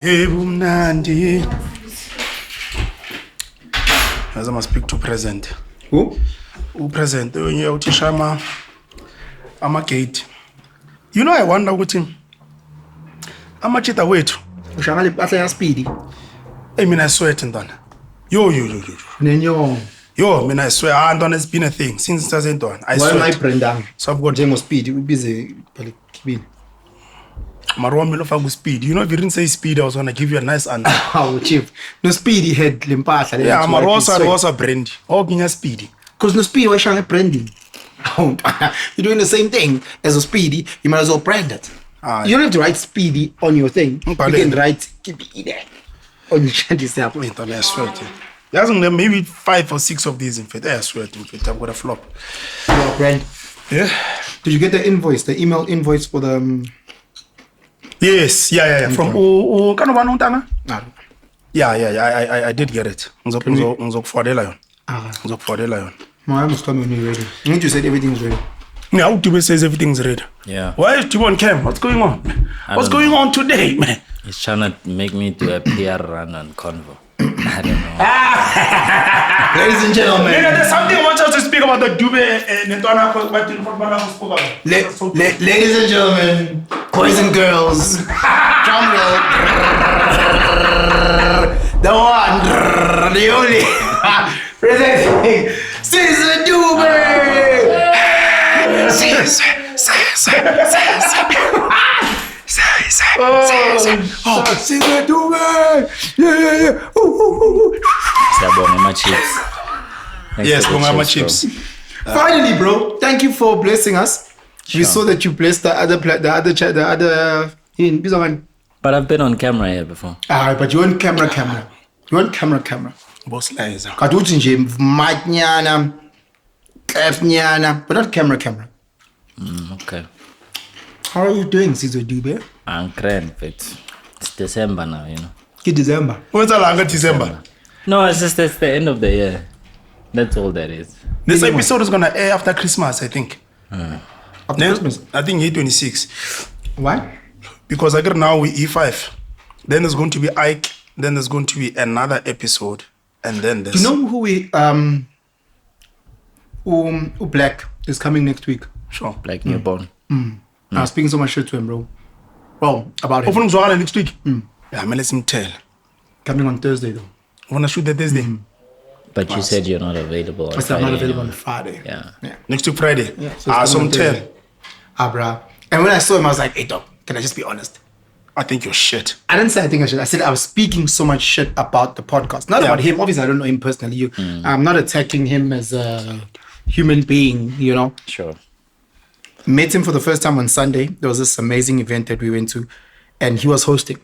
Hey, Bumnandi. As I must speak to present. Who? Who present? Utishama. AMAGENTS. You know, I wonder what him. Amachita wait. Ushangale mpahla ya speedy. Hey, mina I swear it, Ndana. Yo. Nenyo. Yo, mina I swear, Ndana has been a thing since 2001. I swear. Why my Brenda? So I've got Jemo speedy. We busy. Kibini. Marwa Mlotshwa speed. You know, if you didn't say speed, I was gonna give you a nice answer. Oh, chief. No speedy head limpahla. Yeah, Marwa brandy. Oh, ginya speedy. Because no speedy, why shall branding? You're doing the same thing as a speedy. You might as well brand it. You don't have to write speedy on your thing. You can write speedy on your shanty yourself. Wait, I swear it. There's maybe 5 or 6 of these in fact. I swear it. In fact, I've got a flop. Your brand. Yeah. Did you get the invoice, the email invoice for the? Yes, yeah. From Kanobana Untanga? No. Yeah. I did get it. Ngizokufodela yon. Ngizokufodela yon. My must come when you're ready. You said everything's ready. Yeah, Tibo says everything's ready. Yeah. Why is Tibo on cam? What's going on? What's going on today, man? He's trying to make me do a PR run on Convo. I don't know. Ladies and gentlemen. There's something I want us to speak about the Dube and Ladies and gentlemen, boys and girls, drum roll. The one, the only, presenting Caesar Dube. Caesar Dube. Yeah. Sabong chips. Yes, Mama Chips. Finally, bro, thank you for blessing us. Sure. We saw that you blessed the other. But I've been on camera here before. But you want camera. You want camera. Boss lies. Kaduchi nje matnyana, nyana, but not camera. Okay. How are you doing, Caesar Dube? I'm grand, but it's December now, you know. It's December. When's the longer December? No, it's just it's the end of the year. That's all that is. This episode is gonna air after Christmas, I think. After Christmas? I think 26. Why? Because I get now we E5. Then there's going to be Ike. Then there's going to be another episode. And then there's... Do you know who we... Black is coming next week. Sure. Like newborn. I was speaking so much shit to him, bro. Well, about him. Hopefully next week. Yeah, man, let him tell. Coming on Thursday, though. I want to shoot that Thursday. But you said you're not available on I'm Friday. not available on Friday. Yeah. Next week, Friday. Yeah, so tell. Bruh. And when I saw him, I was like, hey, dog, can I just be honest? I think you're shit. I didn't say I think I should. I said I was speaking so much shit about the podcast. Not about him. Obviously, I don't know him personally. I'm not attacking him as a human being, you know. Sure. Met him for the first time on Sunday. There was this amazing event that we went to, and he was hosting.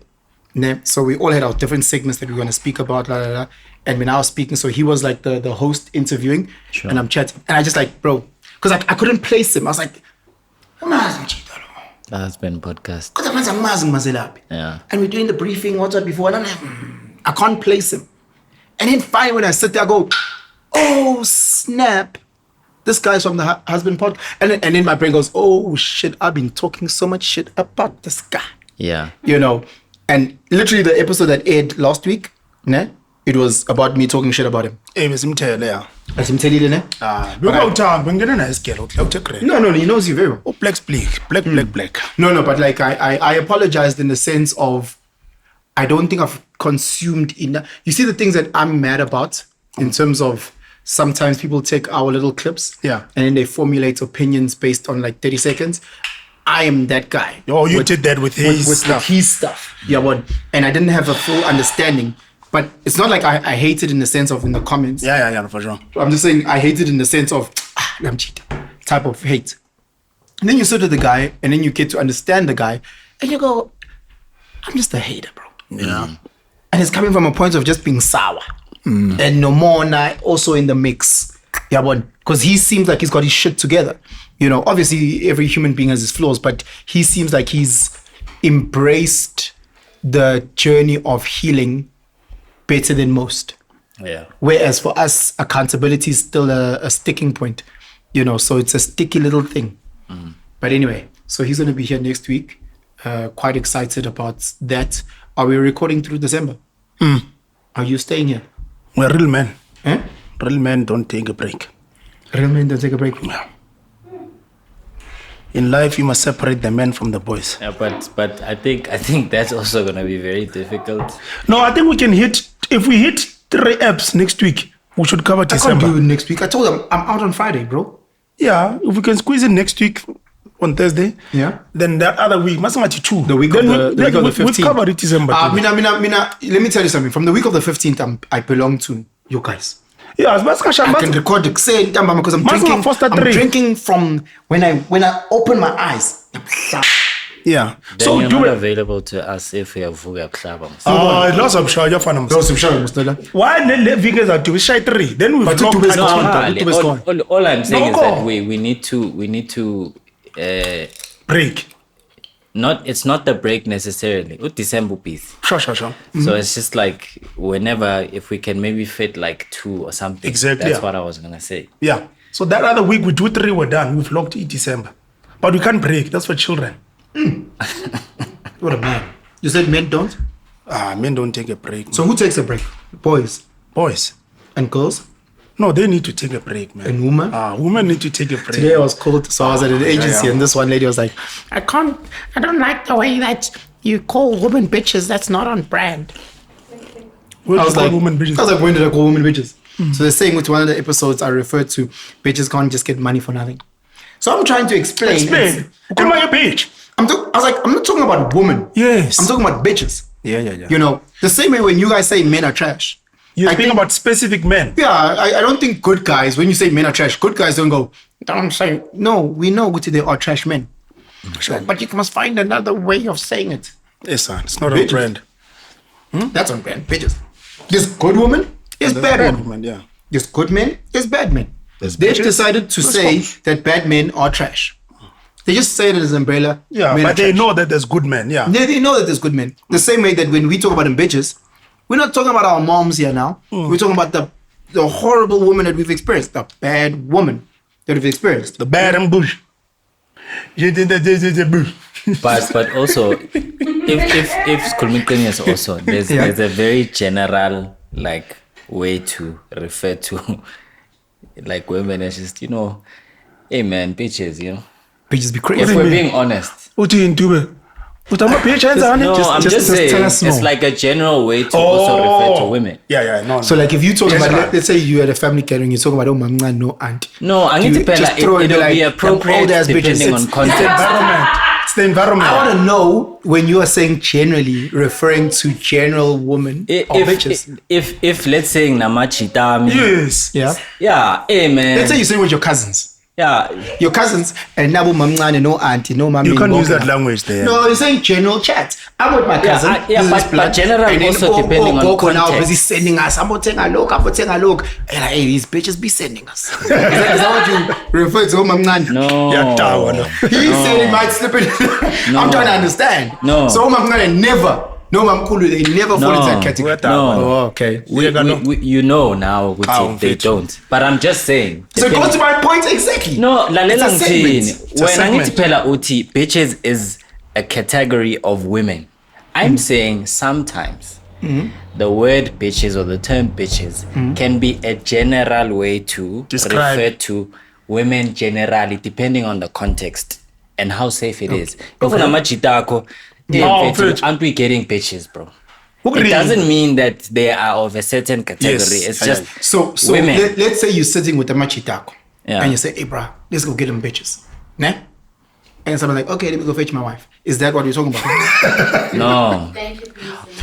So we all had our different segments that we were going to speak about, and when I was speaking, so he was like the host interviewing, and I'm chatting. And I just like, bro, because I couldn't place him. I was like, The husband podcast. Yeah. And we're doing the briefing, what's up before, and I'm like, I can't place him. And then finally when I sit there, I go, oh, snap. This guy's from the husband podcast. And then my brain goes, oh, shit, I've been talking so much shit about this guy. Yeah. You know, and literally the episode that aired last week, it was about me talking shit about him. Hey, Miss Mtele, yeah. As him tell you, No, he knows you very well. Oh, black. No, but like I apologized in the sense of I don't think I've consumed enough. You see the things that I'm mad about in terms of sometimes people take our little clips and then they formulate opinions based on like 30 seconds. I am that guy. Oh, you did that with his stuff. With his stuff. Yeah, and I didn't have a full understanding. But it's not like I hate it in the sense of in the comments. Yeah, for sure. I'm just saying I hate it in the sense of I'm cheating type of hate. And then you sit with the guy and then you get to understand the guy and you go, I'm just a hater, bro. Yeah. And it's coming from a point of just being sour. And no more also in the mix. Yeah, because he seems like he's got his shit together. You know, obviously every human being has his flaws, but he seems like he's embraced the journey of healing better than most. Yeah. Whereas for us, accountability is still a sticking point. You know, so it's a sticky little thing. But anyway, so he's going to be here next week. quite excited about that. Are we recording through December? Are you staying here? We're real men. Eh? Real men don't take a break. Real men don't take a break. Yeah. In life, you must separate the men from the boys. Yeah, but I think that's also gonna be very difficult. No, I think we can hit. If we hit 3 apps next week, we should cover I can't December. do it next week. I told them I'm out on Friday, bro. Yeah, if we can squeeze it next week on Thursday. Yeah. Then that other week, must not 2. The week then of the week of the 15th. We cover it December. Mina, let me tell you something. From the week of the 15th, I belong to you guys. Yeah, I can record the same time because I'm drinking from when I open my eyes. Yeah. Then So you're do not it. available to us if we have Vuga Klaba. Lots of show. You're fun. Why the figures are 2? Shy 3. Then we But vlog two best at content. home. All I'm saying No, is that go. we need to Break. it's not the break necessarily. December piece. Sure. So it's just like whenever, if we can maybe fit like 2 or something. Exactly, That's yeah. what I was gonna say. Yeah. So that other week we do 3, we're done. We've logged in December. But we can't break. That's for children. What a man. You said men don't? Men don't take a break. So who takes a break? Boys boys, and girls? no, they need to take a break, man. And women? Women need to take a break. Today I was called, so I was at an agency yeah. and this one lady was like, I don't like the way that you call women bitches. That's not on brand. We'll I was call like, women bitches. I was like, when did I call women bitches? So they're saying with one of the episodes I referred to, bitches can't just get money for nothing. So I'm trying to explain. Explain. Come on, your bitch. I was like, I'm not talking about women. Yes. I'm talking about bitches. Yeah. You know, the same way when you guys say men are trash. You're I speaking think- about specific men. Yeah, I don't think good guys, when you say men are trash, good guys don't go, don't say, no, we know what they are trash men. Sure. But you must find another way of saying it. Yes, son. It's not a Bitches. brand. That's on brand, bitches. There's good women, there's bad women. Yeah. There's good men, there's bad men. There's They've bitches, decided to there's say hoes. that bad men are trash. They just say it as an umbrella. Yeah, men are but they trash. know that there's good men. Yeah. They know that there's good men. The same way that when we talk about them bitches, we're not talking about our moms here now. We're talking about the horrible woman that we've experienced, the bad woman that we've experienced. The bad and bush. But also, if Skulmikling is also, there's a very general like way to refer to like women as just, hey man, bitches, Bitches be crazy. If we're being honest. Uthi intube. Utama bitch hands on it. No, I'm just saying, tell us it's more. like a general way to also refer to women. Yeah, no. So like if you talk Yes, about, right. let's say you had a family gathering, you talk about, oh, mama, no aunt. No, I need Do to you just throw it it'll like, be them appropriate old-ass depending bitches. on It's context. environment. It's the environment. I want to know when you are saying generally, referring to general women or bitches. If let's say Namachita, Yes. Yeah. hey man. Let's say you're saying with your cousins. Yeah, Your cousins and Nabu Mamngane, no auntie, no mommy. You can't no use that grandma. language there. No, you're saying general chat. I'm with my cousin. yeah, this is but blood. general And then, also depending on Gogo now context. busy sending us. I'm going to look. And like, hey, these bitches be sending us. is that what you refer to? Mamngane? no. Yeah, Tawa, no. He said he might slip in. I'm trying to understand. No. So Mamngane never. No, Mamkulu, they never fall into that category. No. Oh, okay. We now, they don't. But I'm just saying. So it goes to my point exactly. No, lalela It's a segment. ngithini. It's a When segment. angithi phela uthi bitches is a category of women. I'm saying sometimes the word bitches or the term bitches can be a general way to Describe. refer to women generally, depending on the context and how safe it is. If unamajita akho, bitch. aren't we getting bitches, bro? Agree. It doesn't mean that they are of a certain category. Yes. It's just So women. let's say you're sitting with a machitako. Yeah. And you say, hey, bro, let's go get them bitches. Nah? And someone's like, okay, let me go fetch my wife. Is that what you're talking about? no.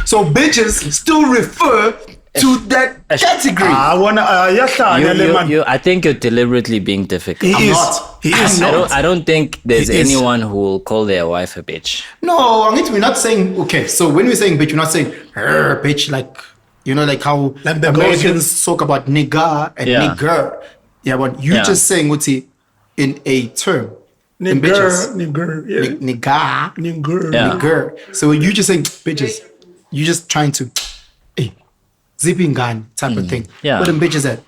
So bitches still refer to that category. I wanna I think you're deliberately being difficult. He is. not. He is I not. don't think there's He is. anyone who will call their wife a bitch. No, I mean, we're not saying, okay, so when we're saying bitch, we're not saying, bitch, like, like how Like the Americans talk about nigga and Yeah. nigger. Yeah, but you're Yeah. just saying, what's it, in a term. In bitches. Nigger, yeah. Nigga. Nigger. Yeah. Nigger. So when you just saying bitches, you're just trying to, hey, zipping gun type of thing. Yeah. Where them bitches at?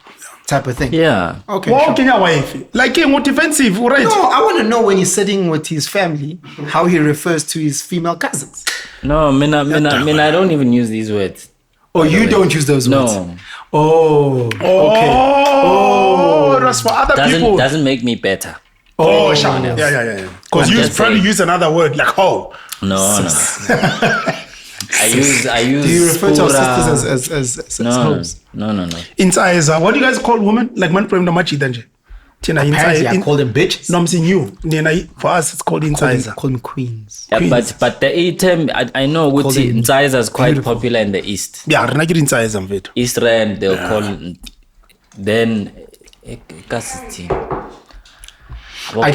type of thing. Yeah. Okay. Wow, sure. Kenya wife. Like what defensive, right? No, I want to know when he's sitting with his family, how he refers to his female cousins. No, I don't even use these words. Oh, you don't use those words? No. Oh, okay. Oh, that's for other people. Doesn't make me better. Oh, sure. Yeah. Because you probably use another word like how. No. I use. Do you refer to our pura. sisters as No. hoes? Inside, what do you guys call women? Like man problem machi danje. Apparently, I call them bitches. No, I'm saying you. For us, it's called insider. Call them queens. Yeah, but the term I know Wuti Nzaiza is quite popular in the East. Yeah, I get insider mfethu. East Rand they'll call then Kasiti. I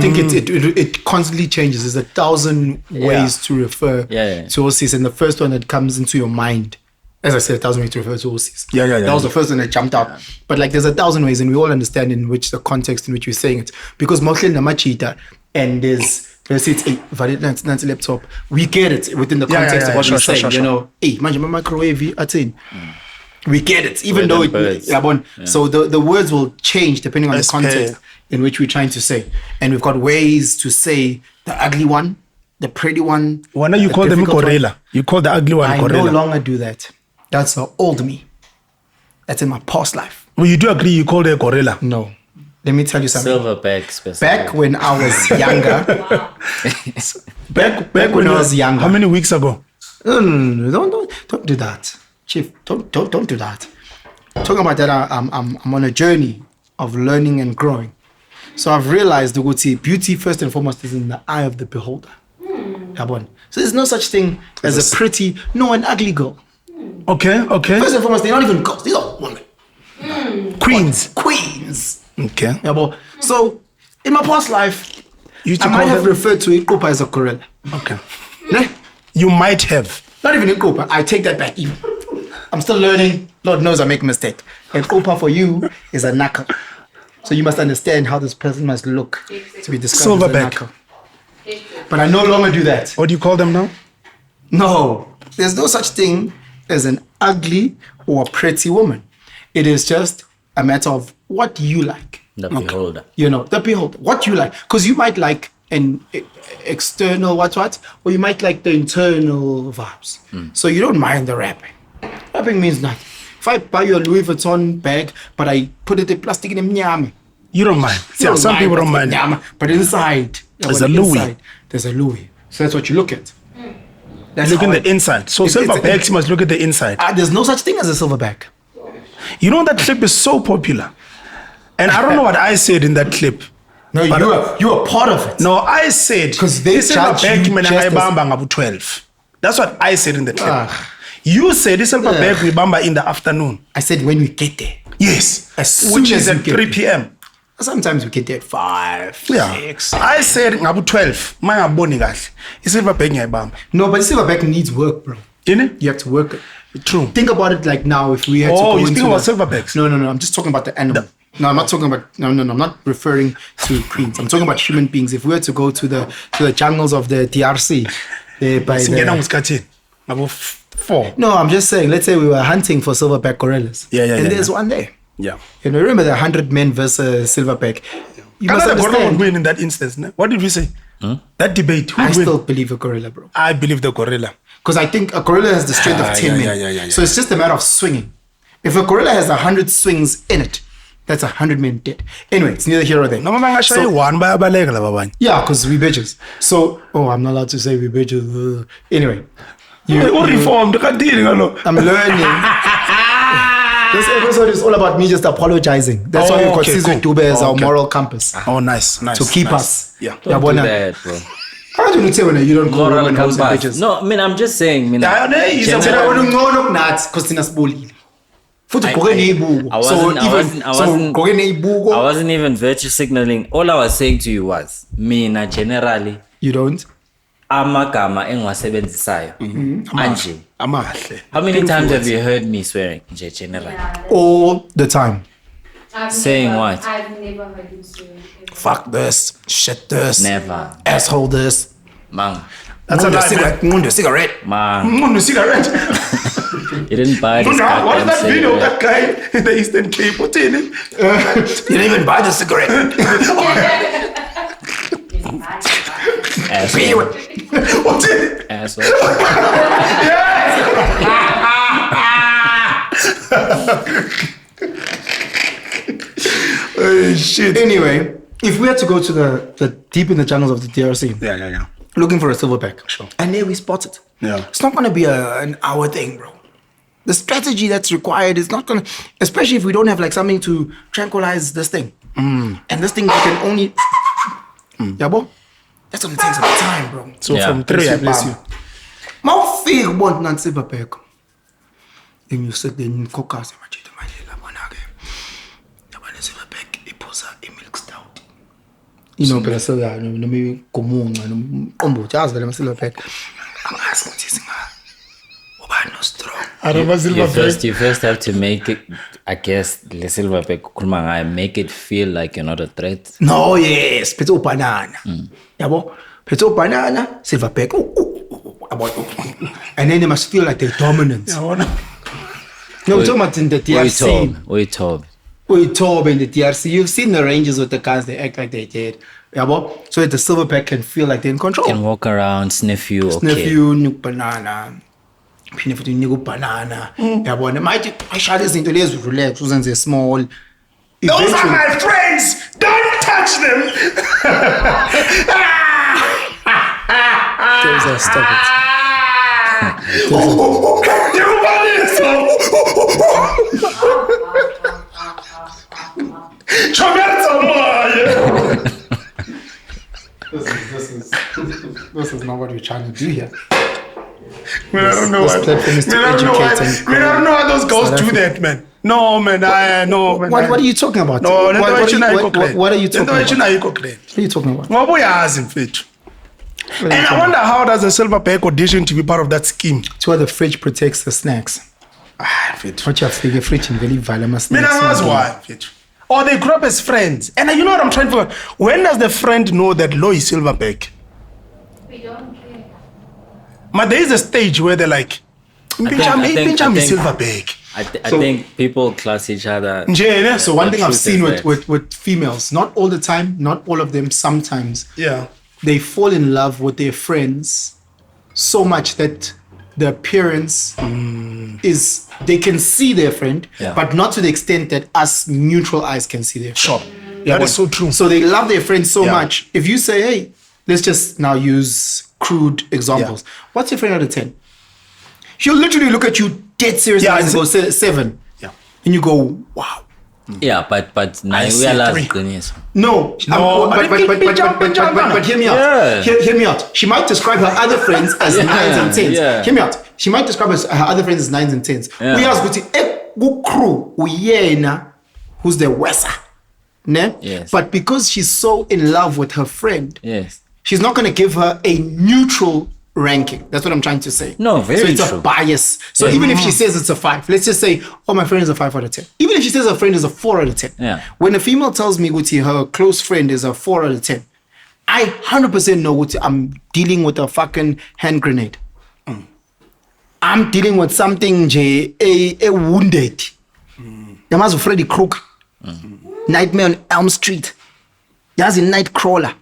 think it constantly changes. There's 1,000 ways to refer to OCs, and the first one that comes into your mind, as I said, 1,000 ways to refer to OCs. Yeah. That was the first one that jumped out. But like, there's 1,000 ways, and we all understand in which the context in which you're saying it, because mostly namachita, and there's. Let's say it's a valid laptop. We get it within the context of what we're saying. You know, hey, man, my microwave, that's it. We get it, even though so the words will change depending on the context in which we're trying to say. And we've got ways to say the ugly one, the pretty one. Why not you call them gorilla? You call the ugly one gorilla. I no longer do that. That's the old me. That's in my past life. Well, you do agree you call her gorilla? No. Let me tell you something. Silverback specifically. Back when I was younger. back when I was younger. How many weeks ago? No, don't do that. Chief, don't do that. Talking about that, I'm on a journey of learning and growing. So I've realized the beauty first and foremost is in the eye of the beholder. So there's no such thing as a pretty, an ugly girl. Okay. First and foremost, they're not even girls. These are women. Queens. Okay. So in my past life, I might have referred to Ikupa as a gorilla. Okay. You might have. Not even Ikupa. I take that back even. I'm still learning. Lord knows I make a mistake. And Ikupa for you is a knuckle. So you must understand how this person must look to be described as a knuckle. But I no longer do that. What do you call them now? No. There's no such thing as an ugly or pretty woman. It is just a matter of what you like. The beholder. The beholder. What you like. Because you might like an external what, or you might like the internal vibes. So you don't mind the wrapping. Wrapping means nothing. If I buy you a Louis Vuitton bag, but I put it in plastic in mnyama, you don't mind. Some people don't mind. But inside, there's a Louis. There's a Louis. So that's what you look at. Look at the inside. So silver bags, you must look at the inside. There's no such thing as a silver bag. You know that clip is so popular. And I don't know what I said in that clip. No, you were part of it. No, I said because they judge you just 12. That's what I said in the clip. You said this silver bag we bamba in the afternoon. I said when we get there. Yes. Which is at 3 p.m. Sometimes we get there at 5, 6. I said ngabu 12. Mangaboni kahle. Isilver bag ngiyayibamba. No, but the silver bag needs work, bro. You have to work it. True. Think about it like now if we had to go you into speaking about silver bags? No. I'm just talking about the animal. No, I'm not talking about. No. I'm not referring to queens. I'm talking about human beings. If we were to go to the jungles of the DRC, Number 4. No, I'm just saying. Let's say we were hunting for silverback gorillas. And there's one there. Yeah. Remember the 100 men versus silverback. You must understand. Would win in that instance. Ne? What did we say? That debate. I still believe a gorilla, bro. I believe the gorilla. Because I think a gorilla has the strength of 10 men. So it's just a matter of swinging. If a gorilla has 100 swings in it, that's 100 men dead. Anyway, it's neither here or there. Yeah, because we bitches. So, I'm not allowed to say we bitches. Anyway. I'm learning. This episode is all about me just apologizing. That's why we got Sizwe Dube as our moral compass. Oh, nice. To keep us. Yeah. Don't do that, bro. How do you say when you don't call moral women hoes and bitches? No, I'm just saying. I wasn't even virtue signaling. All I was saying to you was, generally. You don't? Amagama engiwasebenzisayo anje amahle. How many times have you heard me swearing generally? All the time. Saying what? I've never heard you swearing. Fuck this, shit this, never, asshole this, man. That's a cigarette. Man. Cigarette. He didn't buy this What is goddamn that video of cigarette. that guy in the Eastern Cape? What's in it? You didn't even buy the cigarette. Asshole. What's in it? Asshole. Oh, shit. Anyway, if we had to go to the deep in the channels of the DRC, Yeah. looking for a silverback, Sure. and there we spot it. Yeah. It's not going to be an hour thing, bro. The strategy that's required is not going to, especially if we don't have like something to tranquilize this thing. And this thing you can only, yeah, bro. That's going to take some time, bro. So Yeah. from 3, I bless you. Mawufika ubona nansi silverback. Then you sit there in caucus manje labona ke. Yabona silverback iphuza milk stout. You know phela so ya no maybe komunca nomqombothi yazi vele ama silverback. Angazi ukuthi singa ubani no strong. You first have to make it, I guess, the silverback ukhuluma ngayo, make it feel like you're not a threat. No, yes, phethe ubanana. Yabo? Phethe ubanana, silverback. And then they must feel like they're dominant. No, we're talking about in the DRC. Uyithobe. In the DRC. You've seen the Rangers with the guys, they act like they did. Yabo? So that the silverback can feel like they're in control. Can walk around, sniff you, okay. Sniff you, nuke banana. Phinde futhi unika ubanana. Yabona manje ayishaya izinto lezi relax uzenze small. Those are my friends! Don't touch them! Those are stop it. This is not what we're trying to do here. Man, I don't know This why. platform is to Man, I don't know why. educate and Man, I don't know why those girls South do that, man. No, man. No, man. What are you talking about? No, what are you talking about? What are you talking about? What are you And I wonder how does a silverback audition to be part of that scheme? It's where the fridge protects the snacks. What you have to fridge and really value my snacks. Man, that's why. Or they grew up as friends. And you know what I'm trying to figure out? When does the friend know that Lo is silverback? We don't care. But there is a stage where they're like, Pincham is silverback. I think people class each other. So one thing I've Truth seen is with females, not all the time, not all of them, sometimes, Yeah. they fall in love with their friends so much that the appearance is, they can see their friend, Yeah. but not to the extent that us neutral eyes can see their friend. Sure. That is so true. So they love their friends so Yeah. much. If you say, hey, let's just now use crude examples. What's your friend out of 10? She'll literally look at you dead serious and go 7. Yeah. And you go, wow. Yeah, but now we say realize 3. Qiniso. No, but hear me out. Yeah. Hear me out. She might describe her other friends as 9s and 10s. Yeah. Hear me out. She might describe her other friends as 9s and 10s. Yeah. We ask crew uyena who's the wesa. Ne? Yes. But because she's so in love with her friend, Yes. she's not going to give her a neutral ranking. That's what I'm trying to say. No, very So it's true. a bias. So even if she says it's a 5, let's just say, oh, my friend is a 5 out of 10. Even if she says her friend is a 4 out of 10. Yeah. When a female tells me, Guti, her close friend is a 4 out of 10, I 100% know, Guti, I'm dealing with a fucking hand grenade. I'm dealing with something, a wounded. Yamazu Freddy Krueger. Nightmare on Elm Street. Yazi Nightcrawler.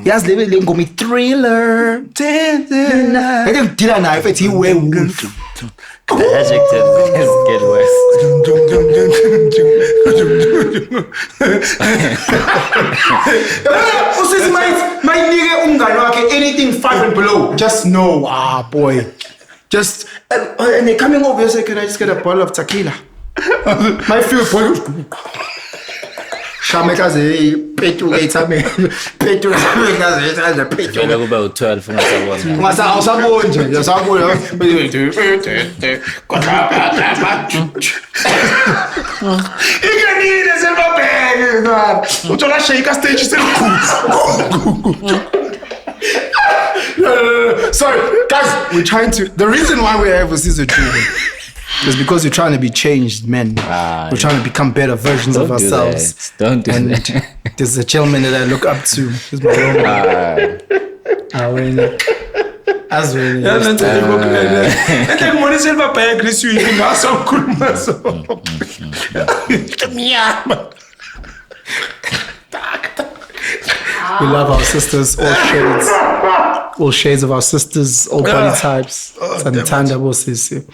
Yazi lebe ngomi Thriller. Eke ngidila nayo fethi i-werewolf. The adjectives get worse. Usisi mayinike umngane wakhe anything 5 and below. Just know, boy. Just, and they're coming over here, say, can I just get a bottle of tequila? My favorite boy. Shamekaze petu gaitame petu shamekaze petu Vele kube u-12 ungasabona. ngasa awusaboni nje yasabona Ikanile silverback. Uthola shake stage selikhulu. No. Sorry, guys, we're trying to. The reason why we're here for season 2 is because we're trying to be changed men. We're trying to become better versions of Don't do ourselves. that. Don't do And that. there's a gentleman that I look up to. He's my role model. As well. Yeah, let's take a look at that. I can money silver pay Chris you can ask some good so. We love our sisters, all shades of our sisters, all body types. Santanda sisi.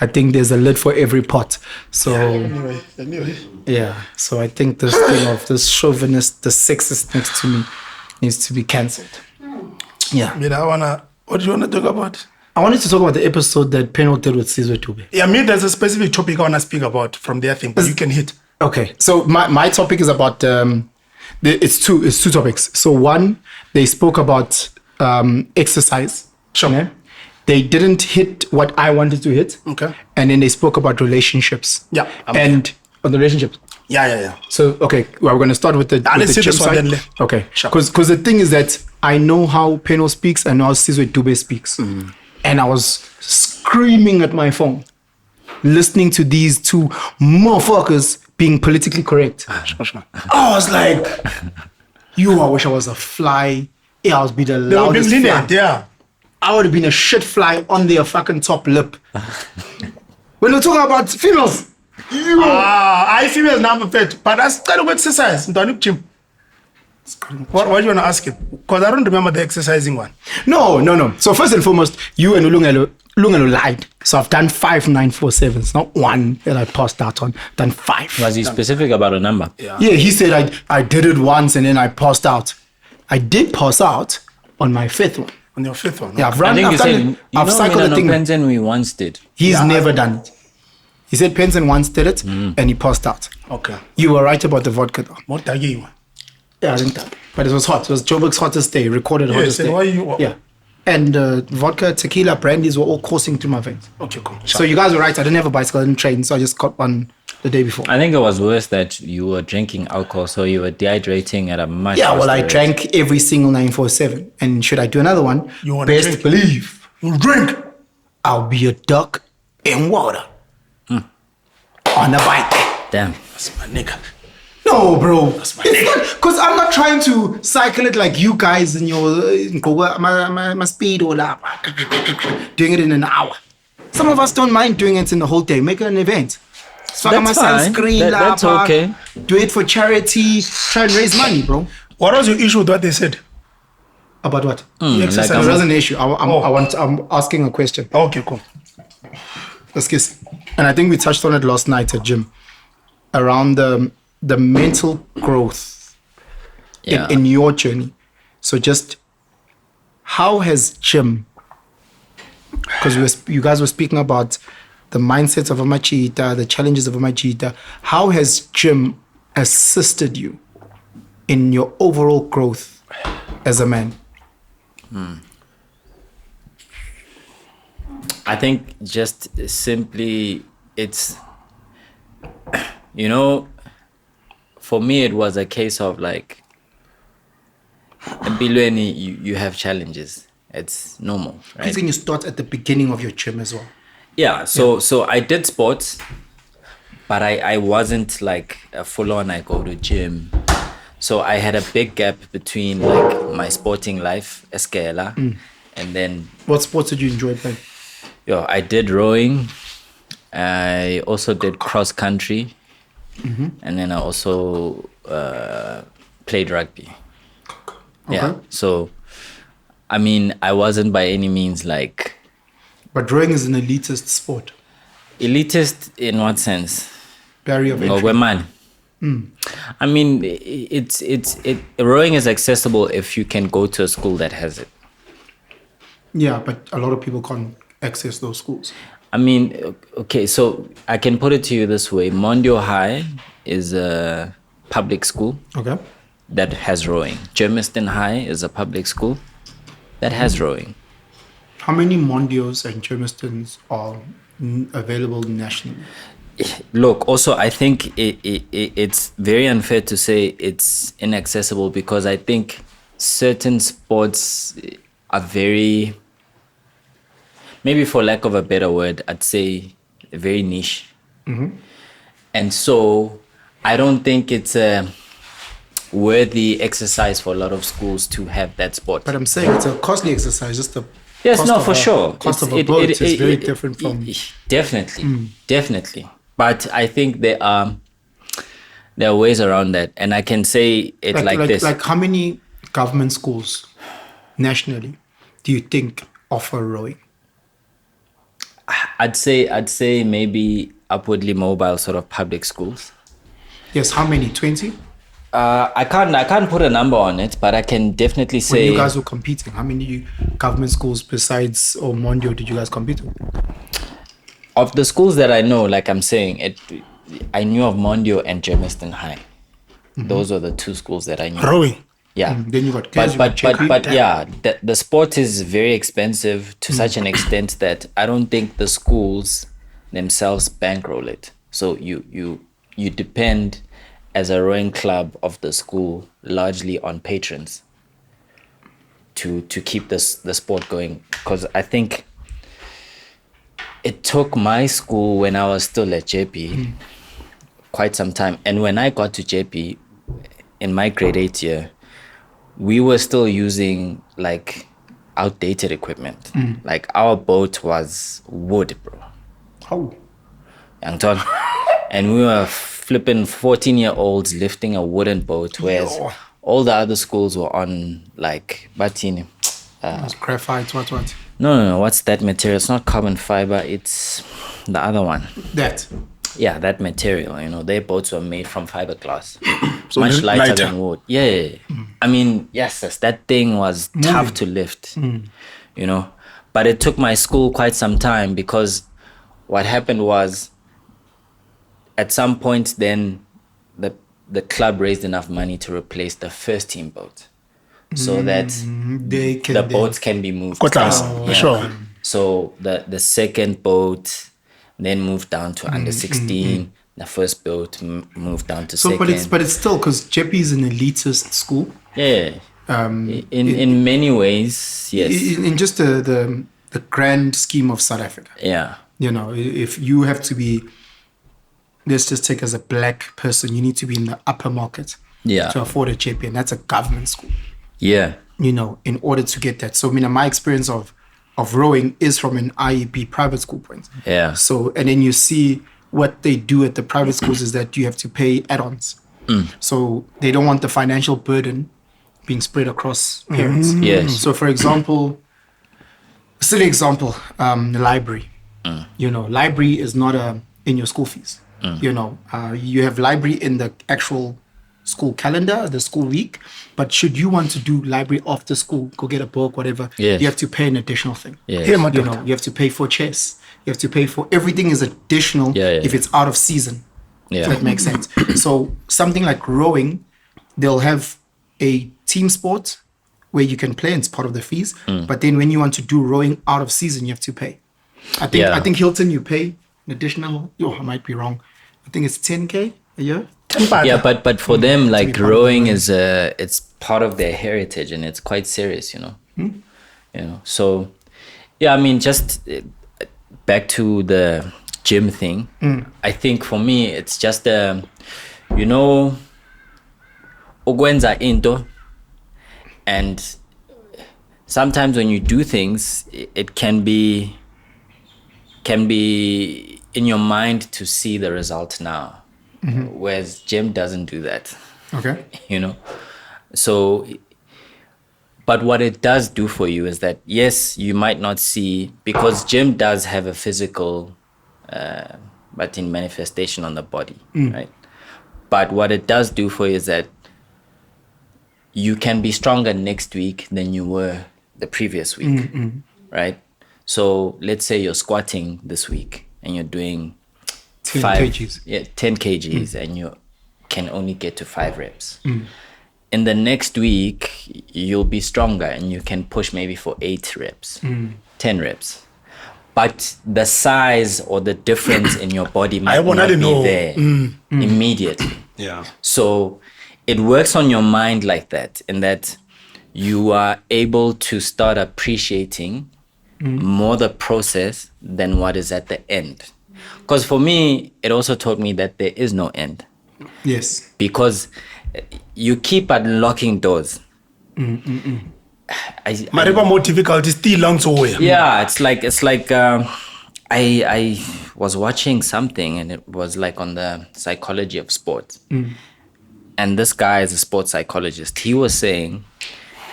I think there's a lid for every pot. So Anyway. yeah, so I think this thing of this chauvinist, the sexist next to me needs to be cancelled. Yeah. What do you wanna talk about? I wanted to talk about the episode that Penal did with Sizwe Tube. Yeah, me there's a specific topic I wanna speak about from their thing, but you can hit. Okay, so my topic is about it's two topics. So one, they spoke about exercise. Sure. Yeah? They didn't hit what I wanted to hit. Okay. And then they spoke about relationships. Yeah. And on the relationships. Yeah. So okay, well, we're gonna start with the let's see gym this one side. then. Okay, Sure. because the thing is that I know how Peno speaks and how Sizwe Dube speaks, and I was screaming at my phone, listening to these two motherfuckers being politically correct. I was like, I wish I was a fly. Yeah, I was be the They were being loudest lenient, fly. yeah. I would have been a shit fly on their fucking top lip. When we're talking about females, I females number fit, but I started with exercise. Don't gym. What do you want to ask him? Because I don't remember the exercising one. No. So first and foremost, you and Lungelo lied. So I've done 5 947s, not one that I passed out on. Done 5. Was he specific about a number? Yeah, he said I did it once and then I passed out. I did pass out on my 5th one. On your 5th one. Yeah, I've I run. think I've he done said, it. I've cycled the thing. Penson we once did. He's Yeah, never done it. He said Penson once did it and he passed out. Okay. You were right about the vodka though. What are you? Yeah, I think that. But it was hot. It was Joburg's hottest day, recorded hottest and day. why you- Yeah. And vodka, tequila, brandies were all coursing through my veins. Okay, cool. So you guys were right. I didn't have a bicycle, I didn't train, so I just got one the day before. I think it was worse that you were drinking alcohol, so you were dehydrating at a much Yeah, well, I faster rate. drank every single 947. And should I do another one, You wanna best drink? believe You drink. I'll be a duck in water on a bike. Damn. That's my nigga. No, bro. my nigga. Because I'm not trying to cycle it like you guys in your my speed or that. Doing it in an hour. Some of us don't mind doing it in the whole day. Make it an event. Swag my That's fine. sunscreen, That's laptop, okay. Do it for charity. Try and raise money, bro. What was your issue with what they said? About what? The exercise. It wasn't an issue. I'm asking a question. Okay, cool. Let's kiss. And I think we touched on it last night at gym around the mental growth Yeah. in your journey. So just how has gym, because you guys were speaking about the mindsets of a machita, the challenges of a machita, how has gym assisted you in your overall growth as a man? I think just simply it's, for me it was a case of like, empilweni, you have challenges. It's normal, right? Please can you start at the beginning of your gym as well? Yeah, so I did sports, but I wasn't like a full-on, I go to gym. So I had a big gap between like my sporting life, escala, and then What sports did you enjoy playing? I did rowing. I also did cross country, and then I also played rugby. Yeah, Okay. so I mean, I wasn't by any means like But rowing is an elitist sport. elitist in what sense? Barrier of entry. Man. I mean, rowing is accessible if you can go to a school that has it. Yeah, but a lot of people can't access those schools. I mean, okay, so I can put it to you this way. Mondio High is a public school Okay. that has rowing. Germiston High is a public school that has rowing. How many Mondios and Germistons are available nationally? Look, also, I think it's very unfair to say it's inaccessible because I think certain sports are very, maybe for lack of a better word, I'd say very niche. And so I don't think it's a worthy exercise for a lot of schools to have that sport. But I'm saying it's a costly exercise just to Yes, Cost no, of for sure. Cost of a boat is very different from. Definitely. But I think there are ways around that, and I can say it like this. Like how many government schools nationally do you think offer rowing? I'd say maybe upwardly mobile sort of public schools. Yes, how many? 20? I can't put a number on it, but I can definitely When say you guys were competing, how many government schools besides Mondio did you guys compete with? of the schools that I know, like I'm saying, I knew of Mondio and Germiston High. Those were the two schools that I knew. Rowing. Yeah. Then you got But yeah, the sport is very expensive to such an extent that I don't think the schools themselves bankroll it. So you depend as a rowing club of the school largely on patrons to keep the sport going. Because I think it took my school when I was still at JP quite some time. And when I got to JP in my grade 8 year, we were still using like outdated equipment. Like our boat was wood, bro. Oh. Young Ton. And we were flipping 14-year-olds lifting a wooden boat, whereas all the other schools were on like batini. Graphite, what? No. What's that material? It's not carbon fiber. It's the other one. That. Yeah, that material. You know, their boats were made from fiberglass, So much lighter lighter. than wood. Yeah. I mean, yes, that thing was tough to lift. You know, but it took my school quite some time because what happened was, at some point, then the club raised enough money to replace the first team boat, so that the boats can be moved. Cutlass, down. sure. So the second boat then moved down to under 16. The first boat moved down to second. But it's still, because JP is an elitist school. Yeah. In many ways, yes. In just the grand scheme of South Africa. Yeah. You know, if you have to be, let's just take as a black person, you need to be in the upper market to afford a JP, and that's a government school. Yeah. You know, in order to get that. So, I mean, my experience of rowing is from an IEP private school point. Yeah. So, and then you see what they do at the private schools is that you have to pay add-ons. So they don't want the financial burden being spread across parents. Yes. So, for example, silly example, the library. You know, library is not in your school fees. You know, you have library in the actual school calendar, the school week. But should you want to do library after school, go get a book, whatever, Yes. you have to pay an additional thing. Yes. Here, my You doctor. know, you have to pay for chess. You have to pay for everything is additional if it's out of season. Yeah. If that makes sense. So something like rowing, they'll have a team sport where you can play and it's part of the fees. But then when you want to do rowing out of season, you have to pay. I think Hilton, you pay an additional, I might be wrong. I think it's 10K a year. Yeah, but for them, like be part of rowing the is it's part of their heritage and it's quite serious, you know. You know, so yeah, I mean, just back to the gym thing. I think for me, it's just you know, ukwenza into, and sometimes when you do things, it can be in your mind to see the result now. Whereas gym doesn't do that. Okay. You know, so but what it does do for you is that, yes, you might not see, because gym does have a physical but in manifestation on the body, right? But what it does do for you is that you can be stronger next week than you were the previous week, right? So let's say you're squatting this week and you're doing 10 kgs. Yeah, 10 kgs, and you can only get to 5 reps. In the next week, you'll be stronger and you can push maybe for 8 reps, 10 reps. But the size or the difference in your body might not be there immediately. Yeah. So it works on your mind like that, in that you are able to start appreciating more the process than what is at the end. Because for me, it also taught me that there is no end. Yes. Because you keep unlocking doors. Maripa more difficult is still long to wear. Yeah, it's like I was watching something and it was like on the psychology of sports. And this guy is a sports psychologist. He was saying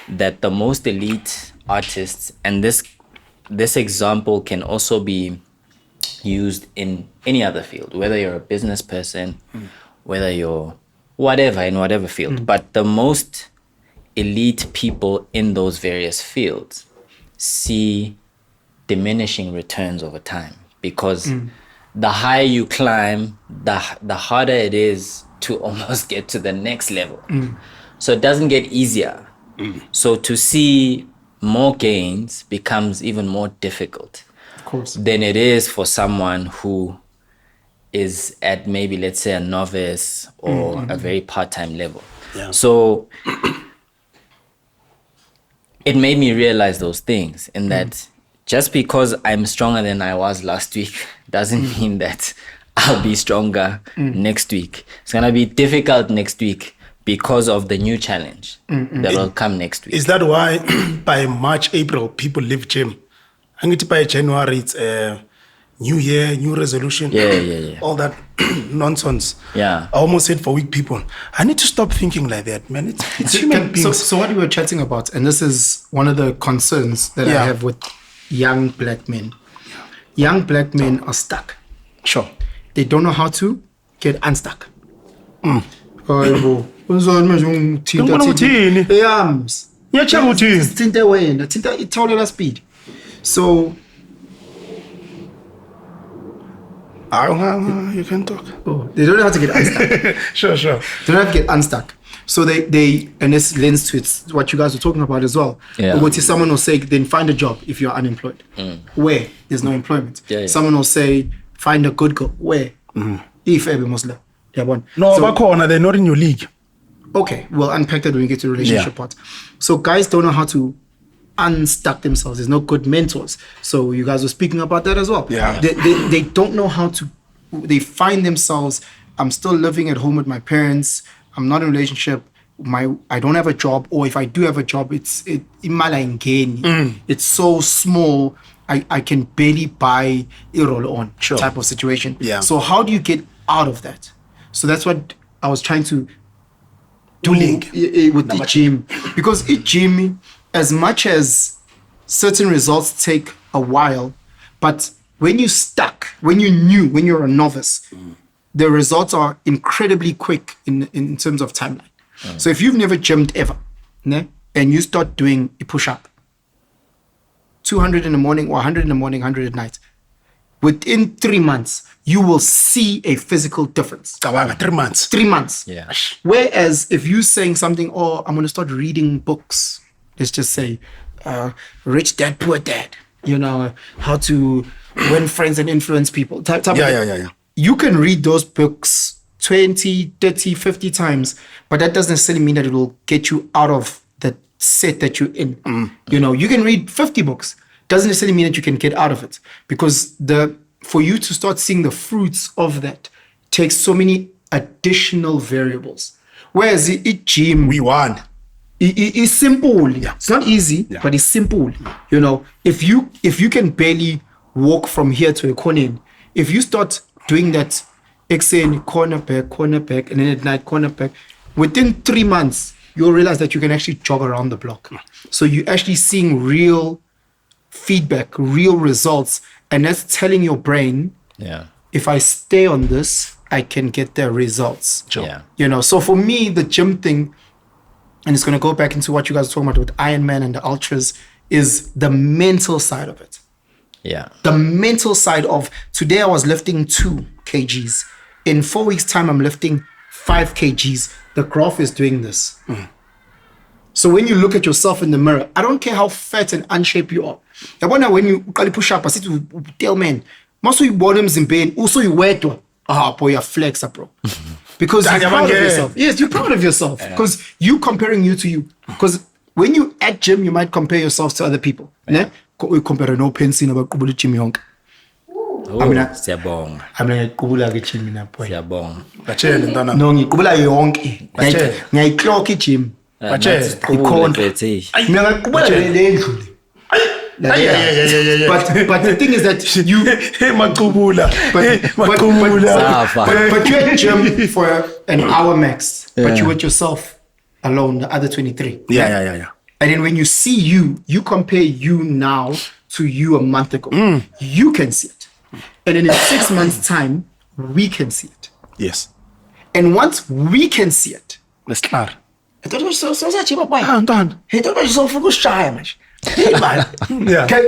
that the most elite artists, and this example can also be used in any other field, whether you're a business person, whether you're whatever, in whatever field, but the most elite people in those various fields see diminishing returns over time, because the higher you climb, the harder it is to almost get to the next level. So it doesn't get easier. So to see more gains becomes even more difficult, Of course. than it is for someone who is at maybe, let's say, a novice or a very part-time level. Yeah. So it made me realize those things, in that just because I'm stronger than I was last week doesn't mean that I'll be stronger next week. It's going to be difficult next week because of the new challenge that will come next week. Is that why by March, April, people leave gym? And it by January, it's new year, new resolution. Yeah. All that nonsense. Yeah. I almost said for weak people. I need to stop thinking like that, man. It's human beings. So what we were chatting about, and this is one of the concerns that I have with young black men. Young black men are stuck. Sure. They don't know how to get unstuck. Speed. So You can talk. they don't know how to get unstuck. Sure. They don't have to get unstuck. So they and this lends to it's what you guys were talking about as well. Yeah. What if someone will say, then find a job if you're unemployed. Where there's no employment. Yeah. Someone will say, find a good girl. Where? If every Muslim. No, so, they're not in your league. Okay, we'll unpack that when we get to the relationship part. So guys don't know how to unstuck themselves. There's no good mentors. So you guys were speaking about that as well. Yeah. They don't know how to, they find themselves, I'm still living at home with my parents, I'm not in a relationship, I don't have a job, or if I do have a job, it's so small, I can barely buy a roll on type of situation. Yeah. So how do you get out of that? So that's what I was trying to do with the gym, because the gym, as much as certain results take a while, but when you're stuck, when you're a novice, the results are incredibly quick in terms of timeline. So if you've never gymmed ever, and you start doing a push-up, 200 in the morning or 100 in the morning, 100 at night, within 3 months, you will see a physical difference. 3 months. 3 months. Yeah. Whereas if you're saying something, I'm going to start reading books, let's just say, Rich Dad, Poor Dad, how to win friends and influence people. Type Yeah. You can read those books 20, 30, 50 times, but that doesn't necessarily mean that it will get you out of the set that you're in. You can read 50 books. Doesn't necessarily mean that you can get out of it, because for you to start seeing the fruits of that takes so many additional variables. Whereas the gym, We won. it's simple. It's not easy, but it's simple. If you can barely walk from here to a corner, if you start doing that, exhale, corner back, and then at night, corner back, within 3 months, you'll realize that you can actually jog around the block. So you're actually seeing real feedback, real results, and that's telling your brain, if I stay on this, I can get the results. Yeah. So for me, the gym thing, and it's going to go back into what you guys are talking about with Ironman and the ultras, is the mental side of it. Yeah. The mental side of, today I was lifting 2 kgs. In 4 weeks' time, I'm lifting 5 kgs. The graph is doing this. So when you look at yourself in the mirror, I don't care how fat and unshaped you are. When you push up, I say to tell man, most of you bottoms in pain, also you wear to, boy, you're flexer, bro. Because you're proud of yourself. Yes, you're proud of yourself. Because you comparing you to you. Because when you at gym, you might compare yourselves to other people. You compare no Penson about kubula gym yonke. Siyabonga. I'm like kubula ke gym na boy. Siyabonga. Batshele ntwana. No, ngikubula yonke. Ngiyayiclock gym. Bache, Mina ngaqhubeka le ndlu le. But the thing is that you Maqubula. but you had gym for an hour max, but you went yourself alone the other 23. Yeah. And then when you see you compare you now to you a month ago. You can see it. And then in 6 months' time, we can see it. Yes. And once we can see it, Let's start. Yeah.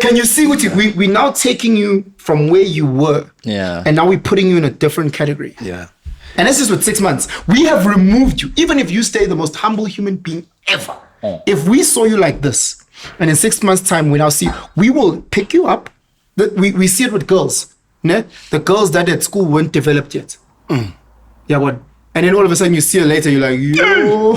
Can you see what we now taking you from where you were, and now we're putting you in a different category. Yeah. And this is with 6 months. We have removed you, even if you stay the most humble human being ever. If we saw you like this, and in 6 months' time we now see, we will pick you up. We see it with girls, ne? The girls that at school weren't developed yet. Yeah, what? And then all of a sudden you see her later, you're like, yo.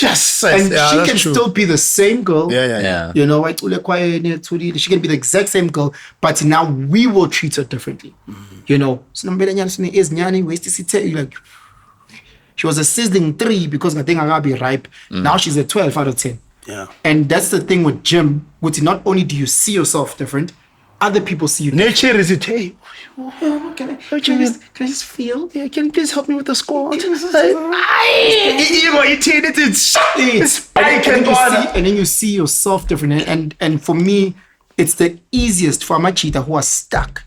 Yes. And Yeah, she that's can true. still be the same girl. Yeah. You know, she can be the exact same girl, but now we will treat her differently. You know, like, she was a sizzling 3 because I think I gotta be ripe. Now she's a 12 out of 10. Yeah. And that's the thing with gym, which not only do you see yourself different, other people see you different. Nature is it. Hey, Can I just feel? yeah, can you please help me with the squat? And then you see yourself different. And for me, it's the easiest for a cheater who are stuck.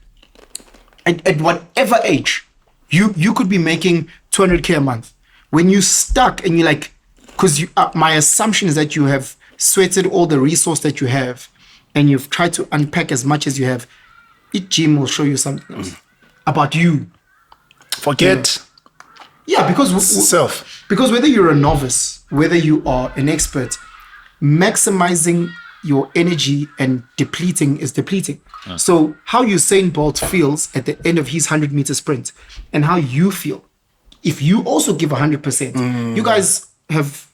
At whatever age, you could be making 200K a month. When you stuck and you're like, because my assumption is that you have sweated all the resource that you have, and you've tried to unpack as much as you have. Each gym will show you something else about you. Forget Because self. Because whether you're a novice, whether you are an expert, maximizing your energy and depleting is depleting. So how Usain Bolt feels at the end of his 100-meter sprint, and how you feel, if you also give 100%, you guys have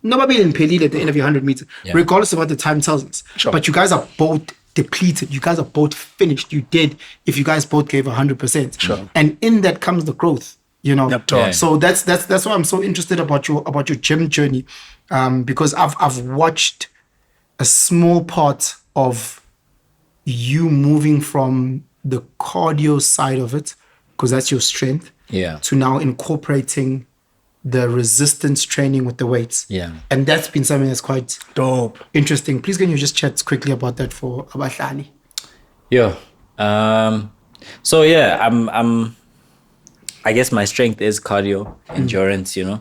nobody in Pelil at the end of your 100 meters, regardless of what the time tells us. Sure. But you guys are both depleted. You guys are both finished. You did if you guys both gave 100%. Sure. And in that comes the growth. You know. Yep, totally. So that's why I'm so interested about your gym journey, because I've watched a small part of you moving from the cardio side of it, because that's your strength, to now incorporating the resistance training with the weights. Yeah. And that's been something that's quite Dope. interesting. Please can you just chat quickly about that for Abahlali? So yeah, I'm I guess my strength is cardio, endurance, you know.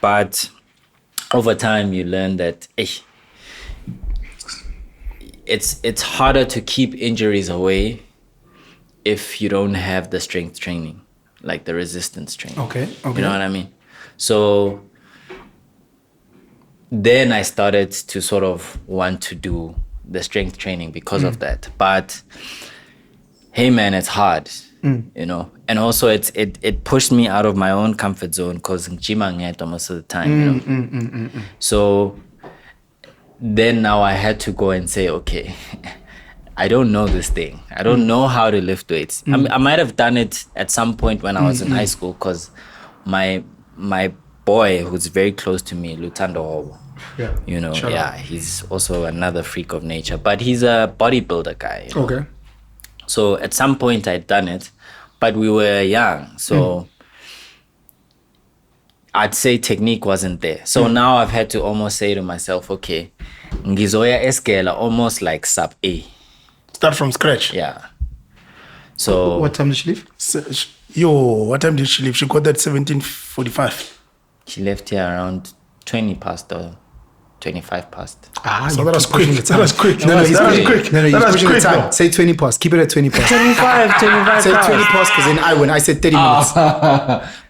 But over time you learn that it's harder to keep injuries away if you don't have the strength training, like the resistance training. Okay. You know what I mean? So then I started to sort of want to do the strength training because of that. But hey man, it's hard, you know? And also it pushed me out of my own comfort zone because gym most of the time, you know? So then now I had to go and say, okay, I don't know this thing. I don't know how to lift weights. I might have done it at some point when I was in high school, because my boy who's very close to me, Lutando, you know, he's also another freak of nature, but he's a bodybuilder guy. You know? Okay. So at some point I'd done it, but we were young. So I'd say technique wasn't there. So now I've had to almost say to myself, okay, ngizoya eskela almost like sub A. Start from scratch. Yeah. So What time did she leave? What time did she leave? She got that 17:45. she left here around 20 past or 25 past. So that was quick. That was quick. No, he's That was pushing quick. No, he's That was pushing the quick, time. bro. Say 20 past. Keep it at 20 past. 25 Say 20 past because then I win. I said 30 minutes.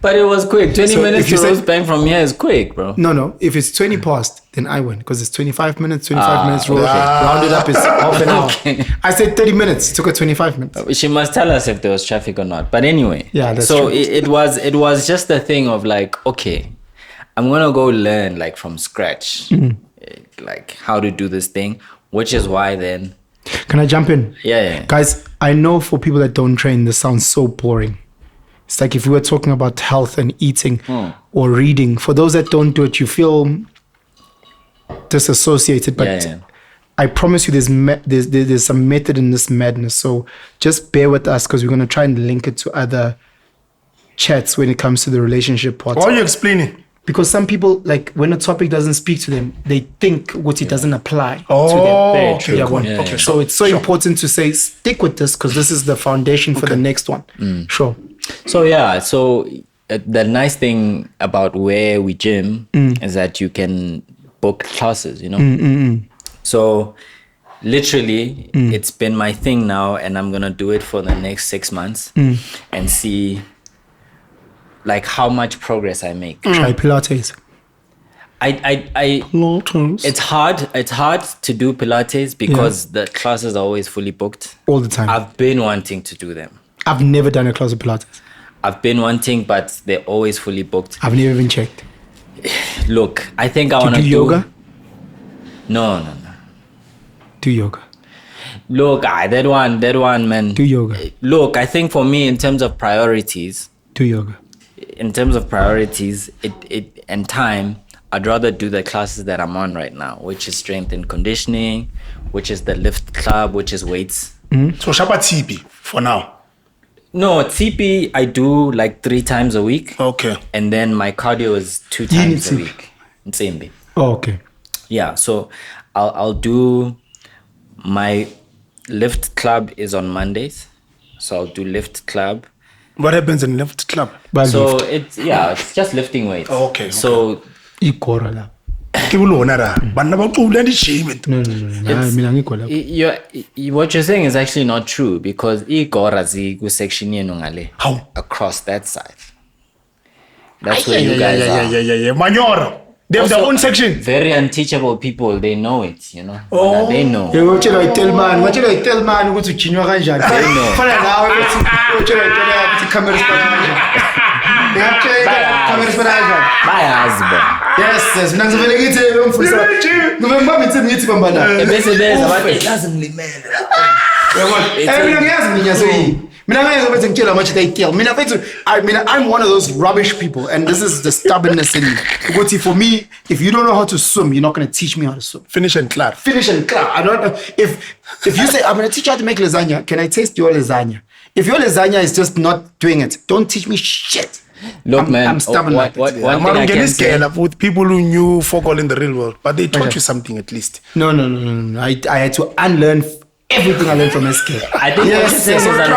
But it was quick. 20 So minutes if you to say- Rosebank from here is quick, bro. No. If it's 20 past, then I win because it's 25 minutes. 25 minutes. Rounded up is half an hour. Okay. I said 30 minutes. It took her 25 minutes. She must tell us if there was traffic or not. But anyway. Yeah, that's so true. it was just a thing of like, okay, I'm gonna go learn like from scratch, like how to do this thing, which is why then Can I jump in? Yeah. Guys, I know for people that don't train, this sounds so boring. It's like if we were talking about health and eating or reading. For those that don't do it, you feel disassociated. But I promise you there's some method in this madness. So just bear with us because we're going to try and link it to other chats when it comes to the relationship part. Why are you explaining? Because some people, like, when a topic doesn't speak to them, they think what it doesn't apply to them. Oh, okay. Yeah, Cool. one. Okay. So it's so important to say, stick with this because this is the foundation for the next one. Sure. So the nice thing about where we gym is that you can book classes, you know. So literally, it's been my thing now, and I'm gonna do it for the next 6 months and see like how much progress I make. Try Pilates. It's hard to do Pilates because the classes are always fully booked all the time. I've been wanting to do them. I've never done a class of Pilates. I've been wanting, but they're always fully booked. I've never even checked. Look, I think I want to do yoga. No. Do yoga. Look, that one, man. Do yoga. Look, I think for me, in terms of priorities, do yoga. It and time, I'd rather do the classes that I'm on right now, which is strength and conditioning, which is the lift club, which is weights. So Shapa TP for now. No, TP I do like 3 times a week. Okay. And then my cardio is 2 times a week. Same. Oh, okay. Yeah, so I'll do my lift club is on Mondays. So I'll do lift club. What happens in lift club? So it's just lifting weights. Okay. So No. What you're saying is actually not true because section how across that side. That's where you guys are. Manure. They have their own section. Very unteachable people, they know it, you know. Oh. They know. What should I tell man? What should I tell man? What to Chinwa Ranjan? My husband. Yes, I'm one of those rubbish people, and this is the stubbornness in me. For me, if you don't know how to swim, you're not going to teach me how to swim. Finish and clap. I don't know. If you say, I'm going to teach you how to make lasagna, can I taste your lasagna? If your lasagna is just not doing it, don't teach me shit. Look, man, I'm stubborn like that. One thing I can say, with people who knew folk all in the real world, but they taught you something at least. No. I had to unlearn everything I learned from SK. I think what you're saying is unfair.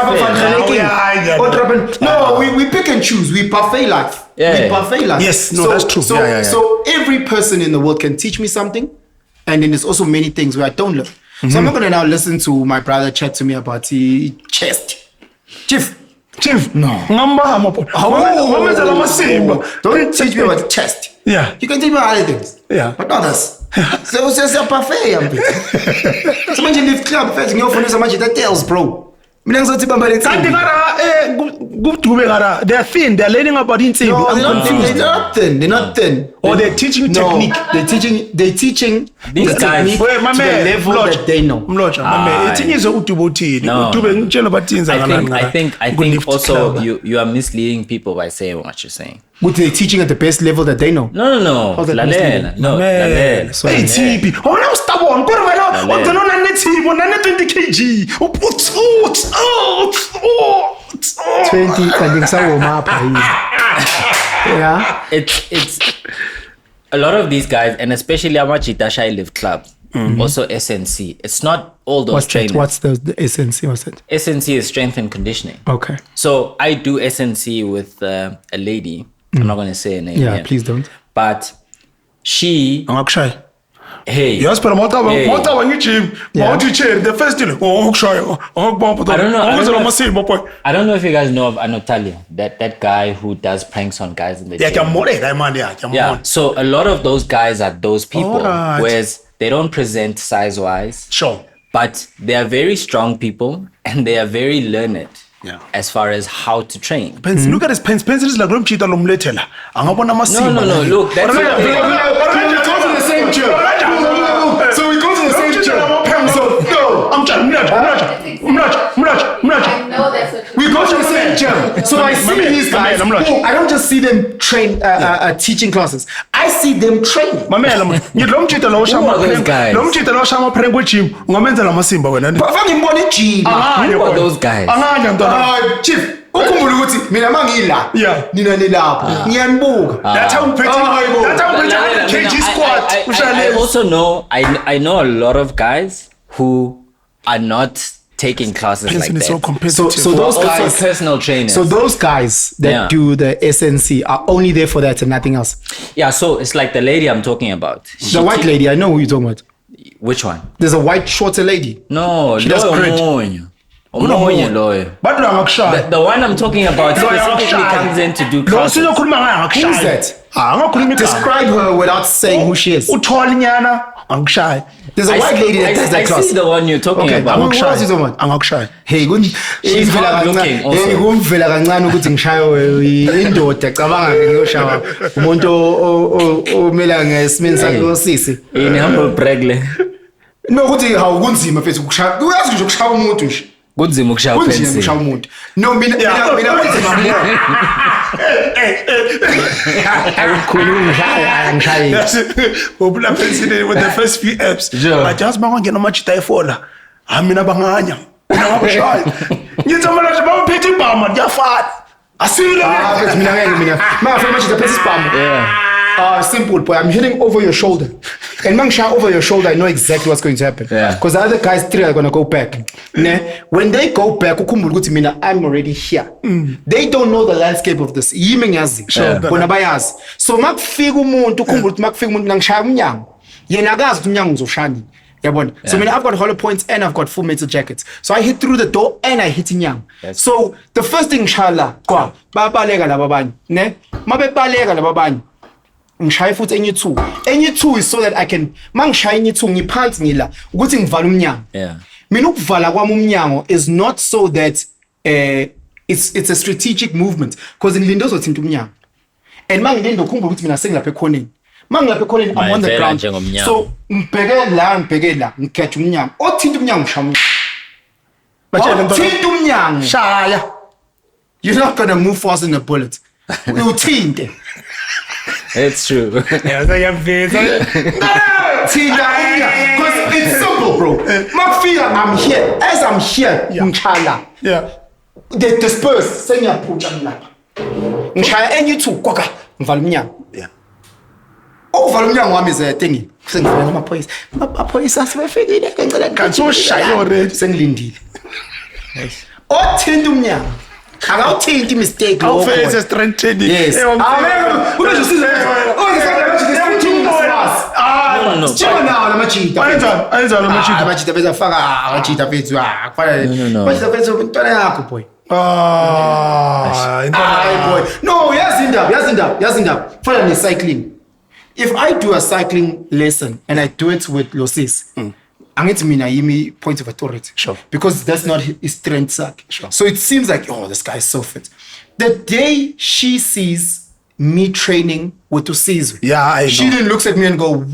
No, we pick and choose. We parfait life. We parfait life. Yes, no, that's true. So every person in the world can teach me something, and then there's also many things where I don't learn. So I'm not going to now listen to my brother chat to me about the chest. Chief, no. Don't teach me about the chest. Yeah. You can teach me other things. Yeah. But not us. So it's a parfait. So much in the club, first, you know, so much details, bro. They're thin. They're learning about it. No, they're not thin. Or they're teaching you technique. They're teaching these guys to the level that they know. I think also you are misleading people by saying what you're saying. What they're teaching at the best level that they know. No. Lalela. Hey, TP. Oh, now stubborn. Go ahead. 20 kg. 20. Yeah. It's a lot of these guys, and especially Amachitashai Live Club, also SNC. It's not all those trainers. What's the SNC? What's it? SNC is strength and conditioning. Okay. So I do SNC with a lady. I'm not going to say her name. Yeah, please don't. But she. Hey. Yes, but the first thing. I don't know if you guys know of Anotalia, that guy who does pranks on guys in the gym. Yeah. So a lot of those guys are those people, whereas they don't present size-wise. Sure. But they are very strong people and they are very learned. Yeah. As far as how to train. Penson, look at this. Penson is like Chita Lomletela. No. Look, that's we go to the same gym. So we go to the same gym. So no, I'm I know that's what you We go to the same gym. So I see these guys. I don't just see them train, teaching classes. I see them training. mamela mna ngithi lo mjita lo Who are those guys? lo mjita lo shama prank kwejim ungamenzela amasimba wena Bafaka imbona ijima. Who are those guys? anganya mntwana Chief, ukhumbula ukuthi mina mangila. Yeah. Nina nilapho. Ngiyanibuka. that's how uphethe that's how uphethe 100 kg squat I ushale also know I know a lot of guys who are not taking classes like Penson is so that. competitive So those Also guys, personal trainers. so those guys that Yeah. do the SNC are only there for that and nothing else. Yeah, so it's like the lady I'm talking about. The white lady, I know who you're talking about. Which one? There's a white shorter lady. No, She does grid. Omunye loyo. but lo angakushaya The one I'm talking about specifically comes in to do lo classes. sizokhuluma ngayo angakushaya Who's that? angakhuluma igama Describe her without saying who she is. uthola inyana angakushaya There's a I white see- lady that does I that class. see the one you're talking Okay, about. who else is the one? angakushaya Hey, She's hard looking also. Hey, kumvela kancane ukuthi ngishaye indoda cabanga ke ngiyoshawa umuntu omela ngesimeni sakhe osisi. In humble pregle. No ukuthi hawu kunzima mfethu ukushaya. Uyazi nje ukushaya umuntu nje. Kunzima ukushaya Kunzima Penson. ukushaya umuntu. No mina kunzima mina. Akukhulumi ngishaye. Popular Penson with the first few apps Sure. but just bangena amajita efola mina banganya mina ngakushaya ngithi manje baphethe ibhama kuyafana asile Ah, but mina. Mangafika manje the place spam. Yeah. Simple boy. I'm hitting over your shoulder. And mangshaya over your shoulder, I know exactly what's going to happen. Yeah. Because the other guys three are gonna go back. Ne? When they go back, ukhumbula ukuthi mina I'm already here. They don't know the landscape of this. Yimi ngiyazi. Bona bayazi. So makufika umuntu ukhumbula ukuthi makufika umuntu ngishaya umnyango. Yena akazi ukuthi umnyango uzoshaya nini. Yabona. So mina I've got hollow points and I've got full metal jackets. So I hit through the door and I hit inyango. Yes. So the first thing inshallah, kwa babaleka laba banye. Ne? Mabebaleka laba banye. Ngishaya futhi enye 2. Enye 2 is so that I can mangishaya enye 2 ngiphansi ngila ukuthi ngivala umnyango. Yeah. Mina ukuvala kwami umnyango is not so that it's a strategic movement because ngilinde ozothinta umnyango. And mangilinde ukhumbula ukuthi mina sengilapha ekhoneni. Mangilapha ekhoneni I'm on the Mayivela ground. njengomnyango. So ngibheke la ngikhetha umnyango. Othinta umnyango ngishaya umnyango. batshele mntwana Othinta umnyango. shaya You're not going to move faster than a bullet. Uthinte. It's true. yayaveza Because it's simple, bro. Mafia, I'm here. As I'm here, ngichala. yeah They disperse. Sengiyaphutsha ngilapha. Ngishaya enye 2 kwaka. Ngivala umnyango. yeah Uvala umnyango wami is a thingy. Sengifuna amaphoyisa. Amaphoyisa sebefikile ngicela kanti ushaya already sengilindile. Othinta umnyango. Akawuthinti mistake lo. awufeze strength training Yes. No. Chima nawo lamajita. ayenzalo machita Amajita bezafaka amajita fethu kufana. No. Amajita fethu intwana yakho boy. intwana Hayi boy. No, yazi indaba. Fana ne-cycling. If I do a cycling lesson and I do it with Losis, angithi mina yimi point of authority. Sure. Because that's not his strength sack. Sure. So it seems like, oh, this guy is so fit. The day she sees me training with Usizwe, yeah I she know then looks at me and go,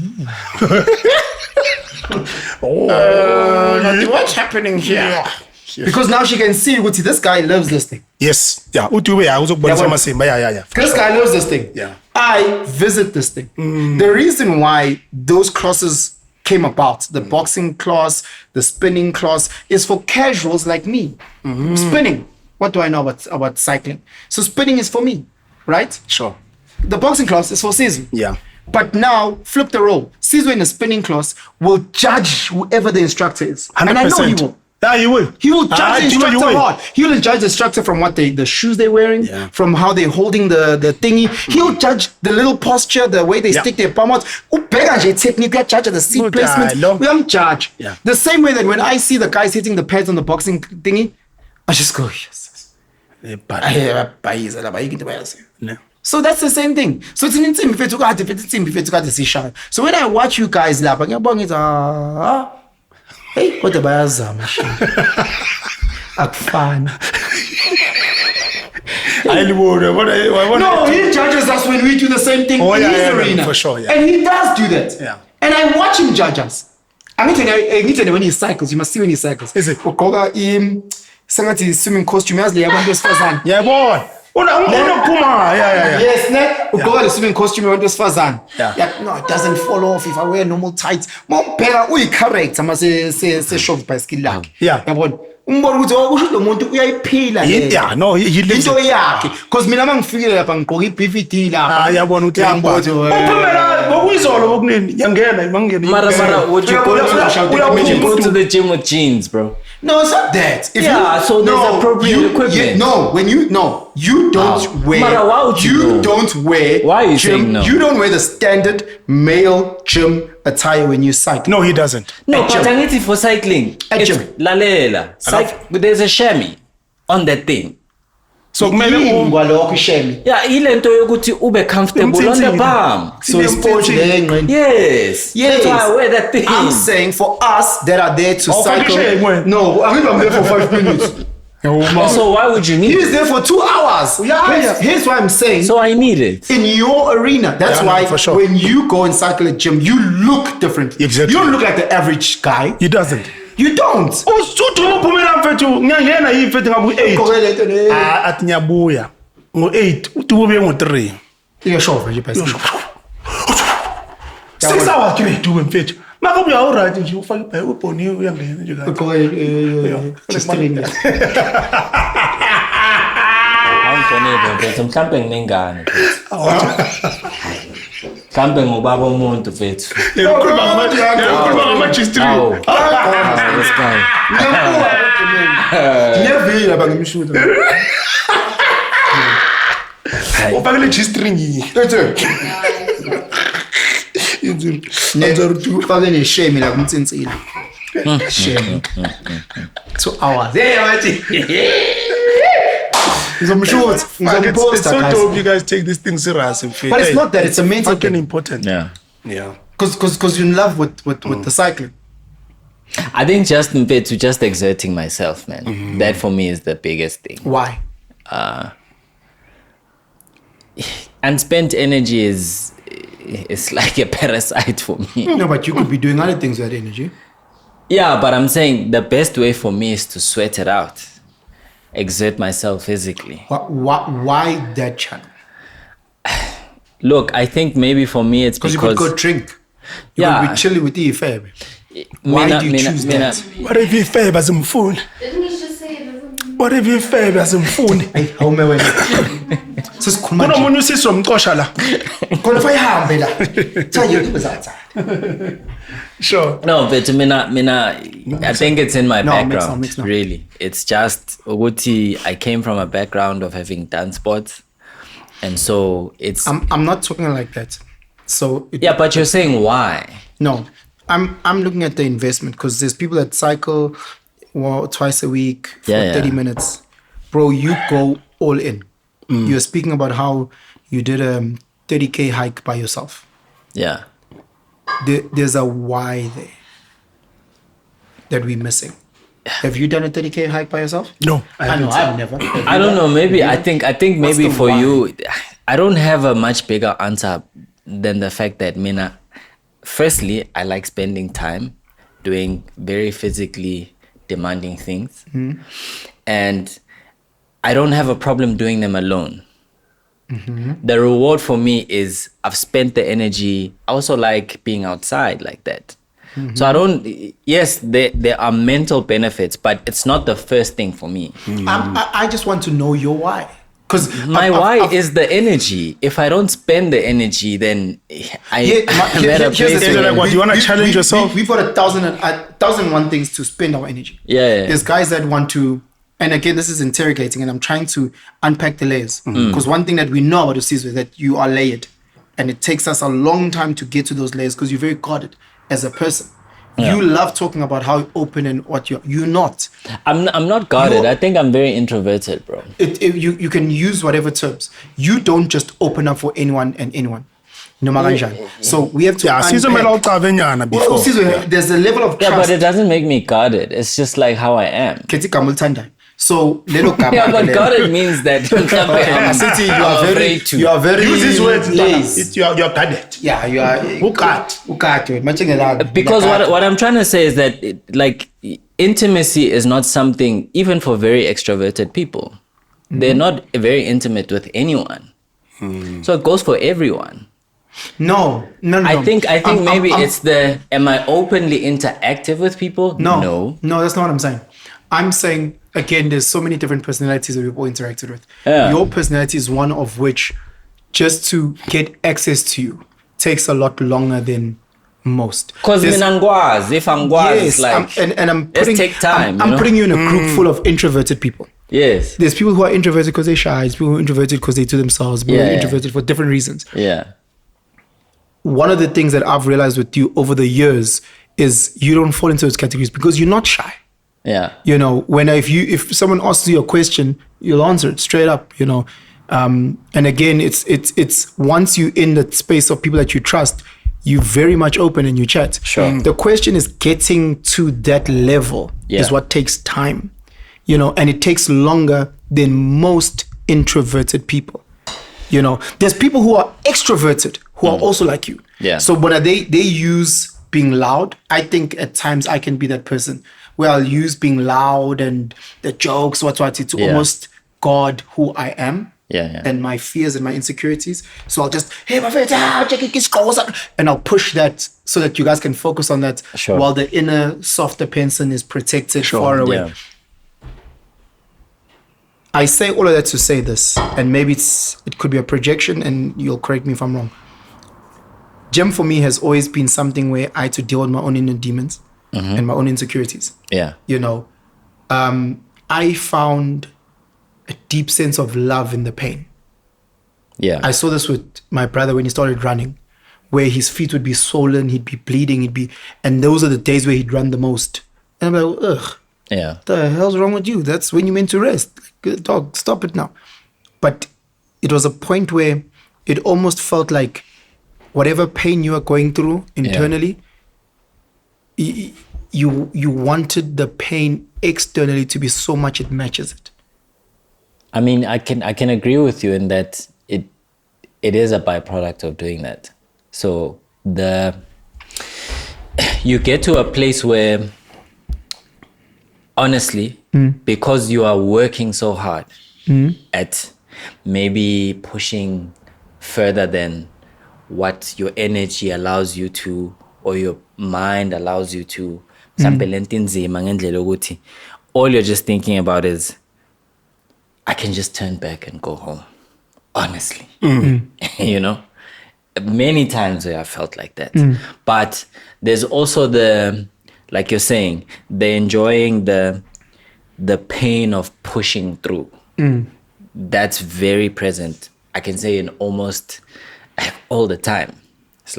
What's happening here? because now she can see, Uti, this guy loves this thing. yes yeah utube ya uzokubonisa Yeah, amasimba yeah This guy loves this thing. Yeah. I visit this thing. The reason why those classes came about, the boxing class, the spinning class, is for casuals like me. Spinning. What do I know about cycling? So spinning is for me, right? sure The boxing class is for Sizwe. yeah But now, flip the role. Sizwe in a spinning class will judge whoever the instructor is. 100%. And I know he will. yeah you will He will judge the you will, instructor hard. He will judge the instructor from what the shoes they're wearing, Yeah. from how they're holding the thingy. He'll judge the little posture, the way they Yeah. stick their palm out. Ubheka nje technique, judge the seat Good, placement. I know. We don't judge. Yeah. The same way that when I see the guys hitting the pads on the boxing thingy, I just go, yes. yeah So that's the same thing. So it's an insimbi fethu kade sishaya. So when I watch you guys lapha, ngiyabonga ngithi hey, kodwa bayazama shit. Akufani. ayilibona No, he judges us when we do the same thing Oh, in yeah, his yeah, arena. for sure, yeah. And he does do that. Yeah. And I watch him judge us. angithi when he cycles, you must see when he cycles. Is it? Ugqoka sengathi swimming costume yazi le yabantu besifazane. Yabona. Unophuma. Yeah. Yes, ne? Ugqoka the swimming costume yabantu besifazane. Yeah. No, it doesn't fall off if I wear normal tights. Mawubheka uyi-character mase shove bicycle lakhe. Yeah. Yabona? Umbona ukuthi usho lo muntu uyayiphila le. Yeah, no, he lives Into it. yakhe. Because mina mangifikile lapha ngigqoka i-BVD lapha. Yabona ukuthi Yabona. uphumela ngokuyizolo bokunini yangena mangena. Mara, would you go to the gym with jeans, bro? No, it's not that. If So there's appropriate equipment. You don't wear. Mara, why would you know? don't wear. Why are you gym, saying no? You don't wear the standard male gym attire when you cycle. No, he doesn't. No, At but gym. I need it for cycling. At It's gym. lalela. There's a chamois on that thing. So kumele Kwalokho ishemi. Yeah, ile nto yokuthi ube comfortable on the palm. So it's sport le. Yes. That's why I wear that thing. I'm saying for us that are there to Oh, cycle. shame. No, I'm there for 5 minutes. So why would you need He's it? there for 2 hours. Here's what I'm saying. So I need it. In your arena, that's Yeah, why for sure. when you go and cycle at gym, you look different. Exactly. You don't look like the average guy. he doesn't. You don't. Usuthi uphumela mfethu ngiyangena yimfethu ngabu 8. Ugqoke le nto le. Athi ngiyabuya. Ngo8 uthi ube ngo3. Iyashova nje bicycle. 6 hours ke uyiduke mfethu. Makabuya alright nje ufake ibhayi ubhoni uyangena nje kahle. Ugqoke chistring. Awuhloniphe mfethu, mhlambe nginengane mfethu. Mhlambe ngobaba umuntu mfethu. Ukhuluma ngama-G3. Awu. This guy. Ngiyavila bangimshuta. Ufake le G-string yini? Ufake neshemi la kumtsintsile. Shemi. 2 hours. Hey, wathi. Ngizomshuta. It's Ngizomposta so guys. dope you guys take this thing serious. But it's not that, it's a mental fucking thing. important. Yeah. Yeah. Because you're in love with the cycling. I think just to just exerting myself, man. That for me is the biggest thing. Why? Unspent energy is like a parasite for me. No, but you could be doing other things with that energy. Yeah, but I'm saying the best way for me is to sweat it out, exert myself physically. Why that channel? Look, I think maybe for me it's Because because you could go drink. You Yeah. could be chilling with the fam. Why do you choose that? What if you favor azimfuni? Didn't he just say it doesn't What if you favor azimfuni? Hey, how me wena? Sesikhuluma nje. Kunomunye usisi womxosha la. Khona fayihambe la. Thaye uzatha. Sure. No, but I think it's in my No, it makes background. no- makes no. Really, it's just Uguti. I came from a background of having done sports, and so it's I'm not talking like that. So yeah. But you're saying why? No, I'm looking at the investment because there's people that cycle twice a week for Yeah, 30 yeah. minutes. Bro, you go all in. You're speaking about how you did a 30K hike by yourself. Yeah. There's a why there that we're missing. Have you done a 30K hike by yourself? No, I know, I've never. I don't know. Maybe I think maybe the for why? you, I don't have a much bigger answer than the fact that Mina. Firstly, I like spending time doing very physically demanding things, and I don't have a problem doing them alone. The reward for me is I've spent the energy. I also like being outside like that. So I don't. Yes, there are mental benefits, but it's not the first thing for me. I just want to know your why. Because My why is the energy. If I don't spend the energy, then I'm at a here's the place thing. where- Like what, you wanna challenge yourself? We've got 1,001 things to spend our energy. Yeah. There's guys that want to, and again, this is interrogating, and I'm trying to unpack the layers. Because one thing that we know about Usizwe is that you are layered, and it takes us a long time to get to those layers because you're very guarded as a person. Yeah. You love talking about how open and what you're not. I'm not guarded. You're- I think I'm very introverted, bro. You can use whatever terms. You don't just open up for anyone and anyone. No matter kanjani. So we have to. Yeah, unpack. sizomela ucave nyana Well, before. Usizwe, there's a level of Yeah, trust. but it doesn't make me guarded. It's just like how I am. Khetha igama olithandayo. So little Yeah, but guarded means that I said to you, you are very Use these words. lazy. You're guarded. Yeah, you are. Because what I'm trying to say is that intimacy is not something, even for very extroverted people, they're not very intimate with anyone. So it goes for everyone. No. I think maybe it's the, am I openly interactive with people? No, that's not what I'm saying. I'm saying, again, there's so many different personalities that people interacted with. Yeah. Your personality is one of which, just to get access to you takes a lot longer than most. Because if I'm yes, like, I'm let's putting, take time. I'm putting you in a group full of introverted people. Yes. There's people who are introverted because they're shy. There's people who are introverted because they do themselves. People who are introverted for different reasons. Yeah. One of the things that I've realized with you over the years is you don't fall into those categories because you're not shy. Yeah. You know, when if someone asks you a question, you'll answer it straight up, you know. And again, it's once you in the space of people that you trust, you very much open and you chat. Sure. The question is getting to that level is what takes time, you know, and it takes longer than most introverted people. You know, there's people who are extroverted who are also like you. Yeah. So but they use being loud. I think at times I can be that person where I'll use being loud and the jokes, to almost guard who I am. Yeah. And my fears and my insecurities. So I'll just, hey, my friend, and I'll push that so that you guys can focus on that while the inner, softer Penson is protected far away. Yeah. I say all of that to say this, and maybe it could be a projection, and you'll correct me if I'm wrong. Gym for me has always been something where I had to deal with my own inner demons and my own insecurities. Yeah. You know, I found a deep sense of love in the pain. Yeah. I saw this with my brother when he started running, where his feet would be swollen, he'd be bleeding, and those are the days where he'd run the most. And I'm like, ugh. Yeah. What the hell's wrong with you? That's when you're meant to rest. Like, dog, stop it now. But it was a point where it almost felt like whatever pain you are going through internally, you wanted the pain externally to be so much it matches it. I mean, I can agree with you in that it is a byproduct of doing that. So you get to a place where, honestly, because you are working so hard at maybe pushing further than what your energy allows you to, or your mind allows you to, all you're just thinking about is, I can just turn back and go home. Honestly, you know, many times where I felt like that. But there's also like you're saying, the enjoying the pain of pushing through. That's very present. I can say in almost all the time. It's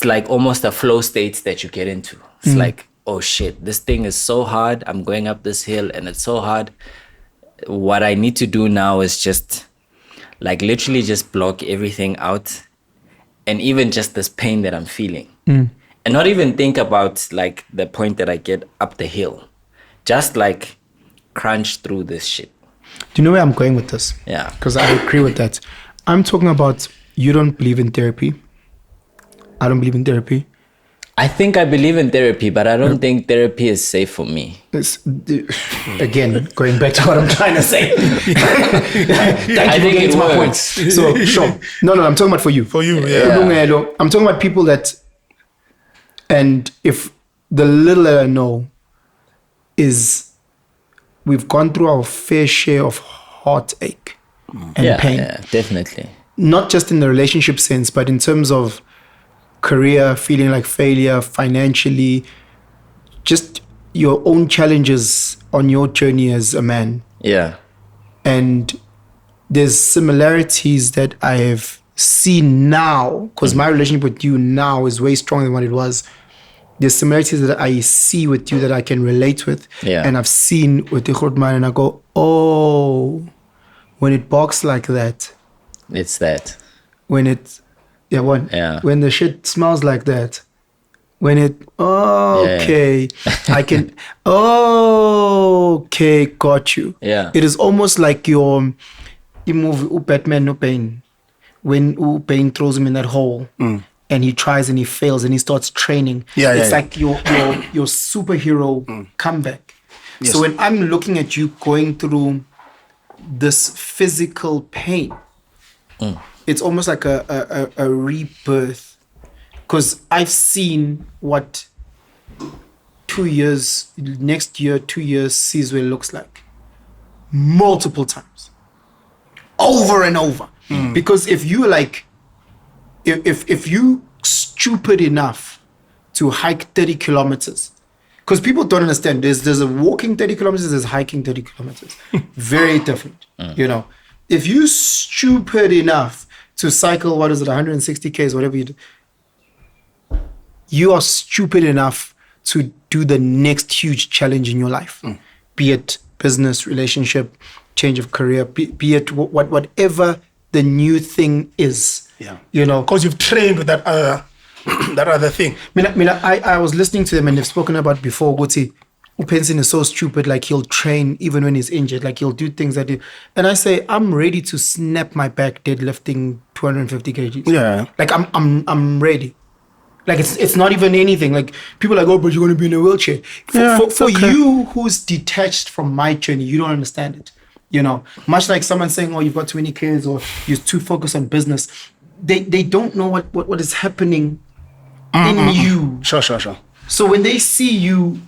like almost a flow state that you get into. It's like, oh shit, this thing is so hard. I'm going up this hill and it's so hard. What I need to do now is just like literally just block everything out, and even just this pain that I'm feeling. And not even think about like the point that I get up the hill. Just like crunch through this shit. Do you know where I'm going with this? Yeah. Because I agree with that. I'm talking about you don't believe in therapy. I don't believe in therapy. I think I believe in therapy, but I don't think therapy is safe for me. Again, going back to what I'm trying to say. Thank you for getting to my points. So, sure. No, I'm talking about for you. For you, yeah. I'm talking about people that, and if the little that I know is we've gone through our fair share of heartache and pain. Yeah, definitely. Not just in the relationship sense, but in terms of career, feeling like failure, financially, just your own challenges on your journey as a man. Yeah. And there's similarities that I have seen now, because my relationship with you now is way stronger than what it was. There's similarities that I see with you that I can relate with. Yeah. And I've seen with the Khotman, and I go, oh, when it barks like that. It's that. When the shit smells like that, When it okay, I can okay, got you. Yeah. It is almost like your movie Batman No Pain, when Pain throws him in that hole and he tries and he fails and he starts training. It's like your superhero comeback. Yes. So when I'm looking at you going through this physical pain, it's almost like a rebirth. Because I've seen what 2 years, next year, 2 years, Sizwe looks like. Multiple times. Over and over. Because if you like, if you stupid enough to hike 30 kilometers, because people don't understand, there's a walking 30 kilometers, there's hiking 30 kilometers. Very different, you know. If you stupid enough to cycle, 160 Ks, whatever you do, you are stupid enough to do the next huge challenge in your life, be it business, relationship, change of career, be it whatever the new thing is. Yeah. You know, Because you've trained with that other thing. I was listening to them and they've spoken about before, Guti, Penson is so stupid, like he'll train even when he's injured, like he'll do things that and I say, I'm ready to snap my back deadlifting 250 kgs. Yeah. Like I'm ready. Like it's not even anything. Like people are like, oh, but you're going to be in a wheelchair. For you who's detached from my journey, you don't understand it. You know, much like someone saying, oh, you've got 20 kids or you're too focused on business. They don't know what is happening in you. Sure. So when they see you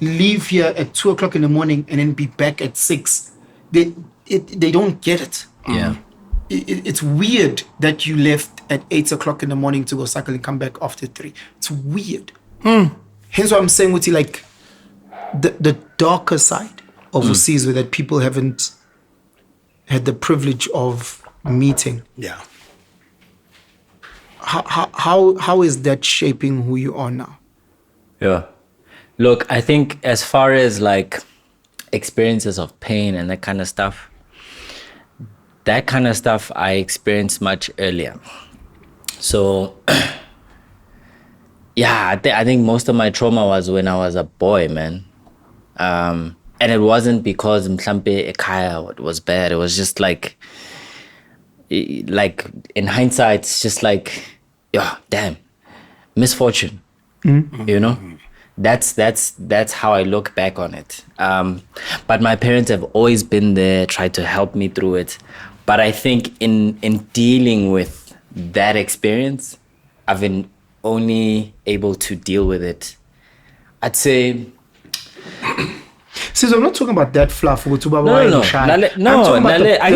leave here at 2 o'clock in the morning and then be back at 6, they don't get it. Yeah. It's weird that you left at 8 o'clock in the morning to go cycle and come back after 3. It's weird. Hence what I'm saying with you, like the darker side of Usizwe that people haven't had the privilege of meeting. Yeah. How is that shaping who you are now? Yeah. Look, I think as far as like experiences of pain and that kind of stuff I experienced much earlier. So, yeah, I think most of my trauma was when I was a boy, man. And it wasn't because mhlampe ekhaya was bad. It was just like in hindsight, it's just like, yeah, damn, misfortune. You know, that's how I look back on it. But my parents have always been there, tried to help me through it. But I think in dealing with that experience, I've been only able to deal with it, I'd say. See, so I'm not talking about that fluff. No. I need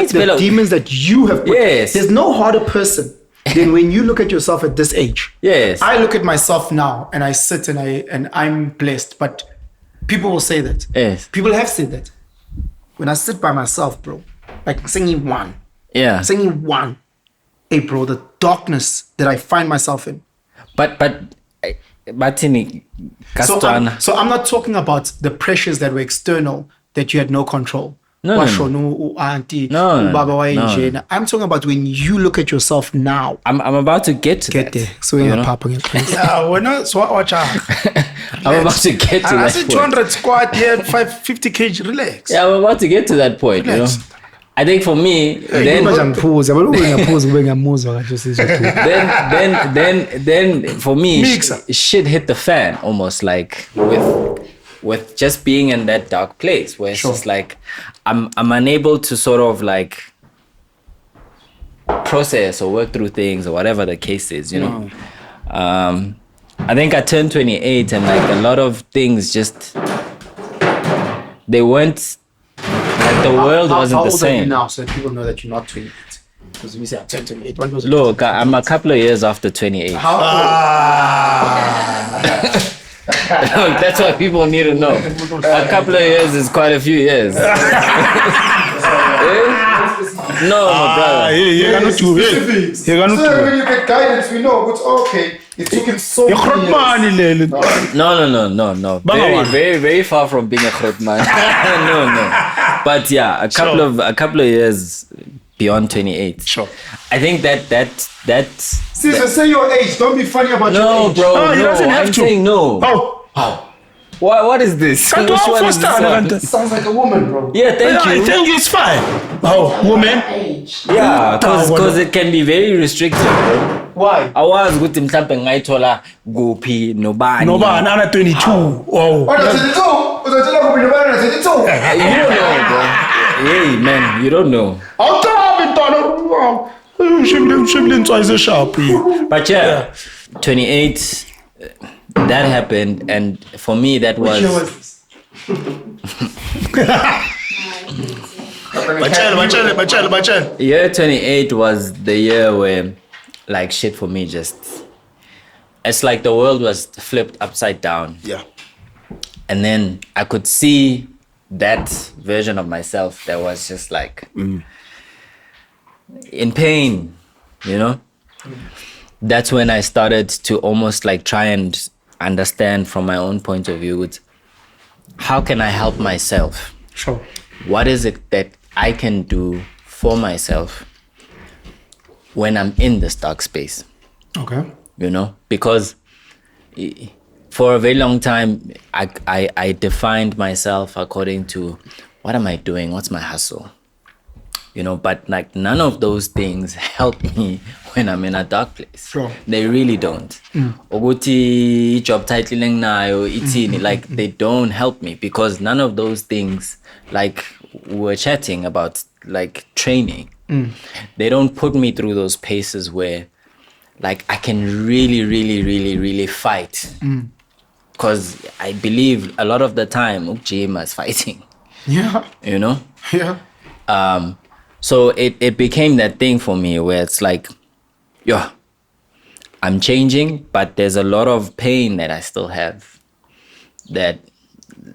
to the demons that you have put. Yes. There's no harder person than when you look at yourself at this age. Yes. I look at myself now and I sit and I'm blessed. But people will say that. Yes. People have said that. When I sit by myself, bro, like singing one. Yeah. Singing one. Hey, bro, the darkness that I find myself in. But So I'm not talking about the pressures that were external that you had no control. No. I'm talking about when you look at yourself now. I'm about to get to Get that. there. So you're not popping it. Yeah, we're not so watch out. I'm about to get to I that said point. 200 squat, yeah, 550 kg, relax. Yeah, I'm about to get to that point, Relax. you know. I think for me, then for me, Mixer. shit hit the fan almost, like with just being in that dark place where it's just like I'm unable to sort of like process or work through things or whatever the case is, you know. I think I turned 28 and like a lot of things just they weren't. Like the world wasn't how the old same. Are you now, so that people know that you're not 28? Because we say I turned 28. When was it? Look, I'm a couple of years after 28. How Look, that's what people need to know. A couple of years is quite a few years. Eh? No, my brother. You're gonna do it. You're gonna do when you get guidance, we know. But okay, it took him so many years. No. Very far from being a groot man. No. But yeah, a couple of years beyond 28. Sure. I think that's Caesar, say your age. Don't be funny about your no, age. bro. No, he doesn't have I'm to. saying no. Oh. What is this? Can't Which go one for is this start, one? man. Sounds like a woman, bro. Yeah, thank I you. think it's fine. Oh, woman. Age. Yeah, No, because it can be very restrictive, bro. Why? Awazi ukuthi mhlambe ngayithola kuphi nobani. Noba, another 22. Oh. What does it do? Uzotshela kuphi nobani uzotshela You don't know, bro. Hey, man, you don't know. Awuthabi ntwana. Shibli twice a sharp. But yeah, 28, that happened. And for me, that Which year was was... this? Bachel. Year 28 was the year where, like, shit for me just... It's like the world was flipped upside down. Yeah. And then I could see that version of myself that was just like in pain, you know? That's when I started to almost like try and understand from my own point of view, how can I help myself? Sure. What is it that I can do for myself when I'm in this dark space? Okay. You know, because for a very long time, I defined myself according to what am I doing? What's my hustle? You know, but like none of those things help me when I'm in a dark place. Sure. They really don't. Ukuthi job title nayo itini, like they don't help me because none of those things, like we were chatting about like training, they don't put me through those paces where like I can really fight. Because I believe a lot of the time Ujima is fighting, Yeah. you know? Yeah. So it became that thing for me where it's like, yeah, I'm changing, but there's a lot of pain that I still have that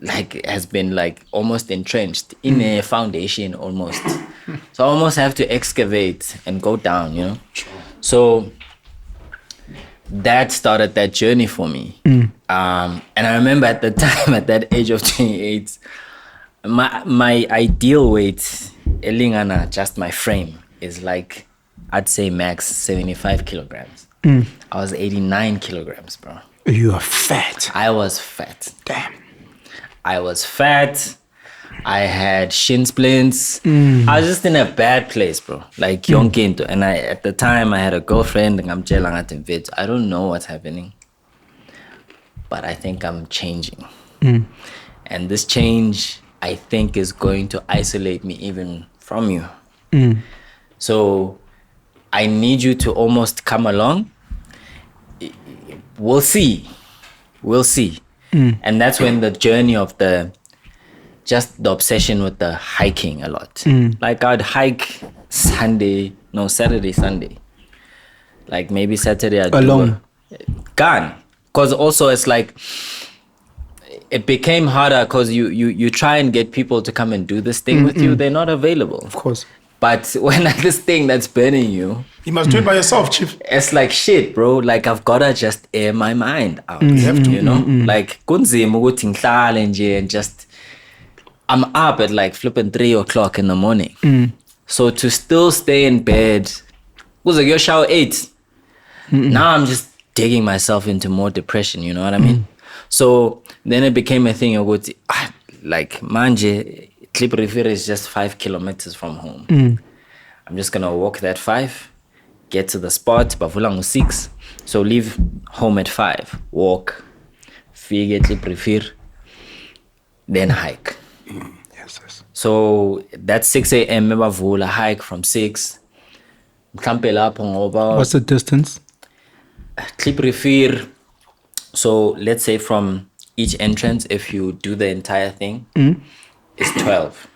like has been like almost entrenched in a foundation almost. So I almost have to excavate and go down, you know? So that started that journey for me. And I remember at the time, at that age of 28, my ideal weight, elingana, just my frame, is like, I'd say max 75 kilograms. I was 89 kilograms, bro. You are fat. I was fat. Damn. I was fat. I had shin splints. I was just in a bad place, bro. Like yonke into. And at the time I had a girlfriend and I'm jealous at the I don't know what's happening. But I think I'm changing. And this change I think is going to isolate me even from you. So I need you to almost come along. We'll see. And that's when the journey of just the obsession with the hiking a lot. Like I'd hike Saturday, Sunday. Like maybe Saturday I'd Alone? Gone. Because also it's like, it became harder because you try and get people to come and do this thing with you. They're not available. Of course. But when this thing that's burning you, You must do it by yourself, Chief. it's like shit, bro. Like I've gotta just air my mind out. You have to, you know? Like kunzima ukuthi ngihlale nje and just I'm up at like flipping 3 o'clock in the morning. So to still stay in bed, was like your shower 8. Now I'm just digging myself into more depression, you know what I mean? So then it became a thing of what like manje Clip River is just 5 kilometers from home. I'm just gonna walk that 5, get to the spot, Bavulangu 6. So leave home at 5, walk, figure Clip River, then hike. Yes. So that's 6 a.m. Bavula hike from 6. Mhlambe lapho ngoba What's the distance? Clip River. So let's say from each entrance, if you do the entire thing, it's 12.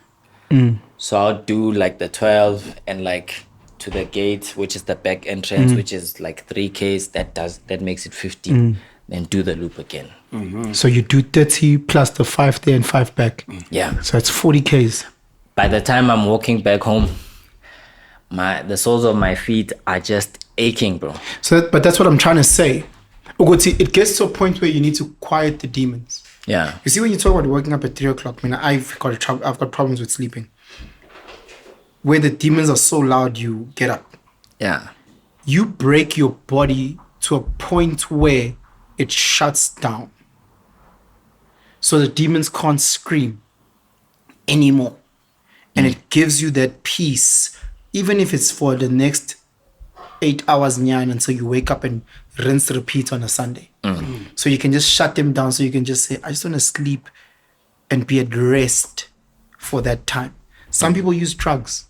So I'll do like the 12 and like to the gate, which is the back entrance, which is like 3Ks. That makes it 50. Then do the loop again. So you do 30 plus the 5 there and 5 back. Yeah. So it's 40 Ks. By the time I'm walking back home, the soles of my feet are just aching, bro. But that's what I'm trying to say. Uguti, it gets to a point where you need to quiet the demons. Yeah. You see, when you talk about waking up at 3 o'clock, I've got problems with sleeping. where the demons are so loud you get up. Yeah. You break your body to a point where it shuts down. So the demons can't scream anymore. And it gives you that peace, even if it's for the next 8 hours until you wake up and rinse, repeat on a Sunday. So you can just shut them down. So you can just say, I just want to sleep and be at rest for that time. Some people use drugs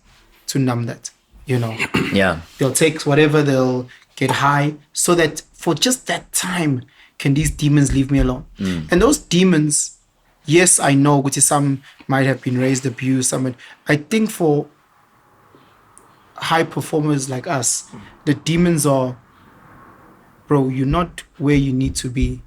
to numb that, Yeah. They'll take whatever, they'll get high so that for just that time, can these demons leave me alone? And those demons, yes, I know, which is some might have been raised, abused, I think for high performers like us, the demons are, bro, you're not where you need to be,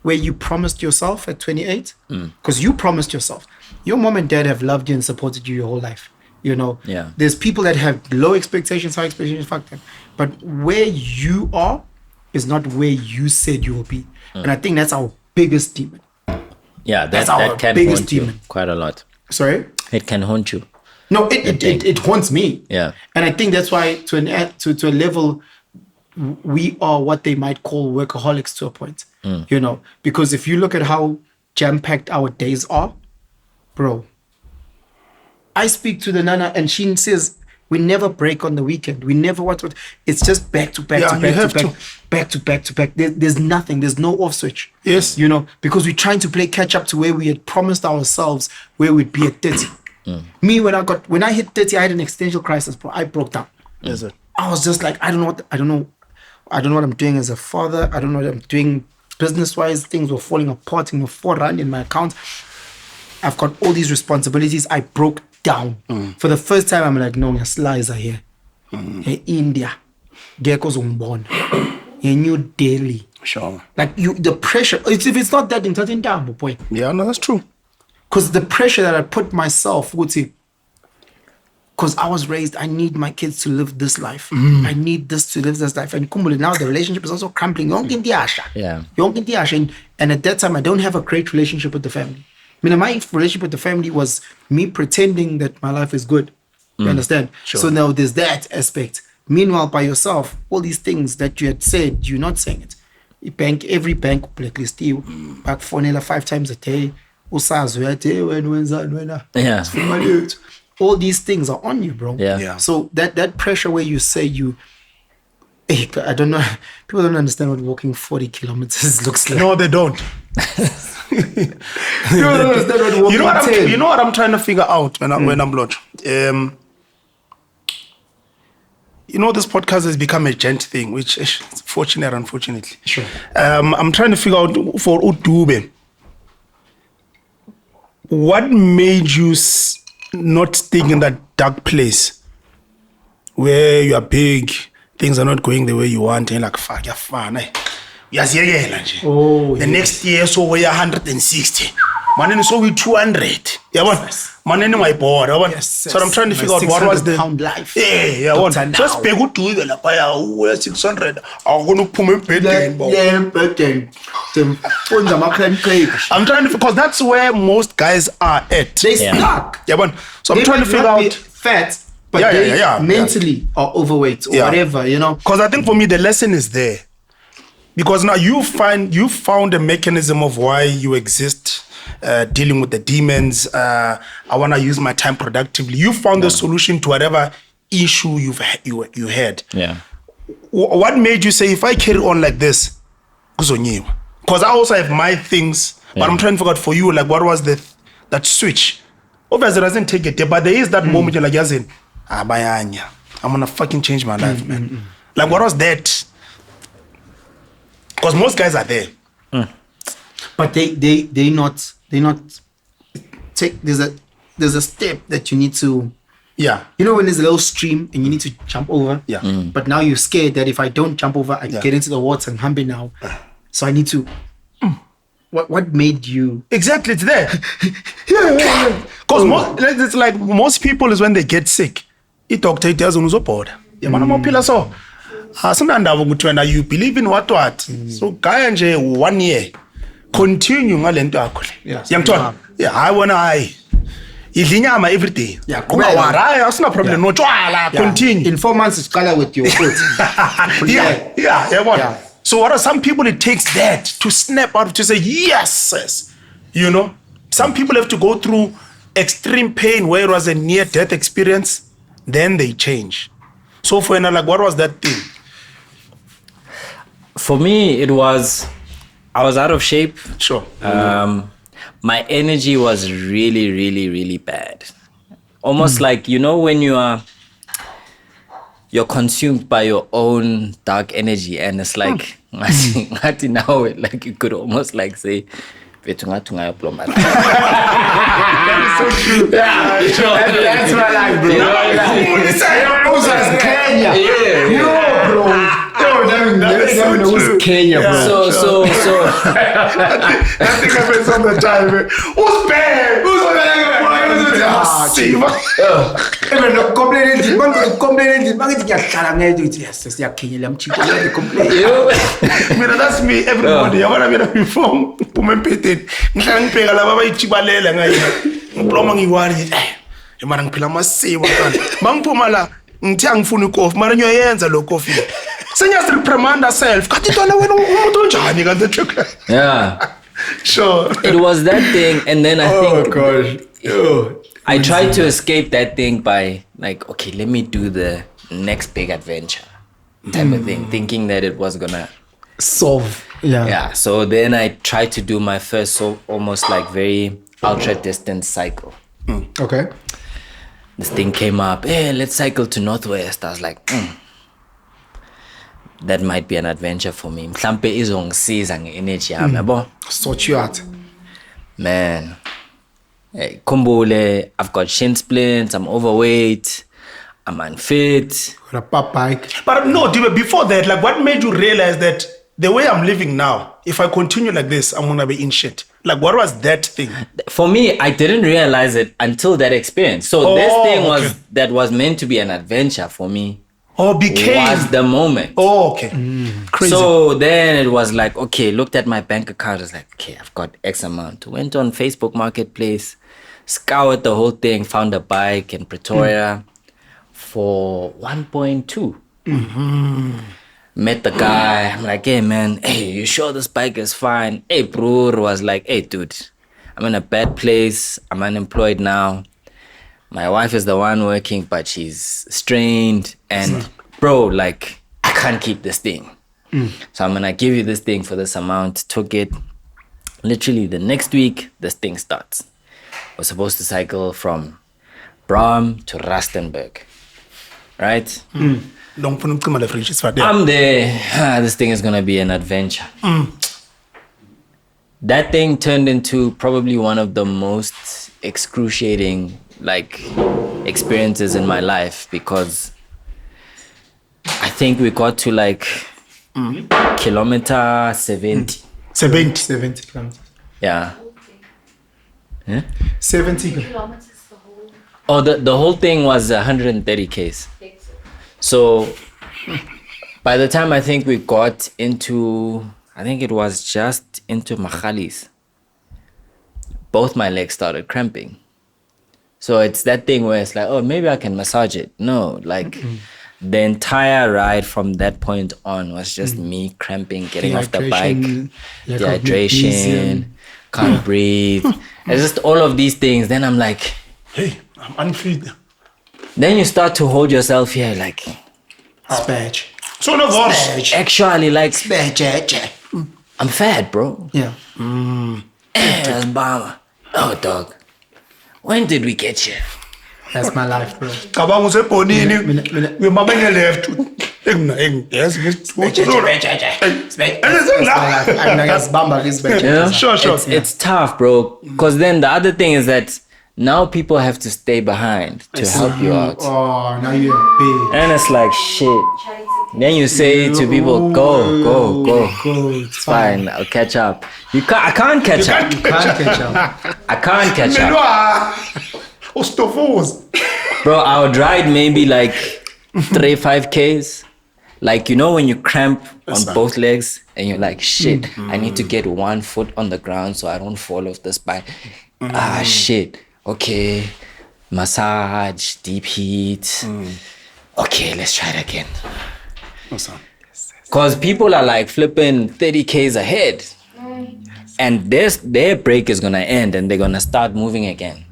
where you promised yourself at 28, because you promised yourself. Your mom and dad have loved you and supported you your whole life. Yeah. There's people that have low expectations, high expectations, fuck them. But where you are is not where you said you will be. And I think that's our biggest demon. Yeah, That's that our can biggest haunt you demon. quite a lot. Sorry? It can haunt you. No, it haunts me. Yeah. And I think that's why to a level, we are what they might call workaholics to a point. Because if you look at how jam-packed our days are, bro, I speak to the Nana and she says, we never break on the weekend. We never what. It's just back to back Yeah, to you back have to back, back to back to back. There's nothing. There's no off switch. Yes. Because we're trying to play catch up to where we had promised ourselves where we'd be at 30. Me, when I hit 30, I had an existential crisis, bro. I broke down. Is it? I was just like, I don't know what I'm doing as a father. I don't know what I'm doing business-wise. Things were falling apart. Things were 4 rand in my account. I've got all these responsibilities. I broke down. For the first time, I'm like, no, slides are here. Hey, India. Gekos umbona. Hey, New Delhi. Sure. Like the pressure. If it's not that in down, boy. Yeah, no, that's true. Because the pressure that I put myself would say, because I was raised, I need my kids to live this life. I need this to live this life. And Kumbule, now the relationship is also crumbling. Yeah. And at that time, I don't have a great relationship with the family. I mean, my relationship with the family was me pretending that my life is good. You understand? Sure. So now there's that aspect. Meanwhile, by yourself, all these things that you had said, you're not saying it. Every bank blacklist you. Back phone 5 times a day. Yeah. All these things are on you, bro. Yeah. So that pressure where you say I don't know, people don't understand what walking 40 kilometers looks like. No, they don't. People don't understand what walking 10. You know what I'm trying to figure out when I'm Mlotshwa? This podcast has become a gent thing, which is fortunate, unfortunately. Sure. I'm trying to figure out for Udube, what made you not stay in that dark place where you are big, things are not going the way you want, and like, fuck, you're fine. Oh, the next year, so we're 160. Man, so we 200. Yeah, man, my board. So I'm trying to figure out what was the £600 life. Yeah, Dr. Now. just pay good to it. Like, 600. I'm going to put my bed I'm trying to, because that's where most guys are at. They stuck. Yeah, but so I'm They trying to might figure not be out. fat, but Yeah, they yeah. mentally are overweight or Yeah. whatever, Because I think for me the lesson is there, because now you found a mechanism of why you exist, dealing with the demons. I want to use my time productively. You found the solution to whatever issue you had. Yeah. What made you say, if I carry on like this, because I also have my things, but I'm trying to figure out for you, like, what was that switch? Obviously, it doesn't take it, but there is that moment you're like, I'm gonna fucking change my life, man. Like, what was that? Because most guys are there. but they not take. There's a step that you need to. Yeah. When there's a little stream and you need to jump over. Yeah. But now you're scared that if I don't jump over, I get into the water and humble now. So I need to. What made you? Exactly, it's there. Because it's like most people is when they get sick. I doctor doesn't use a board. Yeah, man, I'm pillar so. You believe in what? So guy nje 1 year. Continue ngalento yakho le. Yes. Yeah, I wanna idla inyama every day. Yeah, Ungawari, hayi asina problem no tshwala, continue. In 4 months, it's color with your foot. Yeah. So what are some people, it takes that to snap out, to say, yes. You know, some people have to go through extreme pain where it was a near-death experience, then they change. So for Ena, like, what was that thing? For me, it was, I was out of shape. Sure. My energy was really, really, really bad. Almost like, you know, when you're consumed by your own dark energy, and it's like, ngathi now, like you could almost like say, "Vethu ngathi ungayoploma." That is so true. Yeah, sure. That's my life, bro. Kenya. Yeah. Bro. That's so true. Kenya, bro. So That thing happens all the time. Who's bad? Who's bad? Even no complaining, yes, Kenya, I'm cheating. That's me every morning. Yabona mina before umempeteni. Ngihlala ngibheka laba abayichibalela ngayina. Ngiploma ngiwari ngithi mara ngiphila amasiko kana. Mangiphuma la ngithi angifuni ikofi mara ngiyoyenza lo kofi. Senyasireprimanda self. Kathi ntwana wena umuntu onjani kanti? yeah, Sure. it was that thing, and then I think gosh. I tried to escape that thing by like, okay, let me do the next big adventure type of thing, thinking that it was gonna Solve. Yeah. yeah. So then I tried to do my first almost like very ultra distance cycle. Okay. This thing came up, hey, let's cycle to Northwest. I was like, that might be an adventure for me. Mhlampe izongisiza nge-energy yami, yabo. Sort you out. Man, hey, Kumbule, I've got shin splints, I'm overweight, I'm unfit. With a pop bike. But no, before that, like, what made you realize that the way I'm living now, if I continue like this, I'm gonna be in shit? Like, what was that thing? For me, I didn't realize it until that experience. So this thing was that was meant to be an adventure for me. Oh, became Was the moment. Oh, okay. Crazy. So then it was like, okay, looked at my bank account. I was like, okay, I've got X amount. Went on Facebook Marketplace, scoured the whole thing, found a bike in Pretoria for 1.2. Met the guy. I'm like, hey, man, hey, you sure this bike is fine? Hey, bro, was like, hey, dude, I'm in a bad place. I'm unemployed now. My wife is the one working, but she's strained. And bro, like, I can't keep this thing. So I'm gonna give you this thing for this amount. Took it. Literally the next week, this thing starts. We're supposed to cycle from Bram to Rustenburg. Right? Long for the fridge is for I'm there. This thing is gonna be an adventure. That thing turned into probably one of the most excruciating like experiences in my life, because I think we got to like kilometer 70. 70 kilometers. Yeah. 70 Kilometers the whole. Oh, the whole thing was 130 Ks. So by the time I think we got into, I think it was just into Machalis, both my legs started cramping. So it's that thing where it's like, oh, maybe I can massage it. No, like the entire ride from that point on was just me cramping, getting off the bike, dehydration, can't breathe. It's just all of these things. Then I'm like, hey, I'm unfit. then you start to hold yourself here like, Spatch. So no voice. actually like, Spatch. I'm fat, bro. Yeah. That's Bama. Oh, dog. When did we get here? That's my life, bro. Kabang usebonini. We mama left. Yes, Yeah? Sure. It's tough, bro. Because then the other thing is that now people have to stay behind to help you out. Oh, now you're big. And it's like, shit. Then you say to people, go. It's fine, I'll catch up. I can't catch up. You can't catch up. I can't catch up. Ostofos. Bro, I would ride maybe like 3-5 Ks. Like, you know when you cramp on both legs and you're like, shit, I need to get one foot on the ground so I don't fall off the spine. Shit. okay, massage, deep heat. Okay, let's try it again. Awesome. Because people are like flipping 30Ks ahead. And their break is going to end and they're going to start moving again.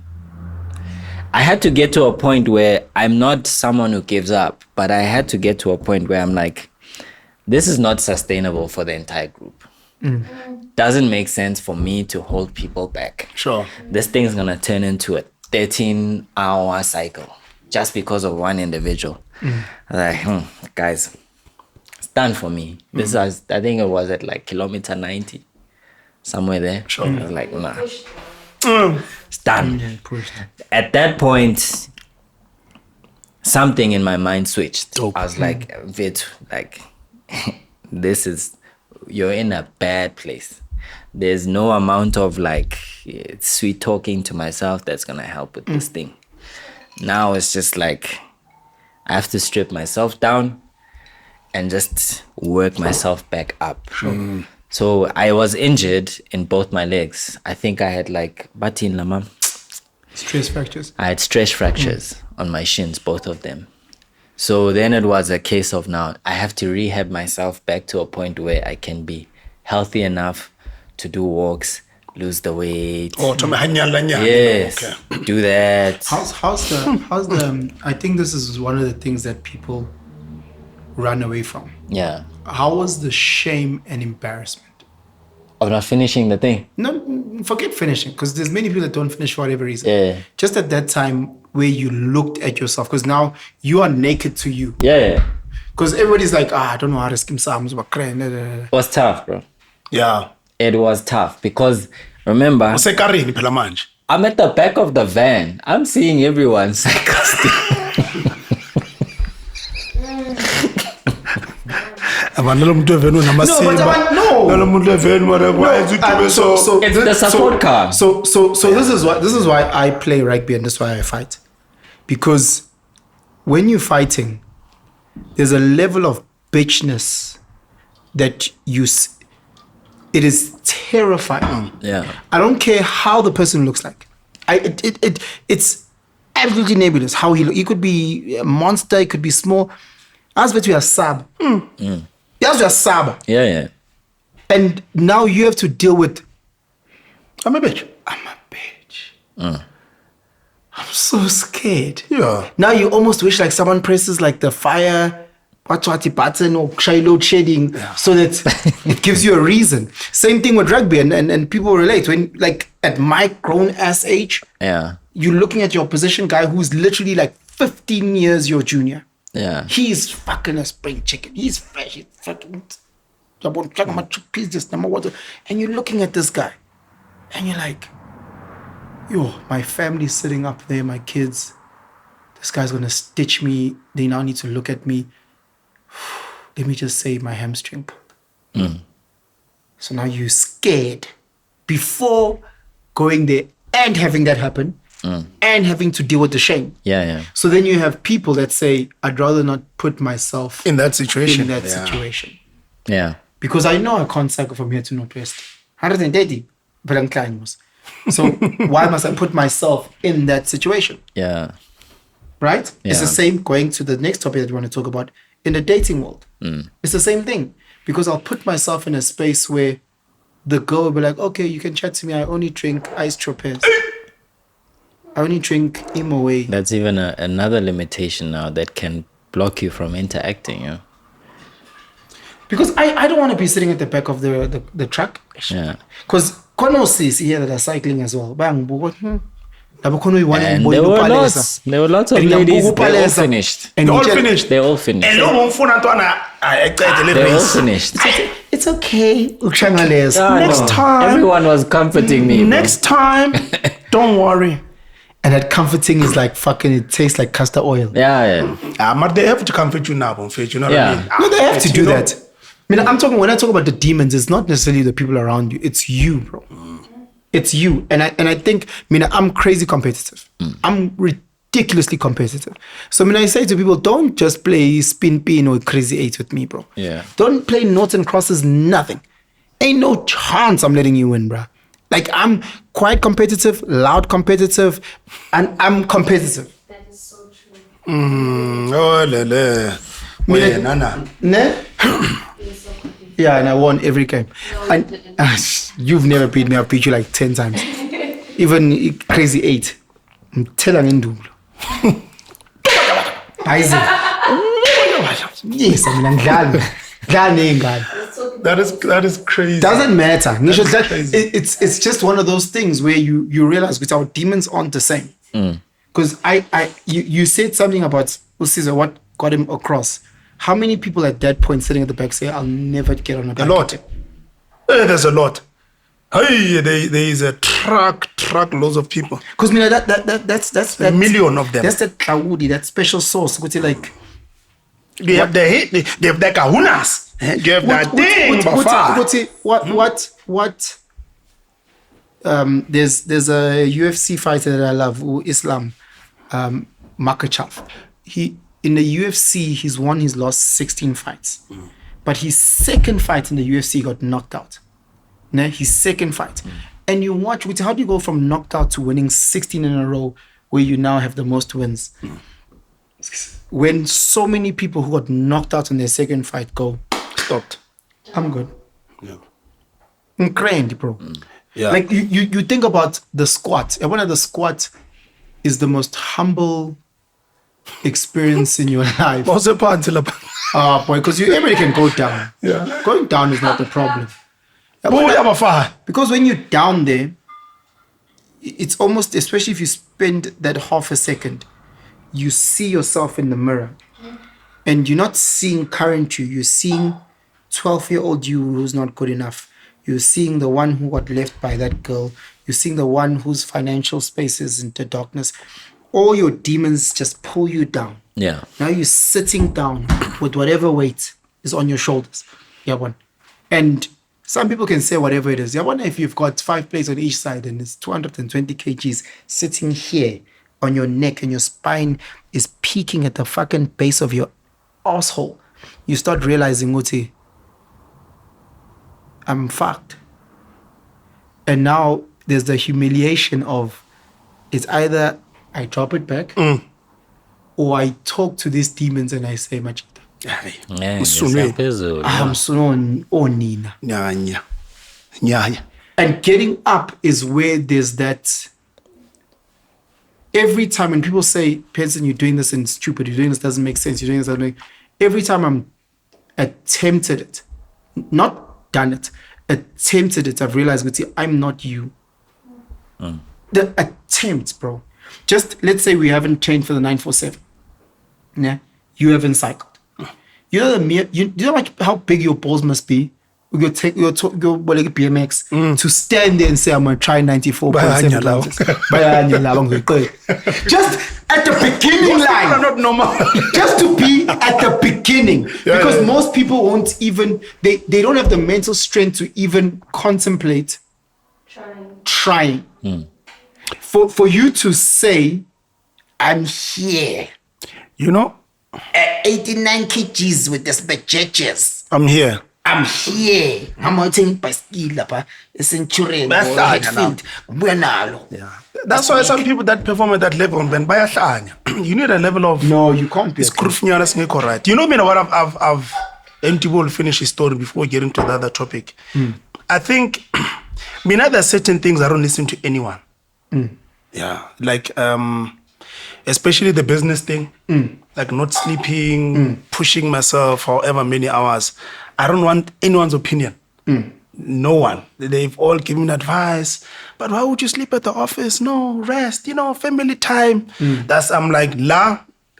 I had to get to a point where I'm not someone who gives up, but I had to get to a point where I'm like, this is not sustainable for the entire group. Doesn't make sense for me to hold people back. Sure. This thing's going to turn into a 13-hour cycle just because of one individual. Like, guys, it's done for me. This was, I think it was at like kilometer 90, somewhere there. Sure. I was like, nah, it's done. At that point, something in my mind switched. Dope. I was like, Vit, like, this is, you're in a bad place. There's no amount of like sweet talking to myself that's gonna help with this thing. Now it's just like, I have to strip myself down and just work myself back up. So I was injured in both my legs. I think I had like batin lama. Stress fractures. I had stress fractures on my shins, both of them. So then it was a case of now I have to rehab myself back to a point where I can be healthy enough to do walks, lose the weight. Oh, Yes, Okay. do that. How's the I think this is one of the things that people run away from. Yeah, How was the shame and embarrassment? of not finishing the thing. No, forget finishing, because there's many people that don't finish for whatever reason. Yeah. Just at that time where you looked at yourself, because now you are naked to you. Yeah, Because everybody's like, I don't know how to skim psalms, but it was tough, bro. Yeah. It was tough because remember, Usekarini phela manje. I'm at the back of the van. I'm seeing everyone sarcastic. Abantu lo muntu evenu namasimba. No. Lo muntu evenu mara kwazi uthi so. It's the support car. So this is why I play rugby and this is why I fight. Because when you're fighting, there's a level of bitchness that it is terrifying. Yeah. I don't care how the person looks like. It's absolutely nebulous how he could be a monster, he could be small. As bet we are sab. As we are sab. Yeah. And now you have to deal with, I'm a bitch. I'm so scared. Yeah. Now you almost wish like someone presses like the fire button or load shading so that it gives you a reason. Same thing with rugby and people relate. When like at my grown ass age, Yeah. you're looking at your opposition guy who's literally like 15 years your junior. Yeah. He's fucking a spring chicken. He's fresh. He's fucking and you're looking at this guy and you're like, yo, my family's sitting up there, my kids. This guy's gonna stitch me. They now need to look at me. Let me just say my hamstring pulled. So now you're scared before going there and having that happen and having to deal with the shame. Yeah. So then you have people that say, I'd rather not put myself In that situation. in that situation. Yeah. Because I know I can't cycle from here to Northwest. 130, but I'm climbing. So why must I put myself in that situation? Yeah. Right? It's the Yeah. same going to the next topic that we want to talk about in the dating world. It's the same thing. Because I'll put myself in a space where the girl will be like, okay, you can chat to me. I only drink iced tropez. I only drink Imo. That's even another limitation now that can block you from interacting. Yeah. Because I don't want to be sitting at the back of the truck. Yeah. Because Konosis here that are cycling as well. And there were lots of ladies. They're all finished. And They're all you finished. They're all finished. And no one phone Antwana. They're all finished. It's okay. Next Next time. Everyone was comforting me. bro. Next time, don't worry. And that comforting is like fucking, it tastes like castor oil. Yeah. But they have to comfort you now, you know what Yeah. I mean? No, they have to You do know? that. I mean, when I talk about the demons, it's not necessarily the people around you. It's you, bro. It's you. And I think, I'm crazy competitive. I'm ridiculously competitive. So I say to people, don't just play spin pin or crazy eight with me, bro. Yeah. Don't play noughts and crosses, nothing. Ain't no chance I'm letting you win, bro. Like I'm quite competitive, loud competitive, and I'm competitive. That is so true. Oh, lele. Wait, Nana. Ne? You're so confused. Yeah, and I won every game. No, you And didn't. you've never beat me. I've beat you like 10 times. Even crazy 8. I'm telling you. Yes, I mean, I'm glad. That is crazy. Doesn't matter. Ngisho that crazy. it's just one of those things where you realize that our demons aren't the same. Because you said something about Usizo, what got him across. How many people at that point sitting at the back say, "I'll never get on a bike"? A lot. There's a lot. Hey, there is a truck loads of people. Because that's A million of them. That's that kaudi, that special sauce. Which is like They have the kahunas. They have that thing. what there's a UFC fighter that I love, Islam, Makachev. He in the UFC he's won his last 16 fights, but his second fight in the UFC got knocked out. Ne? His second fight, and you watch how do you go from knocked out to winning 16 in a row, where you now have the most wins? When so many people who got knocked out in their second fight go, Stopped. I'm good. Yeah. I'm crazy, bro. Yeah. Like you think about the squat. And one of the squat is the most humble experience in your life. What's the part until Oh boy, because everybody can go down. Yeah. Going down is not the problem. Oh, Because when you're down there, it's almost, especially if you spend that half a second, you see yourself in the mirror. And you're not seeing current you're seeing 12-year-old you who's not good enough. You're seeing the one who got left by that girl. You're seeing the one whose financial space is into darkness. All your demons just pull you down. Yeah. Now you're sitting down with whatever weight is on your shoulders. Yeah, one. And some people can say whatever it is. I wonder if you've got 5 plates on each side and it's 220 kgs sitting here on your neck and your spine is peaking at the fucking base of your asshole. You start realizing, Uti, I'm fucked. And now there's the humiliation of it's either I drop it back or I talk to these demons and I say, Machita, Yeah, Usume. ngiyaphezulu. I'm so Nina. Nyanya. And getting up is where there's that. Every time when people say, Penson, you're doing this and it's stupid, you're doing this doesn't make sense, you're doing this doesn't make. Every time I'm attempted it, not done it, attempted it, I've realized, I'm not you. The attempt, bro. Just let's say we haven't trained for the 947. Yeah, you haven't cycled. You know you know like how big your balls must be. We go like BMX to stand there and say I'm gonna try 94.7 kilometers. Just at the beginning line. Not normal. Just to be at the beginning. Because most people won't even they don't have the mental strength to even contemplate trying. For you to say, I'm here. You know, At 89 kgs with the spectators. I'm here. I'm here. I'm waiting by skill up. A centurion. Yeah. That's why some people that perform at that level, man, you need a level of No, you can't be. right. You know, me, what I've empty will finish his story before getting to the other topic. I think there's certain things I don't listen to anyone. Yeah, like especially the business thing, like not sleeping, pushing myself however many hours. I don't want anyone's opinion. No one. They've all given advice. But why would you sleep at the office? No, rest, family time. I'm like,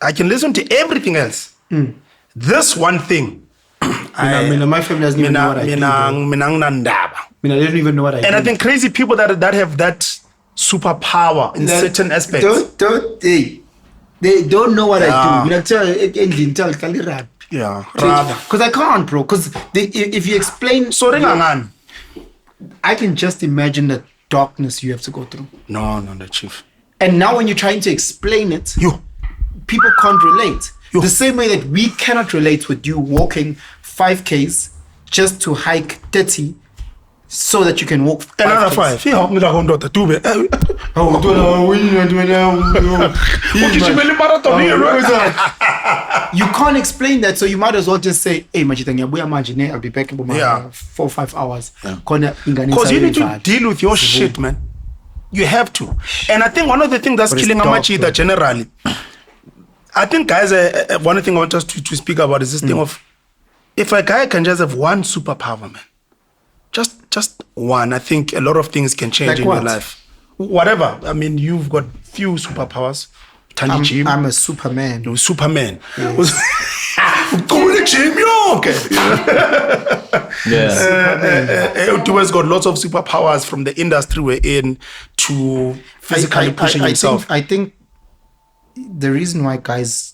I can listen to everything else. This one thing. My family doesn't even know what I do. I don't even know what I do. And I think crazy people that have that superpower in certain aspects. They don't know what I do. Yeah, rather. Because I can't, bro. Because if you explain, I can just imagine the darkness you have to go through. No, the chief. And now when you're trying to explain it, people can't relate. The same way that we cannot relate with you walking 5Ks just to hike 30 so that you can walk Another 5 5. Yeah, I'm going to do it. Ugijimela imarathon here, right? You can't explain that, so you might as well just say, hey, Majita, ngiyabuya manje ne, I'll be back in about Yeah. 4 or 5 hours. Because you need to deal with your shit, man. You have to. And I think one of the things that's But it's killing dark, Amachita bro. generally, I think, guys, one thing I want us to speak about is this thing of, if a guy can just have one superpower, man, just one, I think a lot of things can change Like in what? your life. Whatever. I mean, you've got few superpowers. Tandi Jim. I'm a Superman. You're Superman. Go to the gym, yo. Okay. Yeah. Dua's got lots of superpowers from the industry we're in to physically pushing himself. I think the reason why guys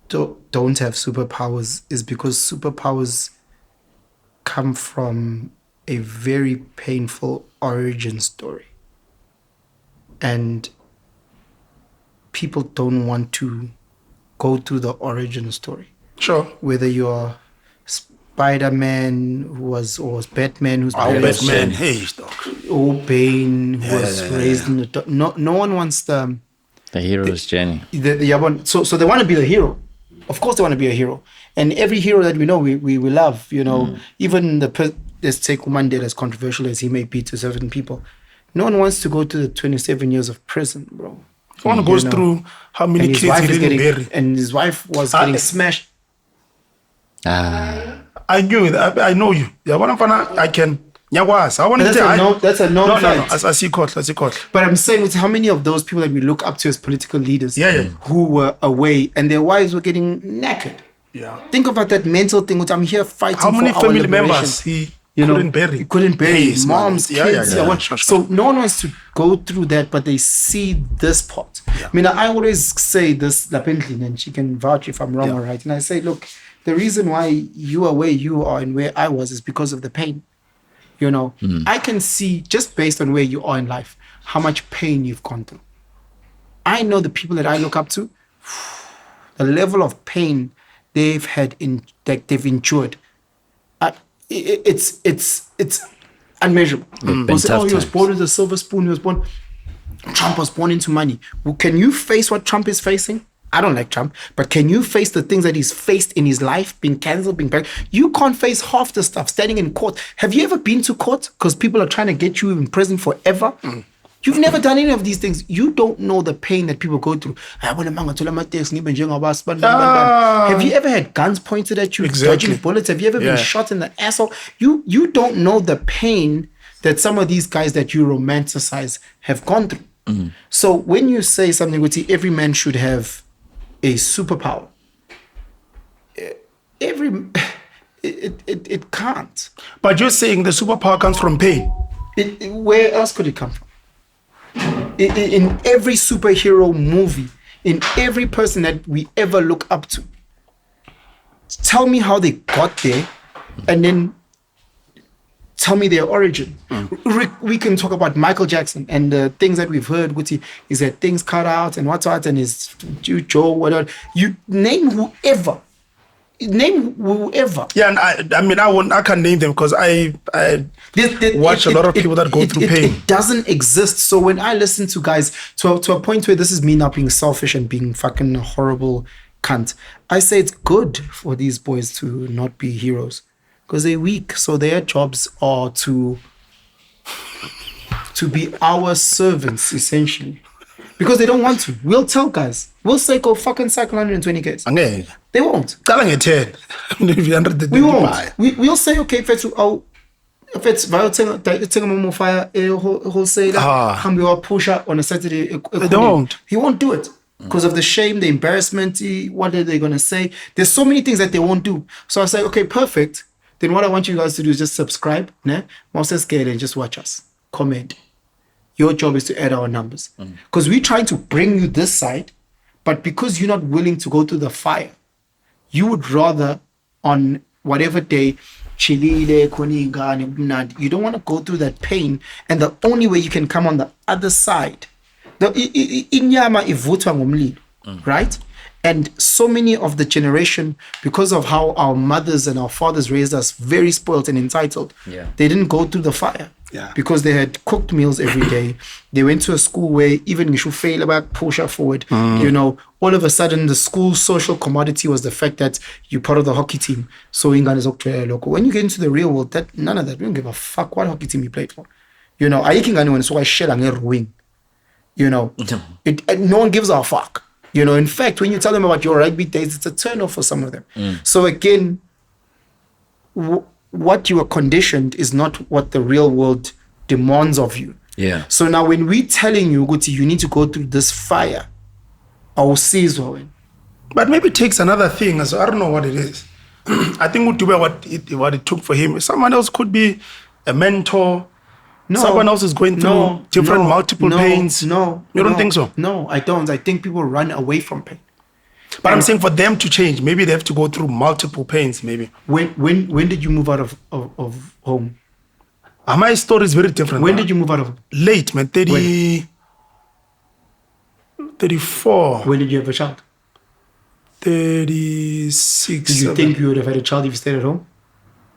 don't have superpowers is because superpowers come from a very painful origin story. And people don't want to go through the origin story. Sure. Whether you're Spider-Man or Batman who's Oh, raised- Batman. Hey, dog. or Bane who was raised in the no one wants the hero's journey. so they want to be the hero. Of course they want to be a hero. And every hero that we know we love, you know, even let's take Mandela, as controversial as he may be to certain people. No one wants to go to the 27 years of prison, bro. Someone goes through how many And his kids wife he is didn't getting bury. and his wife was getting smashed. I knew it. I know you. Yeah, what I'm fana, I can. Nyakwazi. I want to That's tell a no- that's a known no. fact. I see court. But I'm saying with how many of those people that we look up to as political leaders Yeah. who were away and their wives were getting knackered. Yeah. Think about that mental thing, which I'm here fighting How many for our family liberation. members he You know, couldn't bury? he couldn't bury Yes, man. moms, Yeah, kids. yeah. Sure. So no one wants to go through that, but they see this part. I mean, I always say this, Lapendlin, and she can vouch if I'm wrong or right. And I say, look, the reason why you are where you are and where I was is because of the pain. You know, I can see just based on where you are in life, how much pain you've gone through. I know the people that I look up to, the level of pain they've had they've endured. It's unmeasurable. People say, tough he was times. born with a silver spoon. Trump was born into money. Well, can you face what Trump is facing? I don't like Trump, but can you face the things that he's faced in his life, being cancelled, being banned? You can't face half the stuff standing in court. Have you ever been to court? Because people are trying to get you in prison forever. You've never done any of these things. You don't know the pain that people go through. Have you ever had guns pointed at you, Exactly. dodging bullets? Have you ever been shot in the asshole? You don't know the pain that some of these guys that you romanticize have gone through. So when you say something, Guti, every man should have a superpower. It can't. But you're saying the superpower comes from pain. Where else could it come from? In every superhero movie, in every person that we ever look up to, tell me how they got there, and then tell me their origin. We can talk about Michael Jackson and the things that we've heard. Guti, is that things cut out and what's what, and his Joe, whatever. You name whoever. Yeah, and I can't name them because I watch a lot of people that go through pain. It doesn't exist. So when I listen to guys to a point where this is me not being selfish and being fucking a horrible cunt, I say it's good for these boys to not be heroes because they're weak. So their jobs are to be our servants essentially. Because they don't want to. We'll tell guys. We'll say go fucking cycle 120 Ks. Angeke. They won't. Cala nge-10. We won't. We'll say, okay, if it's vayothenga amamofire wholesaler, hambe wapusha on a Saturday. They don't. He won't do it because of the shame, the embarrassment. What are they gonna say? There's so many things that they won't do. So I say, okay, perfect. Then what I want you guys to do is just subscribe, ne? And just watch us. Comment. Your job is to add our numbers. Because we're trying to bring you this side, but because you're not willing to go through the fire, you would rather on whatever day, chilile, koniga, you don't want to go through that pain. And the only way you can come on the other side, inyama ivutwa ngomlilo, right? And so many of the generation, because of how our mothers and our fathers raised us very spoiled and entitled, Yeah. they didn't go through the fire. Yeah. Because they had cooked meals every day. They went to a school where even if you fail about push her forward, you know, all of a sudden the school social commodity was the fact that you're part of the hockey team. So England is okay, local. When you get into the real world, that none of that. We don't give a fuck what hockey team you played for. You know, I can anyone so I share and wing. You know, no one gives a fuck. You know, in fact, when you tell them about your rugby days, it's a turn off for some of them. So again, what you are conditioned is not what the real world demands of you. Yeah. So now when we're telling you, Guti, you need to go through this fire, I will see when. But maybe it takes another thing. So I don't know what it is. I think what it took for him. Someone else could be a mentor. No, Someone else is going through different multiple pains. You don't think so? No, I don't. I think people run away from pain. But I'm saying for them to change, maybe they have to go through multiple pains. Maybe. When did you move out of home? My story is very different. When did you move out of home? Late, man. 34. When did you have a child? 36. Do you think you would have had a child if you stayed at home?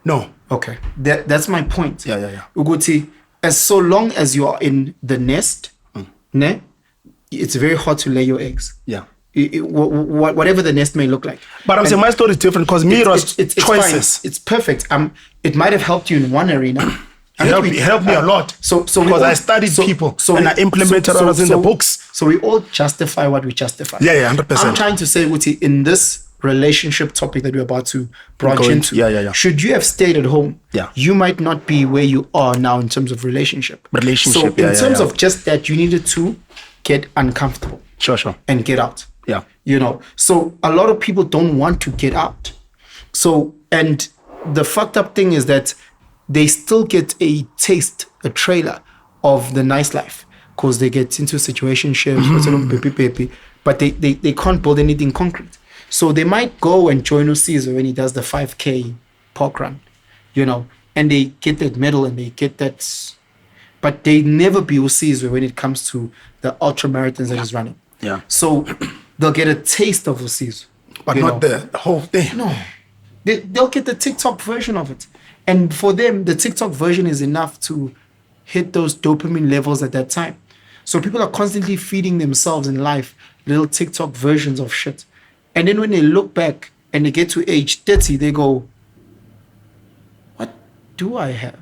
No. Okay. That's my point. Yeah. Uguti, as so long as you are in the nest, ne, it's very hard to lay your eggs. Yeah. Whatever the nest may look like. But I'm saying my story is different because me it was it's choices. fine. It's perfect. It might have helped you in one arena. It helped me a lot. So because I studied people and I implemented what was in the books. So we all justify what we justify. Yeah, 100%. I'm trying to say, Uti, in this relationship topic that we're about to branch into, should you have stayed at home, you might not be where you are now in terms of relationship. So in terms of just that, you needed to get uncomfortable. Sure. And get out. Yeah. You know, so a lot of people don't want to get out. So, and the fucked up thing is that they still get a taste, a trailer of the nice life because they get into situationships, but they can't build anything concrete. So they might go and join Caesar when he does the 5K park run, you know, and they get that medal and they get that, but they never be Caesar when it comes to the ultra marathons that he's running. Yeah. So they'll get a taste of Caesar. But not the whole thing. No. They'll get the TikTok version of it. And for them, the TikTok version is enough to hit those dopamine levels at that time. So people are constantly feeding themselves in life little TikTok versions of shit. And then when they look back and they get to age 30, they go, what do I have?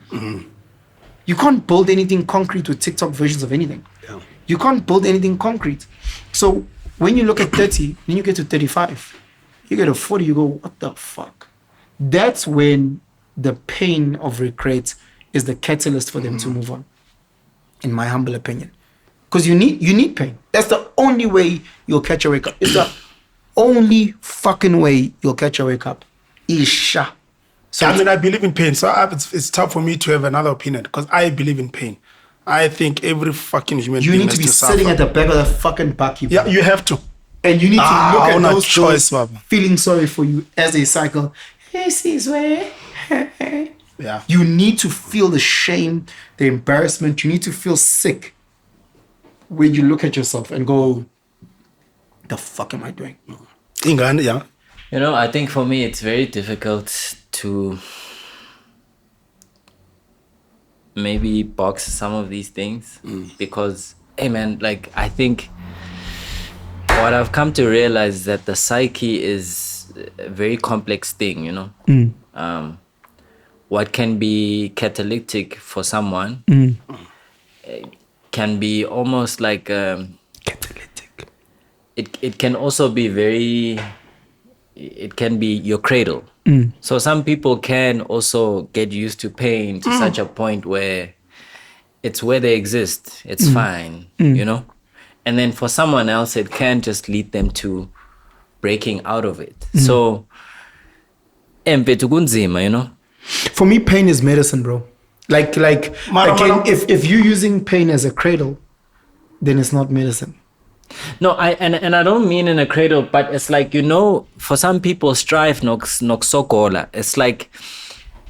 You can't build anything concrete with TikTok versions of anything. Yeah. You can't build anything concrete. So when you look at 30, then you get to 35, you get to 40, you go, what the fuck? That's when the pain of regret is the catalyst for them to move on, in my humble opinion. Because you need pain. That's the only way you'll catch a wake up. It's the only fucking way you'll catch a wake up. Isha. So I mean, I believe in pain. So it's tough for me to have another opinion because I believe in pain. I think every fucking human being need to be sitting at the back of the fucking bucket. Yeah, you have to. And you need to look at those choice, feeling sorry for you as they cycle. This is where. Yeah. You need to feel the shame, the embarrassment. You need to feel sick when you look at yourself and go, the fuck am I doing? England, yeah. You know, I think for me it's very difficult to maybe box some of these things because, hey man, like I think what I've come to realize is that the psyche is a very complex thing, you know. What can be catalytic for someone can be almost like catalytic. It can also be very. It can be your cradle. So some people can also get used to pain to such a point where it's where they exist. It's fine, you know. And then for someone else, it can just lead them to breaking out of it. So, you know. For me, pain is medicine, bro. Like again, if you're using pain as a cradle, then it's not medicine. No, I don't mean in a cradle, but it's like, you know, for some people, strife sokola. It's like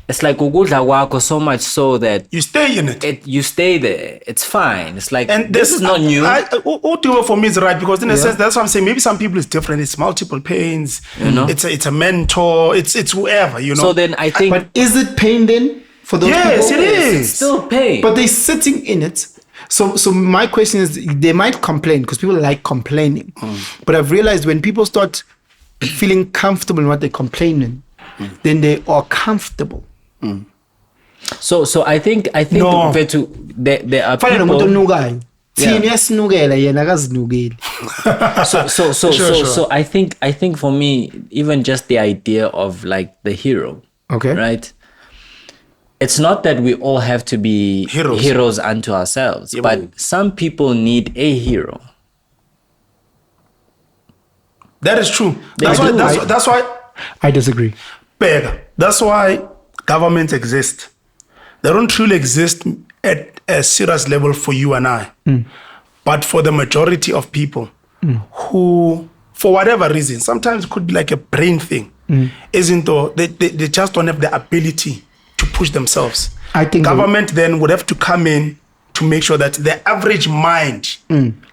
it's like ukudla kwakho so much so that You stay in it. you stay there. It's fine. It's like And this is not new. Ultimo for me is right because in a sense that's what I'm saying. Maybe some people it's different. It's multiple pains. You know? It's a mentor. It's whoever. You know. So then I think But is it pain then for those yes, people? it is. it's still pain. But they're sitting in it. So my question is, they might complain because people like complaining. But I've realized when people start feeling comfortable in what they're complaining, then they are comfortable. So I think No. there are Fana nomuntu people. onukayo. Thina yasinukela yena akazinukeli. So I think for me, even just the idea of like the hero, Okay. right? It's not that we all have to be Heroes. unto ourselves, Yeah, but but- some people need a hero. That is true. They That's why. do. That's why. I disagree. Bega. That's why governments exist. They don't truly exist at a serious level for you and I, but for the majority of people who, for whatever reason, sometimes it could be like a brain thing, isn't though? They just don't have the ability to push themselves. I think government then would have to come in to make sure that the average mind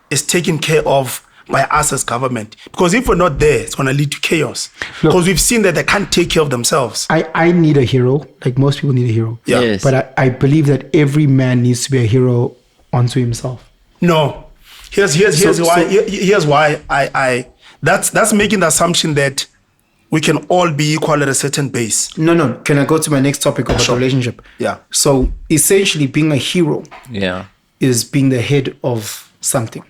is taken care of by us as government. Because if we're not there, it's going to lead to chaos. Look. Because we've seen that they can't take care of themselves. I need a hero, like most people need a hero. Yeah. Yes. But I believe that every man needs to be a hero unto himself. No. Here's why I that's making the assumption that we can all be equal at a certain base. No. Can I go to my next topic about Sure. relationship? Yeah. So essentially being a hero Yeah. is being the head of something,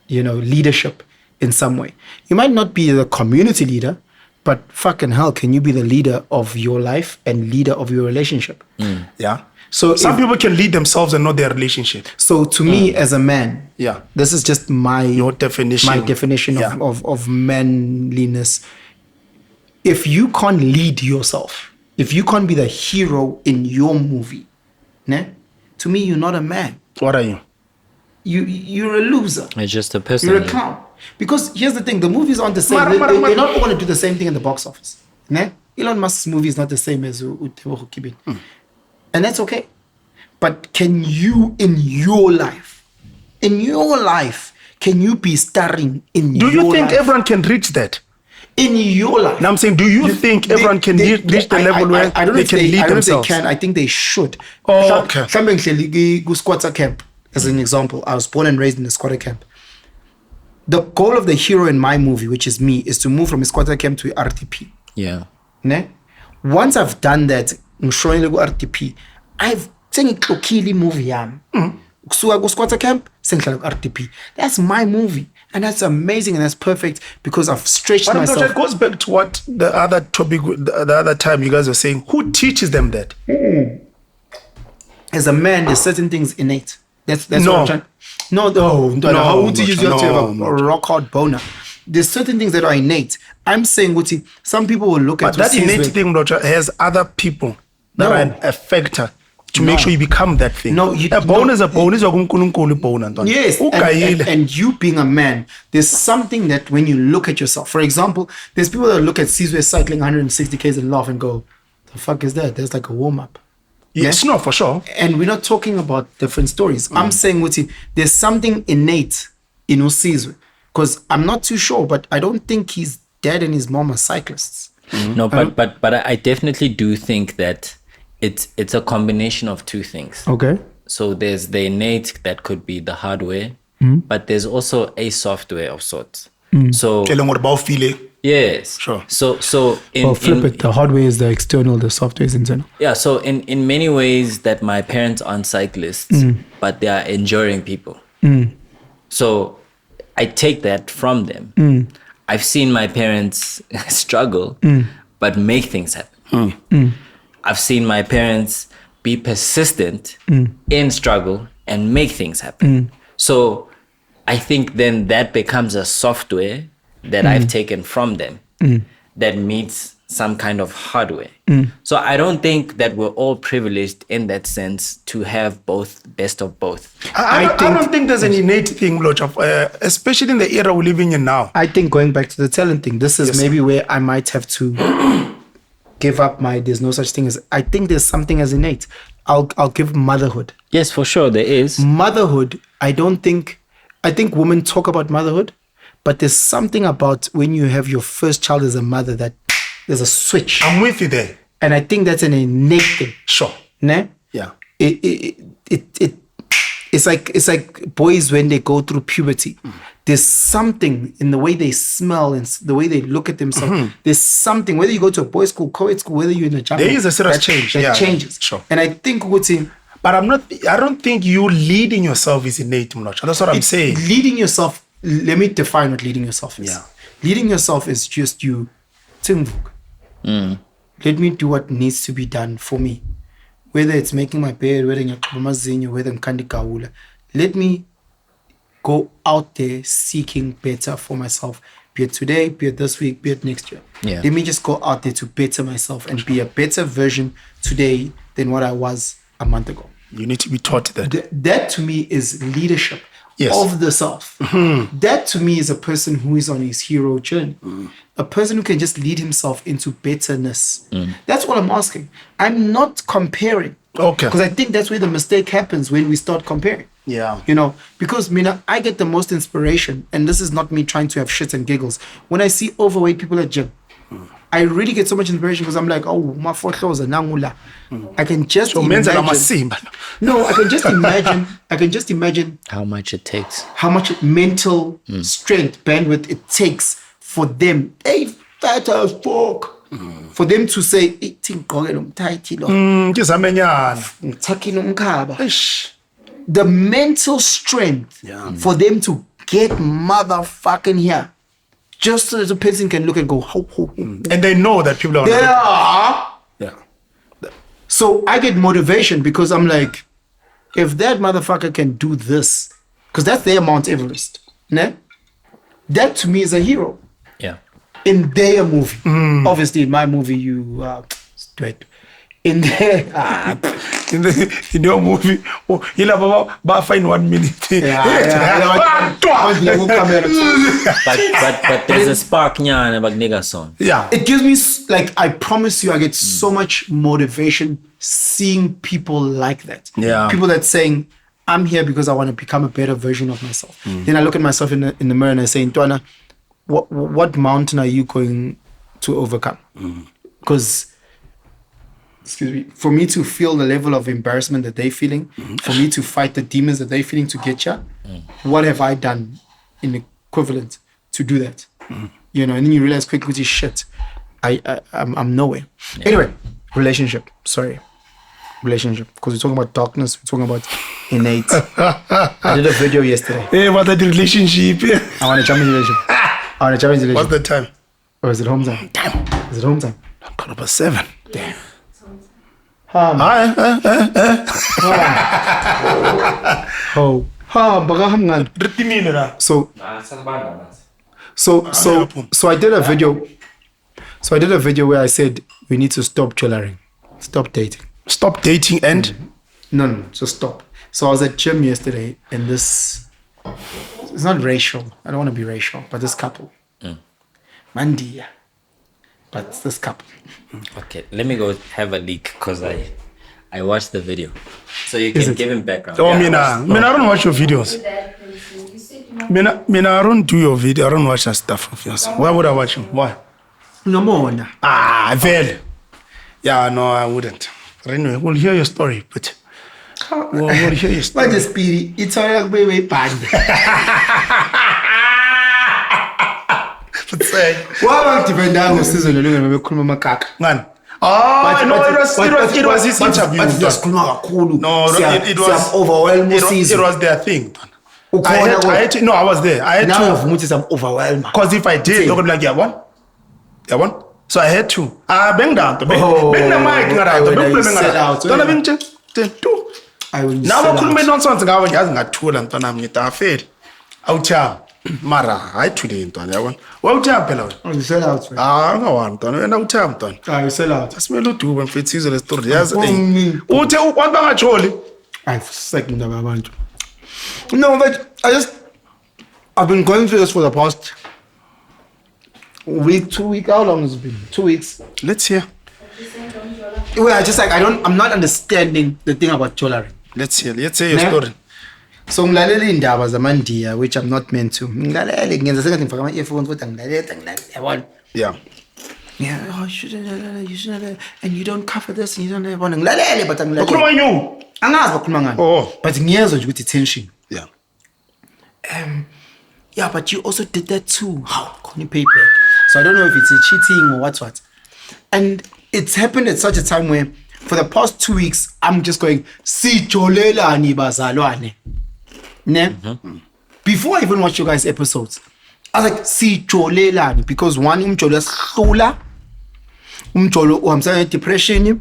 leadership in some way. You might not be the community leader, but fucking hell, can you be the leader of your life and leader of your relationship? Yeah. So Some people can lead themselves and not their relationship. So to me as a man, Yeah. this is just Your definition. my definition Yeah. of manliness. If you can't lead yourself, if you can't be the hero in your movie, to me you're not a man. What are you? You're a loser. It's just a person. You're a clown. Because here's the thing, the movies aren't the same. They're not all going to do the same thing in the box office. Elon Musk's movie is not the same as Utebo Kibin. And that's okay. But can you, in your life, can you be starring in Do your you think life? everyone can reach that? In your life. Now I'm saying, do you think everyone can reach the level where I don't know they if can lead I don't know if themselves? they can. I think they should. Oh, okay. Mhlambe ngihleli ku-squatter camp, as an example. I was born and raised in a squatter camp. The goal of the hero in my movie, which is me, is to move from a squatter camp to a RTP. Yeah. Ne? Once I've done that, ngishonele ku-RTP, I've sengixokhile movie yami. Kusuka ku-squatter camp, sengihlala ku-RTP. That's my movie. And that's amazing and that's perfect because I've stretched But myself. it goes back to what the other topic, the other time you guys were saying. Who teaches them that? As a man, there's certain things innate. That's No. what I'm trying. No. How would you use no, a rock hard boner? There's certain things that are innate. I'm saying, Guti, some people will look But at that innate thing, Mlotshwa, has other people that No. are a factor to make sure you become that thing. No, a bone is a bone. Is a kunkulunkulu bone, Anton. Yes, and you being a man, there's something that when you look at yourself, for example, there's people that look at Sizwe cycling 160 k's and laugh and go, the fuck is that? There's like a warm-up. Yes, no, for sure. And we're not talking about different stories. I'm saying, Wuti, there's something innate in Usizwe. Because I'm not too sure, but I don't think his dad and his mom are cyclists. No, but I definitely do think that it's a combination of two things. Okay. So there's the innate that could be the hardware, but there's also a software of sorts. So Tell them what about feeling. yes, Sure. So in Flip it. The hardware is the external, the software is internal. yeah, so in many ways that my parents aren't cyclists, but they are enduring people. So I take that from them. I've seen my parents struggle, but make things happen. I've seen my parents be persistent in struggle and make things happen. So I think then that becomes a software that I've taken from them that meets some kind of hardware. So I don't think that we're all privileged in that sense to have both, best of both. I don't think there's an innate thing, Mlotshwa, especially in the era we're living in now. I think going back to the talent thing, this is maybe where I might have to give up my there's no such thing as, I think there's something as innate. I'll give motherhood. Yes, for sure there is. Motherhood, I think women talk about motherhood, but there's something about when you have your first child as a mother that there's a switch. I'm with you there. And I think that's an innate thing. Sure. Ne? Yeah. It's like boys when they go through puberty. There's something in the way they smell and the way they look at themselves. There's something, whether you go to a boys' school, co-ed school, whether you're in a jungle. There is a serious change. That Yeah, changes. sure. And I think what's in But I don't think you leading yourself is innate, Mlotshwa. That's what I'm saying. leading yourself, let me define what leading yourself is. Yeah. Leading yourself is just you. Let me do what needs to be done for me. Whether it's making my bed, whether I'm let me go out there seeking better for myself. Be it today, be it this week, be it next year. Yeah. Let me just go out there to better myself and be a better version today than what I was a month ago. You need to be taught that. That to me is leadership Yes. of the self. That to me is a person who is on his hero journey. A person who can just lead himself into betterness. That's what I'm asking. I'm not comparing. Okay. Because I think that's where the mistake happens when we start comparing. Yeah. You know, because Mina, I get the most inspiration, and this is not me trying to have shits and giggles. When I see overweight people at gym, I really get so much inspiration because I'm like, oh, my forelows are nangula. I can just imagine. No, I can just imagine How much it takes. how much mental strength, bandwidth it takes for them. Hey, fat as fuck. For them to say, the mental strength for them to get motherfucking here. Just so the person can look and go, ho, ho, ho. And they know that people are. Yeah. Yeah. So I get motivation because I'm like, if that motherfucker can do this, because that's their Mount Everest, né? That to me is a hero Yeah. in their movie. Obviously, in my movie, you do it. In their In your movie, you'll find 1 minute. But there's a spark nyana bagniga song. Yeah. It gives me like, I promise you, I get so much motivation seeing people like that. Yeah. People that saying, I'm here because I want to become a better version of myself. Then I look at myself in the mirror and I say, Ntwana, what mountain are you going to overcome? Because, excuse me, for me to feel the level of embarrassment that they're feeling, for me to fight the demons that they're feeling to get you, what have I done in equivalent to do that? You know, and then you realize quickly, shit, I'm nowhere. Anyway, relationship. Relationship. Because we're talking about darkness, we're talking about innate. I did a video yesterday. Hey, what that relationship? I want to jump into relationship. What's the time? Or is it home time? Damn. Is it home time? 7:15. Damn. So I did a video. So I did a video where I said we need to stop jewelry, stop dating. Stop dating and No, just stop. So I was at gym yesterday, and this, it's not racial. I don't want to be racial, but this couple, Mandia, but it's this couple. Okay, let me go have a leak because I watched the video, so you can give him background. oh, Yeah, Mina, I don't watch your videos. That person, you said you want Mina, I don't do your video. I don't watch that stuff of yours. Why would I watch you? Why? No more. Well. Yeah, no, I wouldn't. But anyway, we'll hear your story, but we'll hear your story. What the spirit? It's all like way bad. But say, Why about different season? man. Oh, no, it was his interview. No, it was overwhelmed. It was their thing. I was there. I had Now to. I'm overwhelmed. Because if I did, they're going to be like, yeah, one. So I had to. Bang down. Bang the mic. I will Now sell bakhuluma out. nonsense ngawe ngiyazi ngathula ntwana nami ngithi afeli awuthaba mara hayi today ntwana yabona wawuthaba phela wena I will sell out. ungawani ntwana wena uthaba ntwana I will sell out. asimele uduba mfethu izwe le story yazi Mm. uthe abantu bangajoli I've second abantu. No, but I've been going through this for the past week, 2 weeks. How long has it been? 2 weeks. let's hear Well, I just like I'm not understanding the thing about jewelry. Let's hear your Yeah. story. So ngilalela indaba zamandiya which I'm not meant to. Ngilalele ngenza sengathi ngifaka ama-earphones kodwa ngilalela yabona. Yeah. Yeah, oh, you shouldn't, and you don't cover this, and you don't yabona. Ngilalele but Bakhuluma angilalele. nyu. Angazi bakhuluma ngani. Oh. But ngiyezwa nje ukuthi tension. Yeah. Yeah, but you also did that too. How can you pay back? So I don't know if it's a cheating or what. And it's happened at such a time where for the past 2 weeks, I'm just going, sijolelani bazalwane. Ne? Before I even watch you guys' episodes, I was like, sijolelani. Because one, umjolo sihlula. Umjolo uhambisana depression.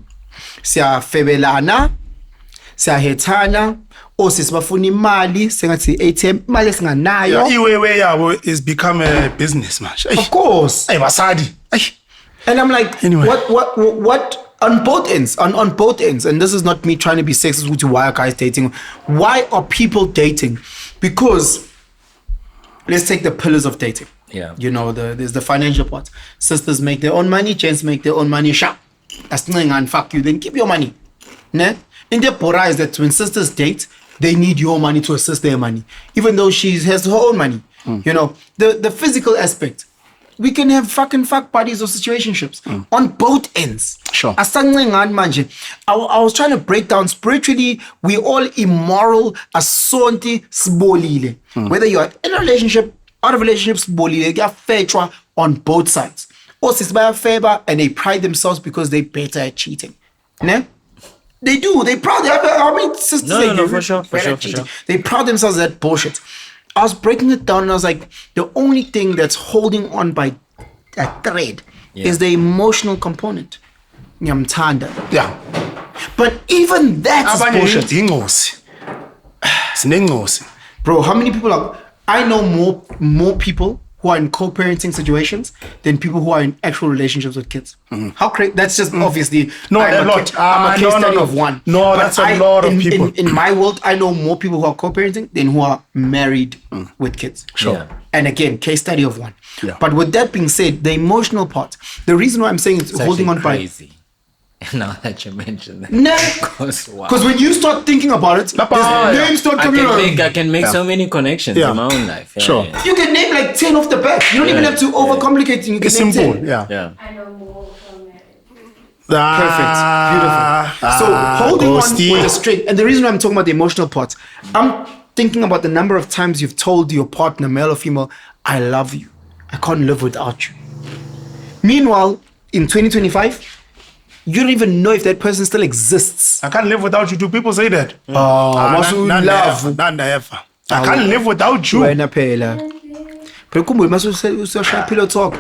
Siyafebelana. Siyahethana. Sisibafuna imali sengathi ATM imali esinganayo. Iwewe yabo is become a business man. Of course. Hey basadi. And I'm like, Anyway. what on both ends, on both ends, and this is not me trying to be sexist with why are guys dating? Why are people dating? Because let's take the pillars of dating. Yeah. You know, there's the financial part. Sisters make their own money, gents make their own money. Sharp. That's nothing and fuck you, then keep your money. Ne? In their pora is that when sisters date, they need your money to assist their money. Even though she has her own money. You know, the physical aspect. We can have fucking fuck buddies or situationships on both ends. Sure. Asangcengani manje. I was trying to break down spiritually, we all immoral, asonti sibolile. Whether you're in a relationship, out of relationship, sibolile, kuyafetshwa on both sides. Or sisibaya favor and they pride themselves because they're better at cheating. Ne? They do. They proud. I mean, sisters No, say no, they're for sure, better at for cheating. sure. They proud themselves of that bullshit. I was breaking it down and I was like, the only thing that's holding on by a thread is the emotional component. Nyamtanda. Yeah. But even that's Abanye bullshit. ingozi. Sinengozi. Bro, how many people are... I know more people who are in co-parenting situations than people who are in actual relationships with kids. How crazy? That's just obviously... No, I'm a lot. I'm a case No, study no. of one. No, that's a lot of people. In my world, I know more people who are co-parenting than who are married with kids. Sure. Yeah. And again, case study of one. Yeah. But with that being said, the emotional part, the reason why I'm saying it's holding on by... crazy. Now that you mention that. No. Because wow. Because when you start thinking about it, there's names start coming around. I can make so many connections Yeah. in my own life. Yeah, Sure. yeah. You can name like 10 off the bat. You don't even have to overcomplicate it. You can It's name simple. 10. Yeah. Yeah. I know more from marriage. Perfect. Beautiful. So holding ghosty. on with a string. And the reason why I'm talking about the emotional part, I'm thinking about the number of times you've told your partner, male or female, I love you. I can't live without you. Meanwhile, in 2025, you don't even know if that person still exists. I can't live without you. Do people say that? Masu love. None ever. I can't live without you. Wena phela. Phela ukhumbule mase usashaya pillow talk.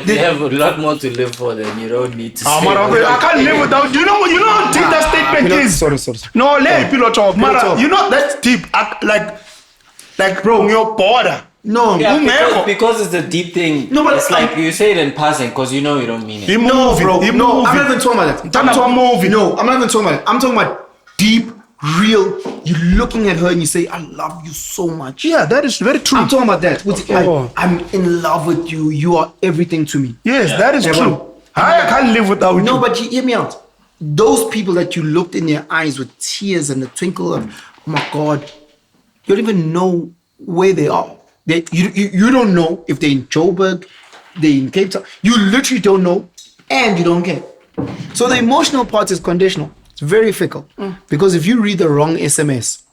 You have a lot more to live for than you don't need to say. Mara, I can't live without you. You know how deep that statement is. Sorry. No, let pillow talk. Mara, talk. you know that's deep. Like bro, your border. No, Yeah, because it's a deep thing. No, but it's like you say it in passing because you know you don't mean it. No, bro. He No, moving. I'm not even talking about that. Talking about moving. No, I'm not even talking about it. I'm talking about deep, real. You're looking at her and you say, I love you so much. Yeah, that is very true. I'm talking about that. I'm in love with you. You are everything to me. Yes, that is Yeah, true. well, I can't live without you. No, but hear me out. Those people that you looked in their eyes with tears and the twinkle of, oh my God, you don't even know where they are. You don't know if they're in Joburg, they're in Cape Town. You literally don't know and you don't care. So the emotional part is conditional. It's very fickle. Because if you read the wrong SMS,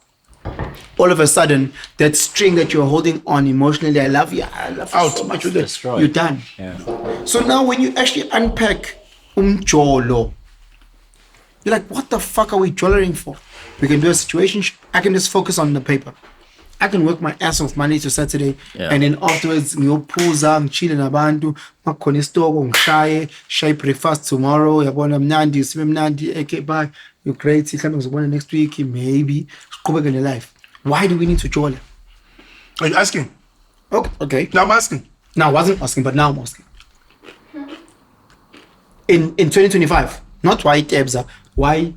all of a sudden, that string that you're holding on emotionally, I love you so much with this, Destroyed. you're done. Yeah. So now when you actually unpack umjolo, you're like, what the fuck are we jollering for? We can do a situation. I can just focus on the paper. I can work my ass off Monday to Saturday, and then afterwards, ngiyophuza, ngichile nabantu, makhona isitoko, shaye breakfast tomorrow, yabona mnandi, sibe mnandi, okay, bye, you're great, mhlawumbe ngizobona next week, maybe, siqhubeke ne-life. Why do we need to jola? Are you asking? Okay. No, I'm asking. No, I wasn't asking, but now I'm asking. In 2025, not white Ebza, why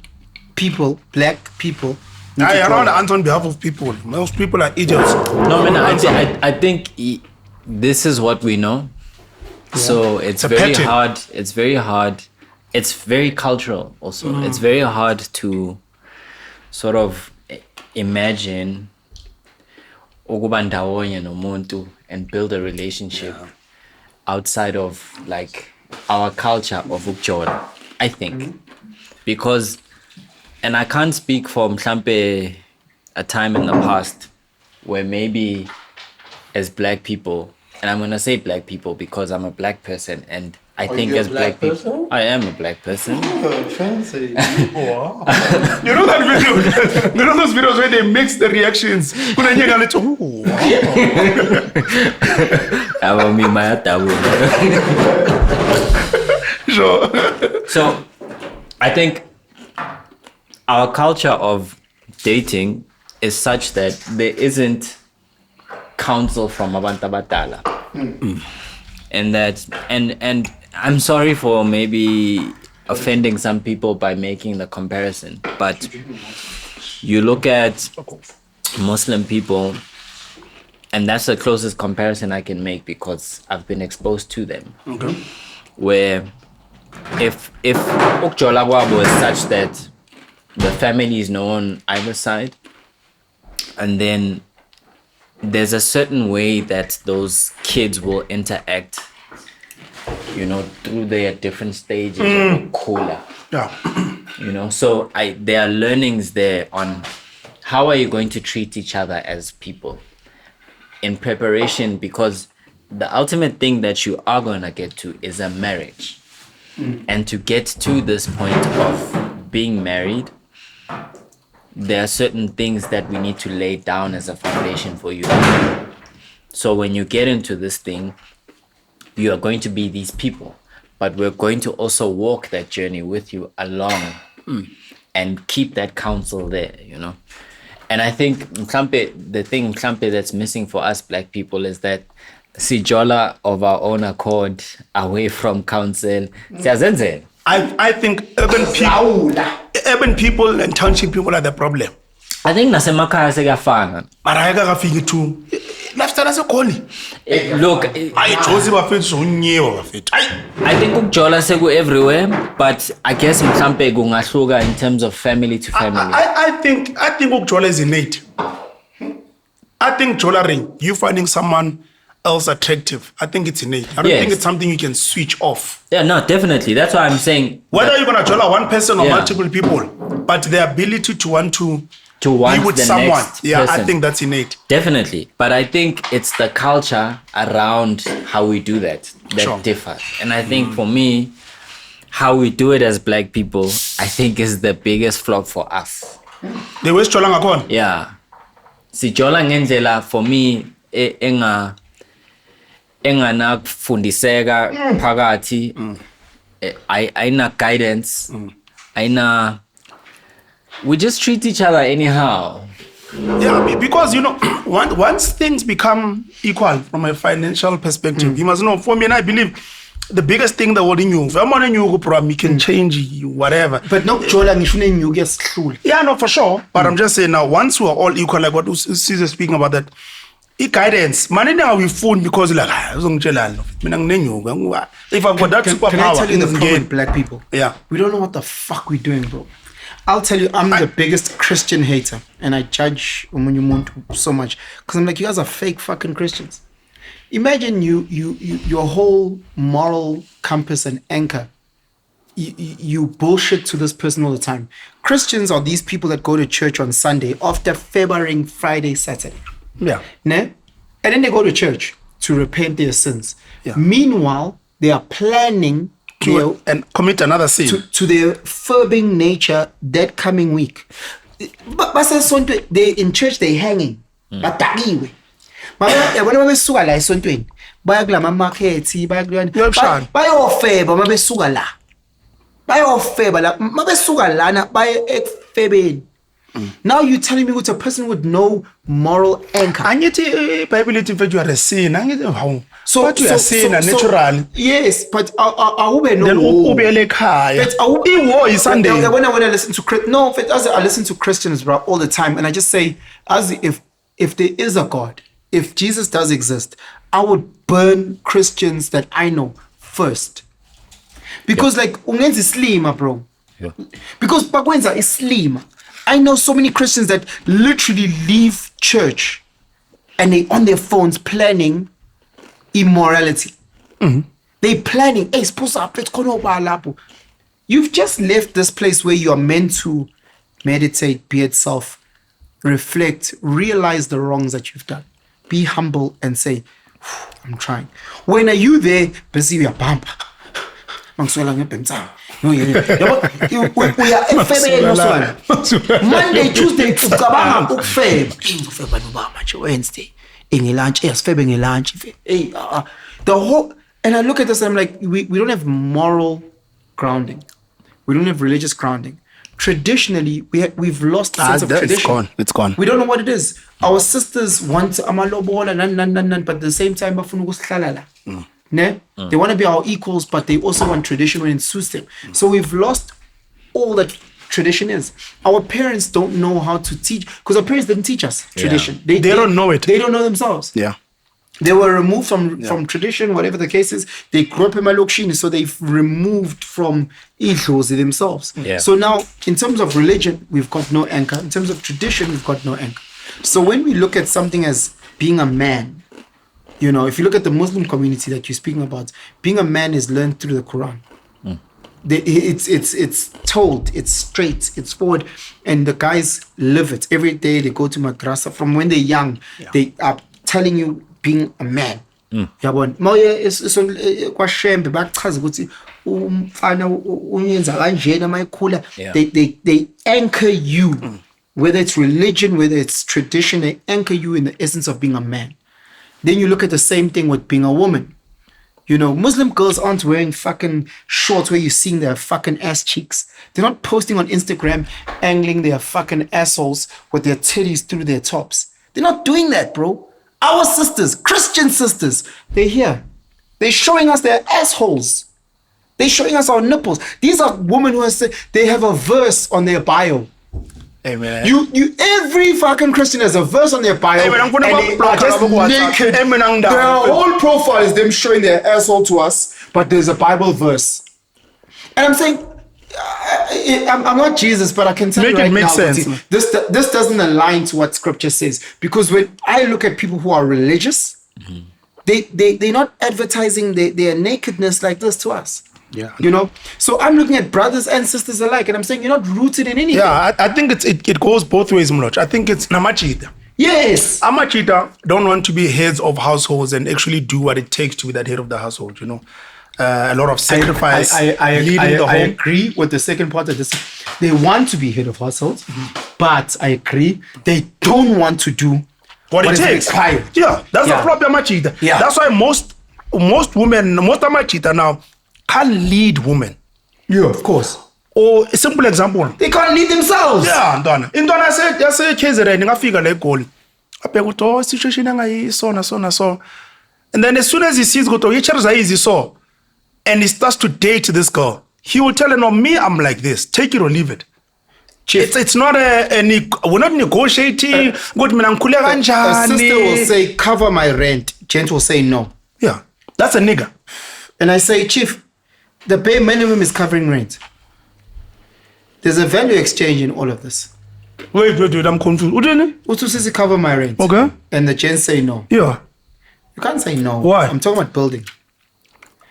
people, black people, need to I jola? around answer on behalf of people. Most people are idiots. No, man, I think this is what we know. So it's a very pattern. hard. It's very hard it's very cultural also. It's very hard to sort of imagine ukuba ndawonye nomuntu and build a relationship outside of like our culture of ukjola, I think. Because, and I can't speak for mhlampe a time in the past where maybe as black people, and I'm gonna say black people because I'm a black person, and I think you a as black black person? people, I am a black person. Fancy. You know that video? You know those videos where they mix the reactions? Kuna nyeka lithi, "Ooh, Abami mayatabu. sure." So I think our culture of dating is such that there isn't counsel from abantu abadala. And that and I'm sorry for maybe offending some people by making the comparison, but you look at Muslim people, and that's the closest comparison I can make because I've been exposed to them. Okay. Where if ukjola kwabo is such that the family is known either side, and then there's a certain way that those kids will interact, you know, through their different stages of cooler. Yeah. You know, so there are learnings there on how are you going to treat each other as people in preparation, because the ultimate thing that you are going to get to is a marriage. And to get to this point of being married, there are certain things that we need to lay down as a foundation for you. So when you get into this thing, you are going to be these people, but we're going to also walk that journey with you along and keep that counsel there, you know. And I think the thing that's missing for us black people is that sijola of our own accord away from counsel. I think urban people and township people are the problem. I think nasemakhaya sekuyafana. Mara ayikakafiki tu. Lifestyle asekhona. Look, Ayijozi bafethu unyewa bafethu. I think ukjola seku everywhere, but I guess mhlampe kungahluka in terms of family to family. I think ukjola is innate. I think jolering, you finding someone else attractive, I think it's innate. I don't Yes. think it's something you can switch off. Yeah, no, definitely. That's why I'm saying Whether you're gonna jola one person or Yeah. multiple people, but the ability to want to want be with the someone, next yeah, I person. think that's innate. Definitely. But I think it's the culture around how we do that Sure. differs. And I think for me, how we do it as black people, I think is the biggest flop for us. The way jola ngakhona. Yeah. Sijola ngendlela for me enganakufundiseka phakathi, ayina guidance, ayina, we just treat each other anyhow. Yeah, because you know, once things become equal from a financial perspective, you must know. For me, and I believe the biggest thing that holding you, if I'm on a new program, you can change you, whatever. But no jola ngisho nenyuke yesihlule. Yeah, no, for sure. But I'm just saying now, once we are all equal, like what Caesar speaking about that, guidance, money now we phone because like, if I've got that Can I superpower, tell you the problem again, with black people? Yeah. We don't know what the fuck we're doing, bro. I'll tell you, I'm the biggest Christian hater, and I judge Umunyu so much because I'm like, you guys are fake fucking Christians. Imagine your whole moral compass and anchor. You bullshit to this person all the time. Christians are these people that go to church on Sunday after favoring Friday, Saturday. Yeah. Ne? And then they go to church to repent their sins. Yeah. Meanwhile, they are planning And commit another sin. to their furbing nature that coming week. But they in church they hanging. Batakiwe. Yabona mabesuka la esontweni baya kula market Uyabishana. bayofeba mabesuka la. Bayofeba la mabesuka lana baya ekufebeni. Now you're telling me with a person with no moral anchor. Angithi Bible ithi mfethu you are a sinner. Angithi hawu. So you are a sinner naturally. Yes, but awube no Then war. ubuyele ekhaya. But I- Iwar is Sunday. When I listen to I listen to Christians, bro, all the time, and I just say, as if there is a God, if Jesus does exist, I would burn Christians that I know first, Because like ungenza slimmer, bro. Yeah. Because bakwenza is slimmer. I know so many Christians that literally leave church and they on their phones planning immorality. They planning, hey, suppose up, let's go over lapo. You've just left this place where you are meant to meditate, be itself, reflect, realize the wrongs that you've done. Be humble and say, I'm trying. When are you there? Busy with your bump. Monday, Tuesday, Wednesday, lunch, the whole, and I look at this and I'm like, we don't have moral grounding. We don't have religious grounding. Traditionally, we've lost the sense of tradition. It's gone. We don't know what it is. Our sisters want amalobola, but at the same time, they want to be our equals, but they also want tradition when it suits them. So we've lost all that tradition is. Our parents don't know how to teach, because our parents didn't teach us tradition. They don't know it. They don't know themselves. Yeah. They were removed from tradition, whatever the case is. They grew up in Mlotshwa, so they've removed from idlozi themselves. Yeah. So now, in terms of religion, we've got no anchor. In terms of tradition, we've got no anchor. So when we look at something as being a man, you know, if you look at the Muslim community that you're speaking about, being a man is learned through the Quran. It's told, it's straight, it's forward, and the guys live it every day. They go to madrasa from when they're young. They are telling you being a man. Yabona moye kwashembe bachaza ukuthi umfana uyenza kanjena mayikhula. They anchor you, whether it's religion, whether it's tradition, they anchor you in the essence of being a man. Then you look at the same thing with being a woman. You know, Muslim girls aren't wearing fucking shorts where you're seeing their fucking ass cheeks. They're not posting on Instagram angling their fucking assholes with their titties through their tops. They're not doing that, bro. Our sisters, Christian sisters, they're here. They're showing us their assholes. They're showing us our nipples. These are women who they have a verse on their bio. Amen. You every fucking Christian has a verse on their bio, and they are just naked. Their whole profile is them showing their asshole to us, but there's a Bible verse. And I'm saying, I'm not Jesus, but I can tell you right now, sense. This doesn't align to what Scripture says. Because when I look at people who are religious, they're not advertising their nakedness like this to us. Yeah. You know, so I'm looking at brothers and sisters alike, and I'm saying you're not rooted in anything. Yeah, I think it goes both ways, Mlotshwa. I think it's namachita. Yes. Amachita don't want to be heads of households and actually do what it takes to be that head of the household, you know. A lot of sacrifice. I agree with the second part of this. They want to be head of households, but I agree they don't want to do what it takes. Required. Yeah, that's the problem, Amachita. Yeah. That's why most women, most Amachita now can't lead women. Yeah, of course. Or a simple example. They can't lead themselves. Yeah, Ndona. Indona say Kezere ngafika le goal. Abheka ukuthi situation engayi so. And then as soon as he sees ukuthi yechariza easy so, and he starts to date this girl, he will tell her, no, me, I'm like this. Take it or leave it. It's not we're not negotiating. A sister will say, cover my rent. Gent will say no. Yeah, that's a nigga. And I say, Chief, the bare minimum is covering rent. There's a value exchange in all of this. Wait, I'm confused. Utu says cover my rent. Okay. And the gent say no. Yeah. You can't say no. Why? I'm talking about building.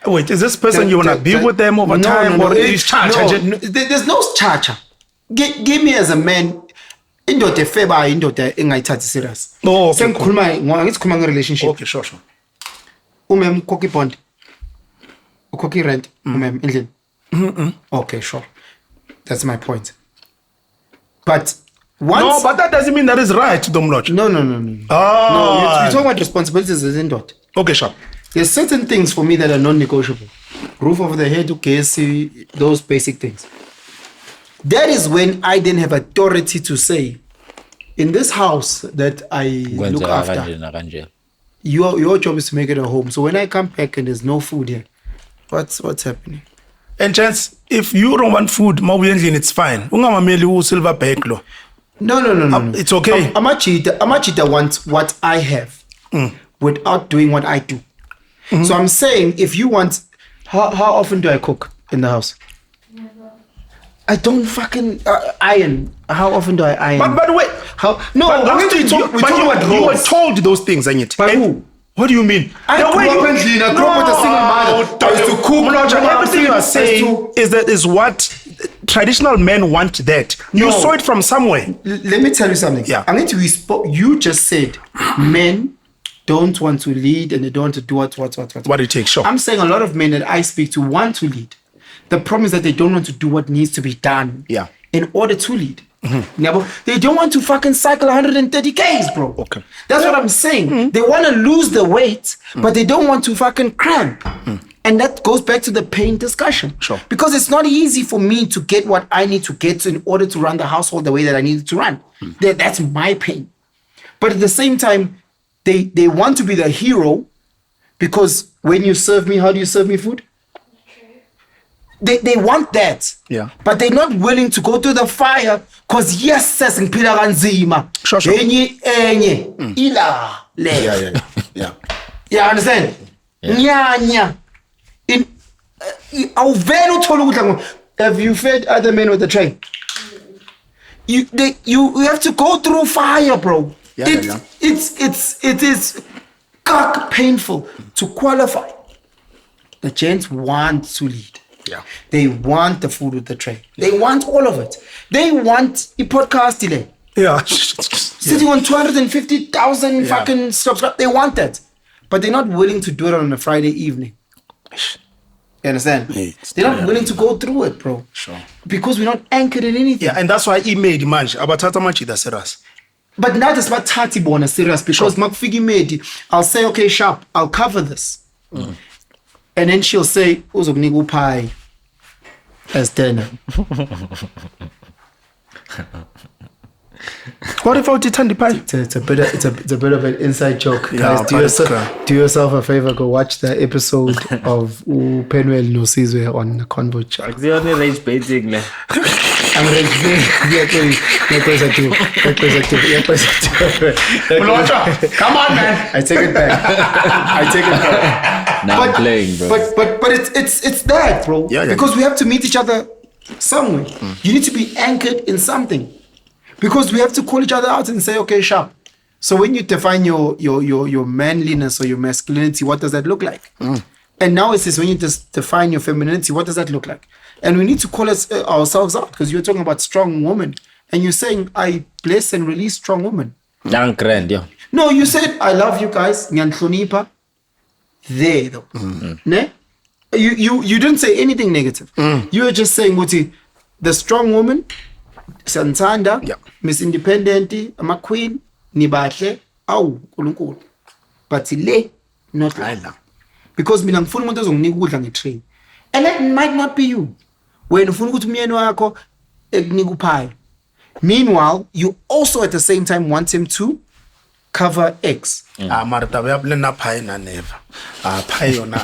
Wait, is this person you want to be with them over time? No, or is there's no charger. Give me as a man, indoda feba indoda engayithathi serious. Oh, okay. Sengikhuluma relationship. Okay, sure. Umem koki bond. Ukoki rent. Umem indlini. Okay, sure. That's my point. But once... No, but that doesn't mean that is right, Mlotshwa. No. Oh. No, you're talking about responsibilities as indot. Okay, sure. There's certain things for me that are non-negotiable. Roof over the head, KSC, those basic things. That is when I then have authority to say, in this house that I look after, your job is to make it a home. So when I come back and there's no food here, what's happening? And chance, if you don't want food, it's fine. Silver bag law. No. It's okay. Amachita wants what I have without doing what I do. So I'm saying, if you want, how often do I cook? in the house? I don't fucking iron. How often do I iron? But wait. How? No, But I'm last going week to you, talk. but you were told those things, Anyit. By who? What do you mean? I grew up in Lina, I grew up with a single mother. I used to cook. Mlotshwa, everything you are saying is what traditional men want that. You No. saw it from somewhere. Let me tell you something. Yeah. I'm going to you just said men don't want to lead and they don't want to do what. What it takes, sure. I'm saying a lot of men that I speak to want to lead. The problem is that they don't want to do what needs to be done. Yeah. In order to lead. They don't want to fucking cycle 130 Ks, bro. Okay. That's what I'm saying. They want to lose the weight, but they don't want to fucking cramp. And that goes back to the pain discussion. Sure. Because it's not easy for me to get what I need to get in order to run the household the way that I need it to run. That's my pain. But at the same time, they want to be the hero because when you serve me, how do you serve me food? They want that. Yeah. But they're not willing to go through the fire because yes, sengiphila kanzima. Sure. Enye ila le. Yeah. You understand? Nyanya. Awuvela uthola ukudla ngo. Have you fed other men with the tray? You have to go through fire, bro. It is cock painful to qualify. The gents want to lead. Yeah. They want the food with the tray. They want all of it. They want a podcast delay. Yeah. Sitting on 250,000 fucking subscribers. They want that. But they're not willing to do it on a Friday evening. You understand? They're not willing to go through it, bro. Sure. Because we're not anchored in anything. Yeah, and that's why he made manje. Abathatha machida serious. But now that's what Tati Bona serious because Makfigi made. I'll say, okay, sharp, I'll cover this. And then she'll say, Uzognigu pie as dinner. What if I did Tandy Pie? It's a bit of an inside joke. Yeah, Guys, but do yourself a favor, go watch the episode of Penwell no Sizwe on Convo Chat. The only rage baiting. Like. I'm ready. Mlotshwa, come on, man. I take it back. Now I'm playing, bro. But it's that, bro. Yeah. Because we have to meet each other somewhere. You need to be anchored in something. Because we have to call each other out and say, okay, sharp. So when you define your manliness or your masculinity, what does that look like? And now it's this, when you just define your femininity, what does that look like? And we need to call ourselves out because you're talking about strong women. And you're saying, I bless and release strong women. Young grand, yeah. No, you said, I love you guys. Nyanhlonipa. There, though. Ne? You didn't say anything negative. You were just saying, Muti, the strong woman, Santanda, Miss Independent, ama queen, nibahle, awu, nkulunkulu. But le, not like that. Because mina ngifuna umuntu ozonginika ukudla ngetrain. And that might not be you. When ufuna ukuthi umyeni wakho ekunika uphayo. Meanwhile, you also at the same time want him to cover X. Mara taba ya blena pie na never. Pie yona.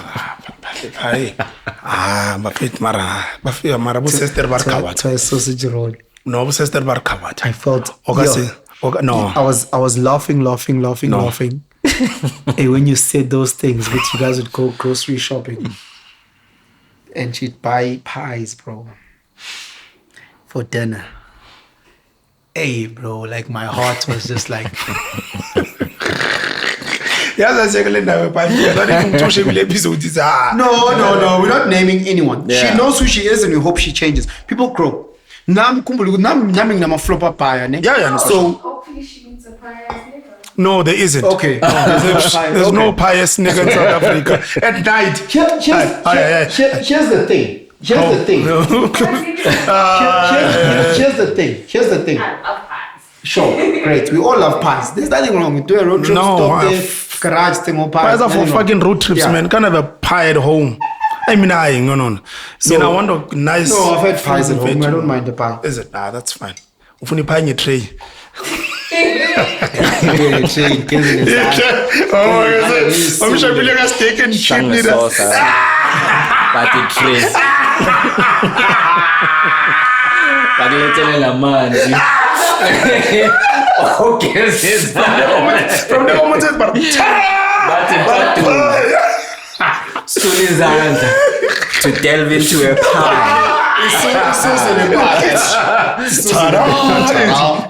Pie. Bafit mara. Bafit mara bu sister bar kawat. Try sausage roll. No, bu sister bar kawat. I felt no. I was laughing. And when you said those things, which you guys would go grocery shopping and she'd buy pies, bro, for dinner. Hey, bro, like my heart was just like. No, we're not naming anyone. Yeah. She knows who she is and we hope she changes. People grow. Nam flopper pie. Yeah. So Hopefully she meets a pious nigga. no, there isn't. okay. There's no pious nigga in South Africa. At night. Here's the thing. Here's the thing. I love pies. Sure, great. We all love pies. There's nothing wrong with doing a road trip. No, Stop there, garage thing or pies. Pies are for fucking road trips, Yeah. man. Can't have a pie at home. I mean, I ain't going on. So, I want a nice. No, I've had pies at food home. veg. I don't mind the pie. Is it? That's fine. Ufuni pie in your tray. I'm sure you guys steak and shit. Tongue sauce. But it trace. But let's la man. Okay, sis. From the moment it's But it Sulizanda. to delve into a pie.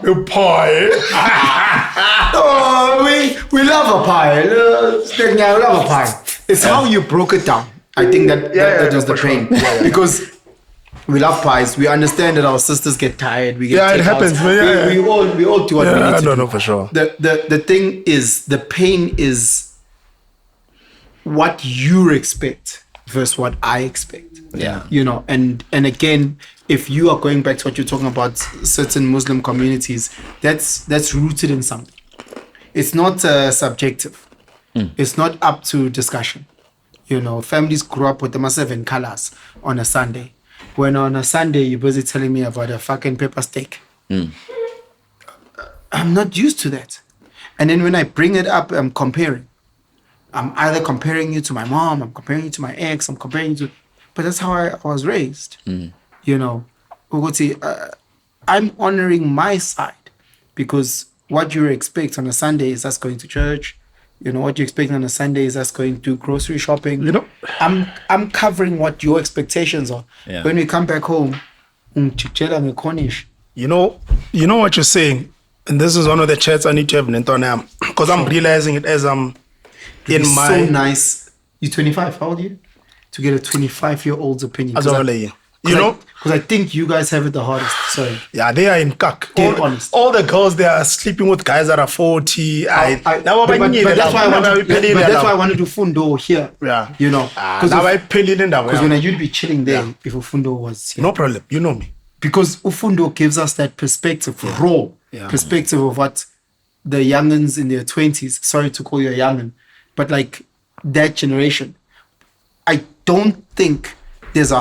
A pie. Oh, we love a pie. We love a pie. It's how you broke it down. I think that was the pain. Because we love pies. We understand that our sisters get tired. We get it takeouts. happens. We all do what we need to do. No, for sure. The thing is, the pain is what you expect versus what I expect. Yeah. You know, and again, if you are going back to what you're talking about, certain Muslim communities, that's rooted in something. It's not subjective. It's not up to discussion. You know, families grew up with the 7 colors on a Sunday. When on a Sunday you're busy telling me about a fucking pepper steak. I'm not used to that. And then when I bring it up, I'm comparing. I'm either comparing you to my mom, I'm comparing you to my ex, I'm comparing you to... But that's how I was raised. You know, I'm honoring my side because what you expect on a Sunday is us going to church. You know, what you expect on a Sunday is us going to grocery shopping. You know, I'm covering what your expectations are. Yeah. When we come back home, you know what you're saying, and this is one of the chats I need to have because I'm realizing it as I'm in it's my so nice. You're 25. How old are you? To get a 25-year-old's opinion. You know, because I think you guys have it the hardest. Sorry. Yeah, they are in cuck. Dead honest. All the girls, they are sleeping with guys that are 40. But that's why I want to do fundo here. Yeah. You know. Because when you'd be chilling there if fundo was here. No problem. You know me. Because ufundo gives us that perspective, raw perspective of what the youngins in their 20s, sorry to call you a youngin, but like that generation, I don't think there's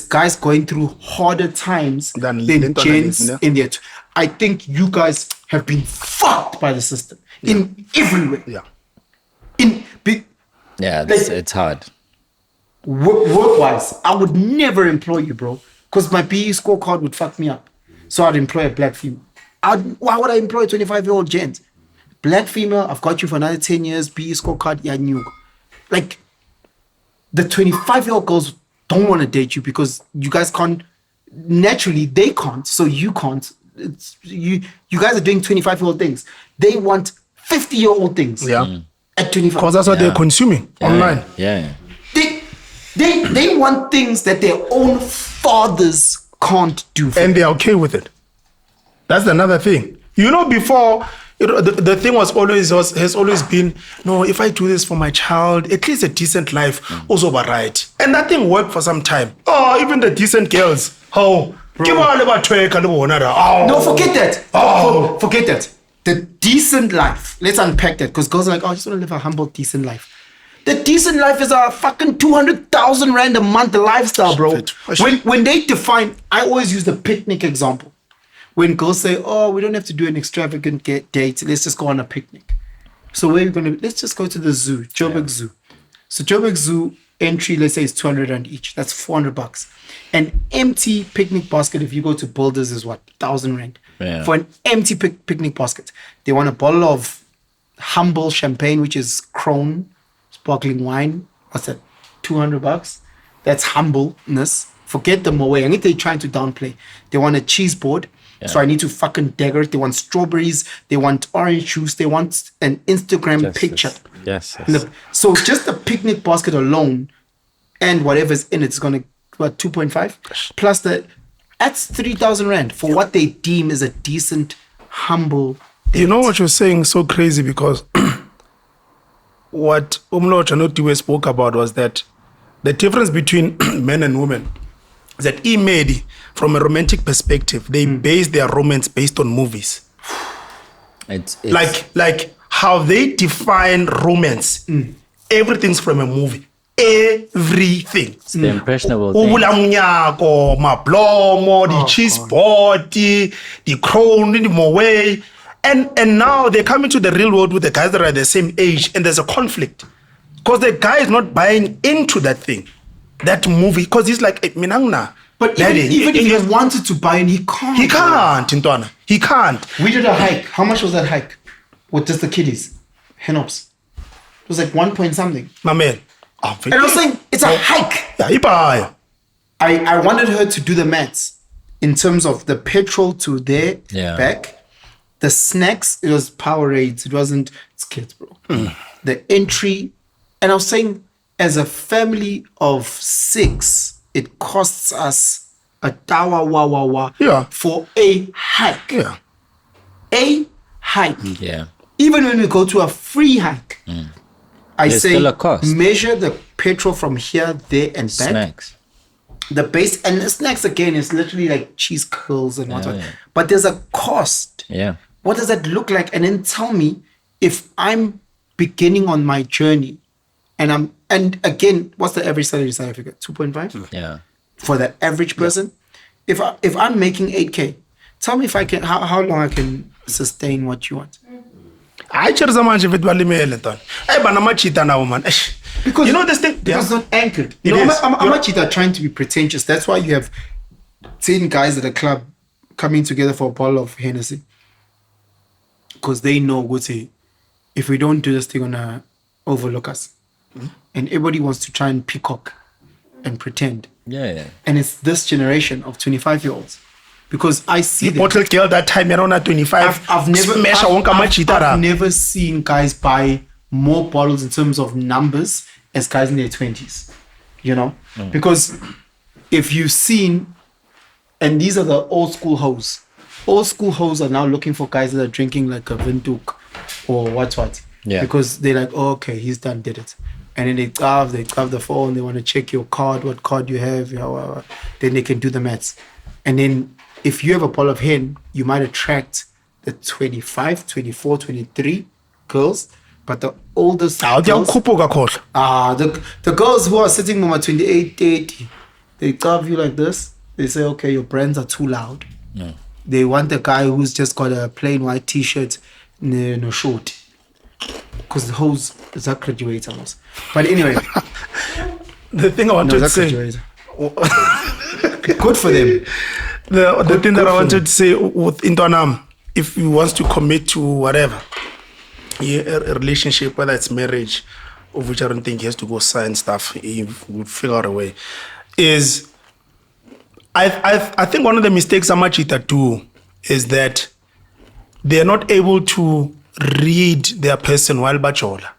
guys going through harder times than gents in their... I think you guys have been fucked by the system in every way. Yeah. It's hard. Work-wise, I would never employ you, bro. Because my PE scorecard would fuck me up. So I'd employ a black female. Why would I employ a 25-year-old gent? Black female, I've got you for another 10 years, PE scorecard, yeah, new. Like, the 25-year-old girls don't want to date you because you guys can't. Naturally, they can't, so you can't. You guys are doing 25-year-old things. They want 50-year-old things. Yeah. At 25. Because that's what they're consuming online. Yeah. They want things that their own fathers can't do for and they're okay with it. That's another thing. You know, before the thing has always been, no, if I do this for my child, at least a decent life, also right. And that thing worked for some time. Oh, even the decent girls. Oh, give on about No, forget that. Forget that. The decent life. Let's unpack that because girls are like, oh, I just want to live a humble, decent life. The decent life is a fucking 200,000 rand a month lifestyle, bro. When they define, I always use the picnic example. When girls say, oh, we don't have to do an extravagant date, let's just go on a picnic. So where are we going to, let's just go to the zoo, Joburg Zoo. So Joburg Zoo entry, let's say is 200 rand each. That's 400 bucks. An empty picnic basket, if you go to Builders, is what? 1,000 rand. Yeah. For an empty picnic basket. They want a bottle of humble champagne, which is Crown sparkling wine. What's that? 200 bucks. That's humbleness. Forget them away. I think they're trying to downplay. They want a cheese board. Yeah. So I need to fucking dagger it. They want strawberries. They want orange juice. They want an Instagram picture. Yes. So just the picnic basket alone and whatever's in it's going to, what, 2.5? Plus that's 3,000 rand for what they deem is a decent, humble date. You know what you're saying is so crazy because what Mlotshwa spoke about was that the difference between men and women is that from a romantic perspective, they base their romance based on movies. It's like how they define romance. Everything's from a movie. Everything. It's the impressionable thing. Mablomo, the cheese board, the crown, the moe. And now they're coming to the real world with the guys that are the same age, and there's a conflict. Because the guy is not buying into that thing, that movie, because he's like, Minangna. But even if he wanted to buy it, he can't. He can't, Intwana. He can't. We did a hike. How much was that hike? With just the kiddies? Henops. It was like 1 point something. My man. And I was saying, it's a hike. Yeah, ibaya. I wanted her to do the maths in terms of the petrol to there, back, the snacks, it was Powerades, it's kids, bro. The entry, and I was saying, as a family of 6, it costs us a tawa for a hike. Yeah. A hike. Yeah. Even when we go to a free hike, I There's say still a cost. measure the petrol from here, there, and back. Snacks. The base and the snacks again is literally like cheese curls and whatnot. Yeah. But there's a cost. Yeah. What does that look like? And then tell me if I'm beginning on my journey, and again, what's the average salary in South Africa? 2.5 Yeah. for the average person. If I'm making 8K, tell me if I can how long I can sustain what you want. I cherish manje vitu balimele ton. Hey bana machita now man. Because you know this thing. Because it's not anchored. It You know, is. I'm actually trying to be pretentious. That's why you have 10 guys at a club coming together for a bottle of Hennessy. Because they know what if we don't do this, they're gonna overlook us. And everybody wants to try and peacock and pretend. Yeah. And it's this generation of 25-year-olds. Because I see them. Bottle girl that time around 25. I've never seen guys buy more bottles in terms of numbers as guys in their 20s. You know? Because if you've seen, and these are the old school hoes. Old school hoes are now looking for guys that are drinking like a Vintuk or what. Yeah. Because they're like, oh, okay, he's done, did it. And then they grab the phone, they want to check your card, what card you have, then they can do the maths. And then if you have a bottle of hen, you might attract the 25, 24, 23 girls, but the oldest girls, the girls who are sitting on 28, 30, they grab you like this. They say, okay, your brands are too loud. They want the guy who's just got a plain white t-shirt, no short. Because the hoes is that graduate almost. But anyway. The thing I wanted to say. Good for them. The thing that I wanted to say with Intonam, if he wants to commit to whatever, a relationship, whether it's marriage, of which I don't think he has to go sign stuff, he will figure out a way, is I think one of the mistakes Amachita do is that they're not able to read their person while bachola.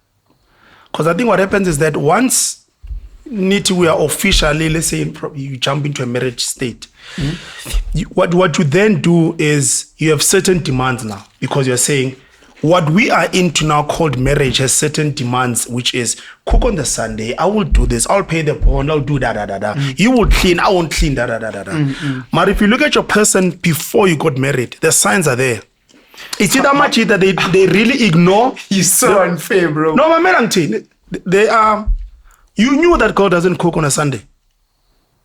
Because I think what happens is that once we are officially, let's say you jump into a marriage state, what you then do is you have certain demands now, because you're saying what we are into now called marriage has certain demands, which is cook on the Sunday, I will do this, I'll pay the bond, I'll do you will clean, I won't clean But if you look at your person before you got married, the signs are there. It's either much that they really ignore. You're so unfair, bro. No, my man, they are. You knew that God doesn't cook on a Sunday.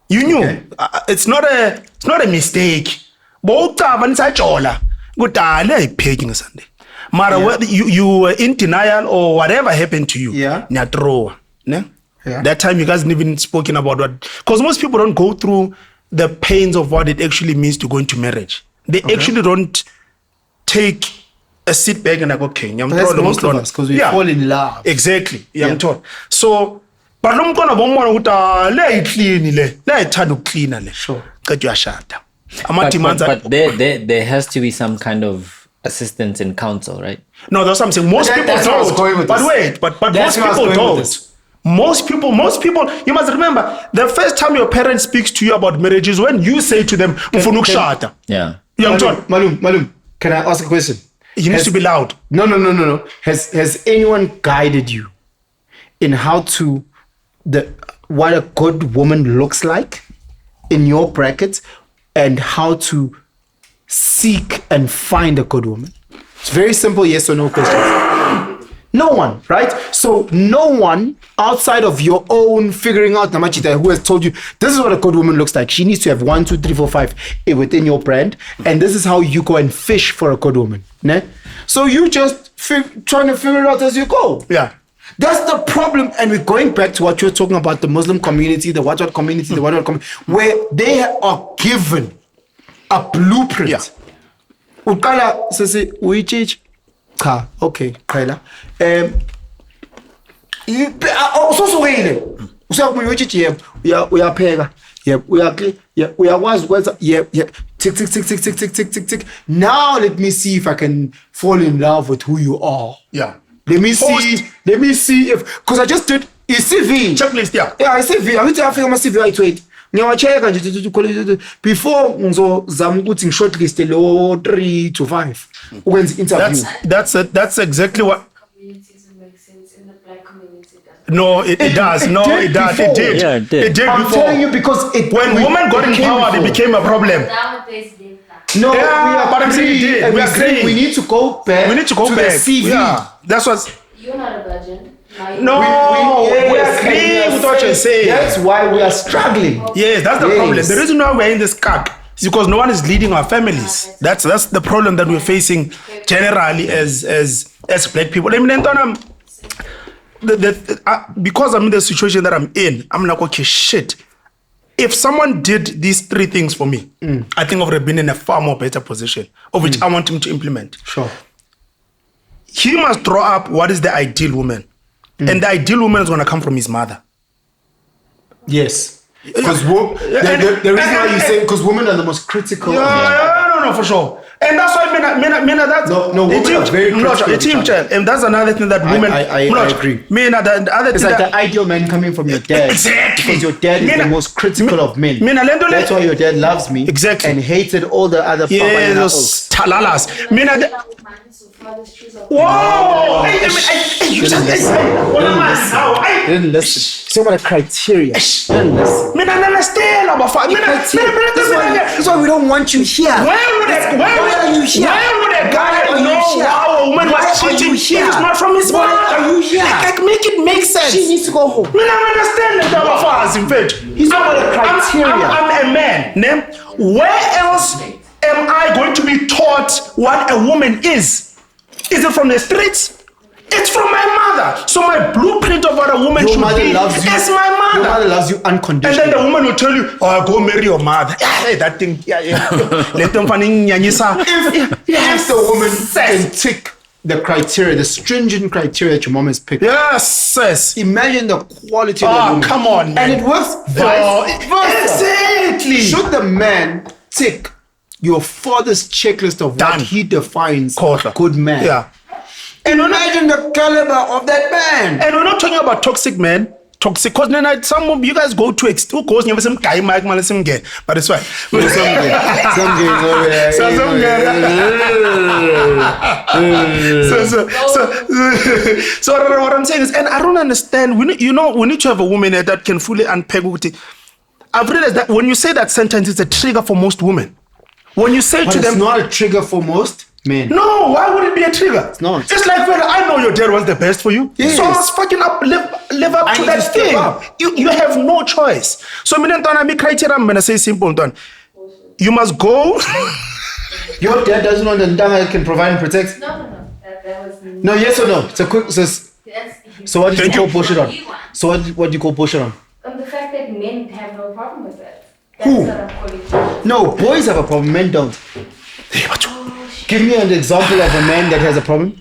You knew. Okay. It's not a mistake. But paying a Sunday. Mara, whether you were in denial or whatever happened to you. Yeah. Yeah. That time you guys didn't even spoken about what, because most people don't go through the pains of what it actually means to go into marriage. They actually don't take a sit back and like, okay, that's most of us, because we fall in love. Exactly. So, but lo mntwana bomona ukuthi le clean le ithanda ukucleana le. Sure. Qedwe yashada. But there has to be some kind of assistance and counsel, right? No, that's what I'm saying. Most people that's where I was don't. going with But this. wait, but That's most where I was people going with don't. this. Most people, you must remember, the first time your parent speaks to you about marriage is when you say to them, "Ufuna ukushada." Yeah. Malum, can I ask a question? You need to be loud. No. Has anyone guided you in how to what a good woman looks like in your bracket and how to seek and find a good woman? It's very simple, yes or no questions. No one, right? So no one outside of your own figuring out Namachita who has told you this is what a good woman looks like. She needs to have 1, 2, 3, 4, 5 within your brand, and this is how you go and fish for a good woman. Ne? So you just trying to figure it out as you go. Yeah. That's the problem, and we're going back to what you're talking about, the Muslim community, the what community, where they are given a blueprint. Yeah. Ukala says, we teach. Okay, Kyla. Usosukile. Usakubuya uthi yebo, uyapheka. Yep, we are was yep. Tick. Now let me see if I can fall in love with who you are. Yeah. Let me see if, because I just did a CV. Checklist, yeah. Yeah, I CV. I went to Africa, my CV, right, wait. Ngiyawacheka nje before ngizozama ukuthi ngishortlist lo 3 to 5 ukwenza interview. That's exactly what. Communities will make sense in the black community. No, it does. No, it does. Before. It did. Yeah, it did. It did I'm before. telling you because When women got in power, it became a problem. Nowadays, they No, Yeah, but I'm saying it did. and We we're saying agree. we need to go back. We need to go to back. the CV. Yeah, that's what's. You're not a virgin. Now you No, we yes, agree and we are with what you're saying. That's why we are struggling. Yes, that's the Yes. problem. The reason why we're in this cuck is because no one is leading our families. That's the problem that we're facing generally as black people. I mean, because I'm in the situation that I'm in, I'm like, okay, shit. If someone did these 3 things for me, I think I would have been in a far more better position, of which I want him to implement. Sure. He must draw up what is the ideal woman. And the ideal woman is going to come from his mother. Yes. Because the reason why you say because women are the most critical. No, for sure. And that's why that's No, women are very critical of each other. and that's another thing that women. I agree. The other It's thing like that, the ideal man coming from your dad. Exactly. Because your dad is the most critical of men. That's why your dad loves me. Exactly. And hated all the other yeah, papa those talalas. Whoa! Whoa! Didn't listen. So what a criteria. Didn't listen. That's why we don't want you here. Why are you here? Why would a guy know how a woman was cheating if it's not from his mother? Why are you here? Like, make it make sense. She needs to go home. I understand that our fathers, in fact. He's not a criteria. I'm a man. Ne? Where else am I going to be taught what a woman is? Is it from the streets? It's from my mother. So my blueprint of what a woman Your should mother be loves you. is my mother. Your mother loves you And unconditionally. then the woman will tell you, oh, go marry your mother. Yeah, that thing. Yeah. Let them find If the woman can tick the criteria, the stringent criteria that your mom has picked, Yes. imagine the quality of the Oh, woman. come on, man. And it works vice versa. Exactly. Should the man tick your father's checklist of Done. what he defines Quarter. good man? Yeah. And imagine the caliber of that man. And we're not talking about toxic men. Toxic, because then some of you guys go to extreme. Because you have some guy, Mike, some gay, but it's fine. So what I'm saying is, and I don't understand. We need to have a woman that can fully unpack. I've realized that when you say that sentence, it's a trigger for most women. When you say But to it's them, not a trigger for most men. no, why would it be a trigger? It's not. It's like, well, I know your dad was the best for you. Yes. So I must fucking live up I to need to that step thing. up. You have no choice. So my criteria, I'm gonna say simple, done. You must go. Your dad doesn't know the Ndanga that can provide and protect. No. That was No, yes or no? It's a quick. So what did you call bullshit on? So what do you call bullshit on? The fact that men have no problem with that. Who? That's what I'm calling. No, boys have a problem. Men don't. Give me an example of a man that has a problem.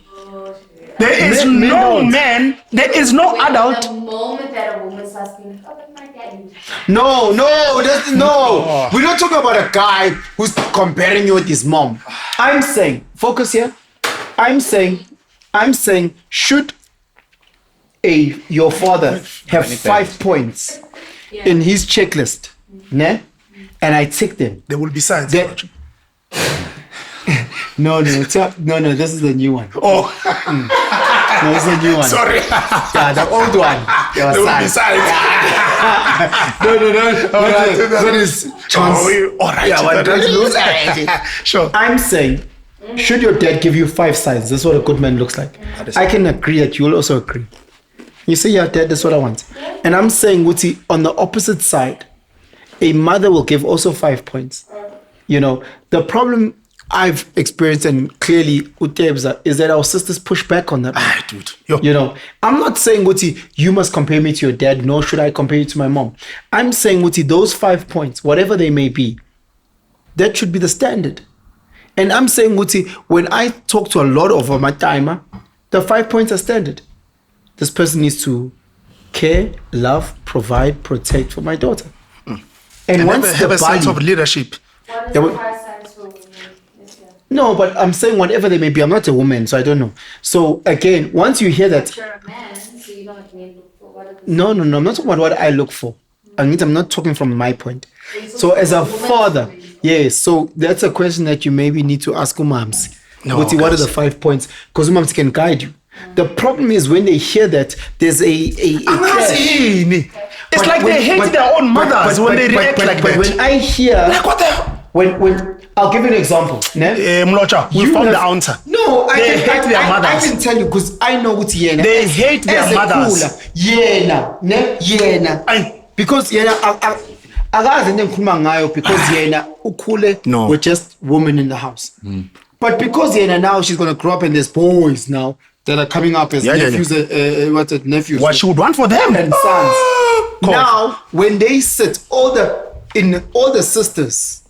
There is Men no don't. man. There is no adult. The moment that a woman starts being, oh, but my daddy. No. We're not talking about a guy who's comparing you with his mom. I'm saying, focus here. I'm saying, should your father have 5 points in his checklist, ne? And I tick them. There will be signs. That- No, this is the new one. Oh, No, this is the new one. sorry. Yeah, the old one. There was There will be signs. signs. No. That is chance. All right. Yeah, but that's loose. Sure. I'm saying, should your dad give you 5 signs? This is what a good man looks like. I can agree that you will also agree. You say, yeah, dad, that's what I want. And I'm saying, Wuti, on the opposite side, a mother will give also 5 points. You know, the problem I've experienced, and clearly Utebza, is that our sisters push back on that. Ah, dude. Yo. You know, I'm not saying, Wuti, you must compare me to your dad, nor should I compare you to my mom. I'm saying, Wuti, those 5 points, whatever they may be, that should be the standard. And I'm saying, Wuti, when I talk to a lot of my timer, the 5 points are standard. This person needs to care, love, provide, protect for my daughter. And And once have the a sense of body, leadership. What is Yeah, the but- price tags for women? Yes, yeah. no, but I'm saying whatever they may be. I'm not a woman, so I don't know. So again, once you hear that, But you're a man, so you don't need to look for what are the no, I'm not talking about what I look for. I'm not talking from my point. So as a father, yes. So that's a question that you maybe need to ask umams. No, What are guys. the 5 points? Because umams can guide you. The problem is when they hear that there's a clash. It's But like they hate their own mothers when they react like but that. when I hear, Like, what the hell? when I'll give you an example. Ne? Mlotshwa, we You found have- the answer. No, They hate their I mothers. can tell you because I know what's yena. They hate their As a mothers. cooler, Yena, ne? Yena. Aye. Because yena, akazi into engikhuluma ngayo because yena ukhule No. with just women in the house. But because yena now she's gonna grow up and there's boys now that are coming up as Yeah, yeah, nephews. What's it? Nephews. What she would want for them. and sons. Cool. Now, when they sit, all the sisters,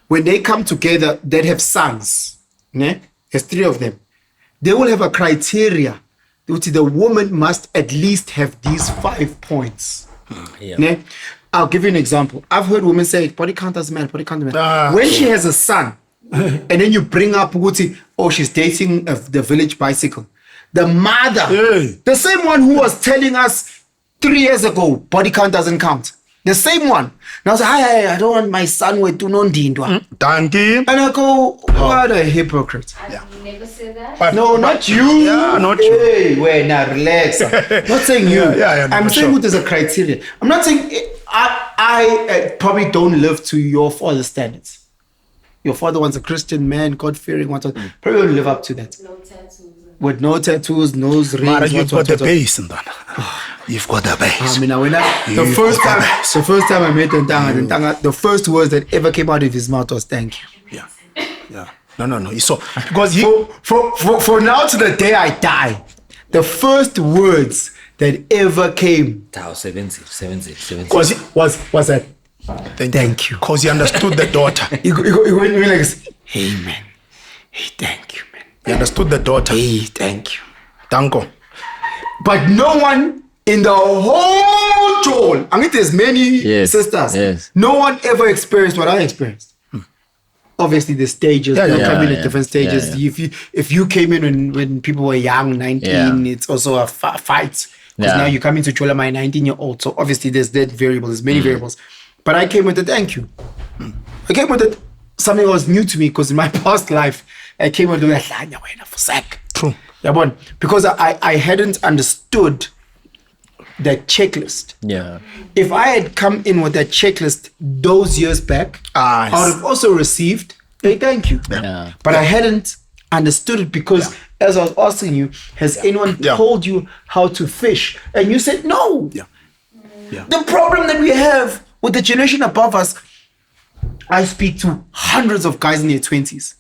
when they come together that have sons, ne? There's 3 of them. They will have a criteria. Which the woman must at least have these 5 points. Yeah. Ne? I'll give you an example. I've heard women say, body count doesn't matter, body count doesn't matter. When she has a son, and then you bring up Guti, oh, she's dating the village bicycle. The mother, Hey. the same one who was telling us 3 years ago, body count doesn't count. The same one. Now I say, hi, I don't want my son with Tunondindwa. Danke. And I go, what a hypocrite. I've never said that. But- No, not you. Yeah, not you. Hey, wait, now relax. Not saying you. Yeah, no, I'm for saying sure. what is a criteria. I'm not saying I probably don't live to your father's standards. Your father wants a Christian man, God fearing, probably don't live up to that. No tattoos. With no tattoos, nose rings. Mara, you've got the what. base, Ndana. You've got the base. I mean, the You first got time I met Ntanga, the first words that ever came out of his mouth was thank you. Yeah. Yeah. No. So, because he... For now to the day I die, the first words that ever came Tao 70. was that Thank you. Because he understood the daughter. he went like this, hey man, hey thank you man, He understood the daughter. hey thank you. Danko. But no one in the whole toll, I mean there's many Yes, sisters, yes. no one ever experienced what I experienced. Obviously the stages, Yeah, they yeah, come in yeah, at different stages. yeah. If you came in when people were young, 19, Yeah. it's also a fight. Because Yeah. now you come into Chola, my 19-year-old. So obviously there's that variable, there's many variables. But I came with a thank you. I came with it, something that was new to me because in my past life, I came with it. True. Yeah, because I hadn't understood that checklist. Yeah. If I had come in with that checklist those years back, Ah, I would have also received a thank you. Yeah. But I hadn't understood it because as I was asking you, has anyone Yeah. told you how to fish? And you said no. Yeah. Yeah. The problem that we have with the generation above us, I speak to hundreds of guys in their 20s.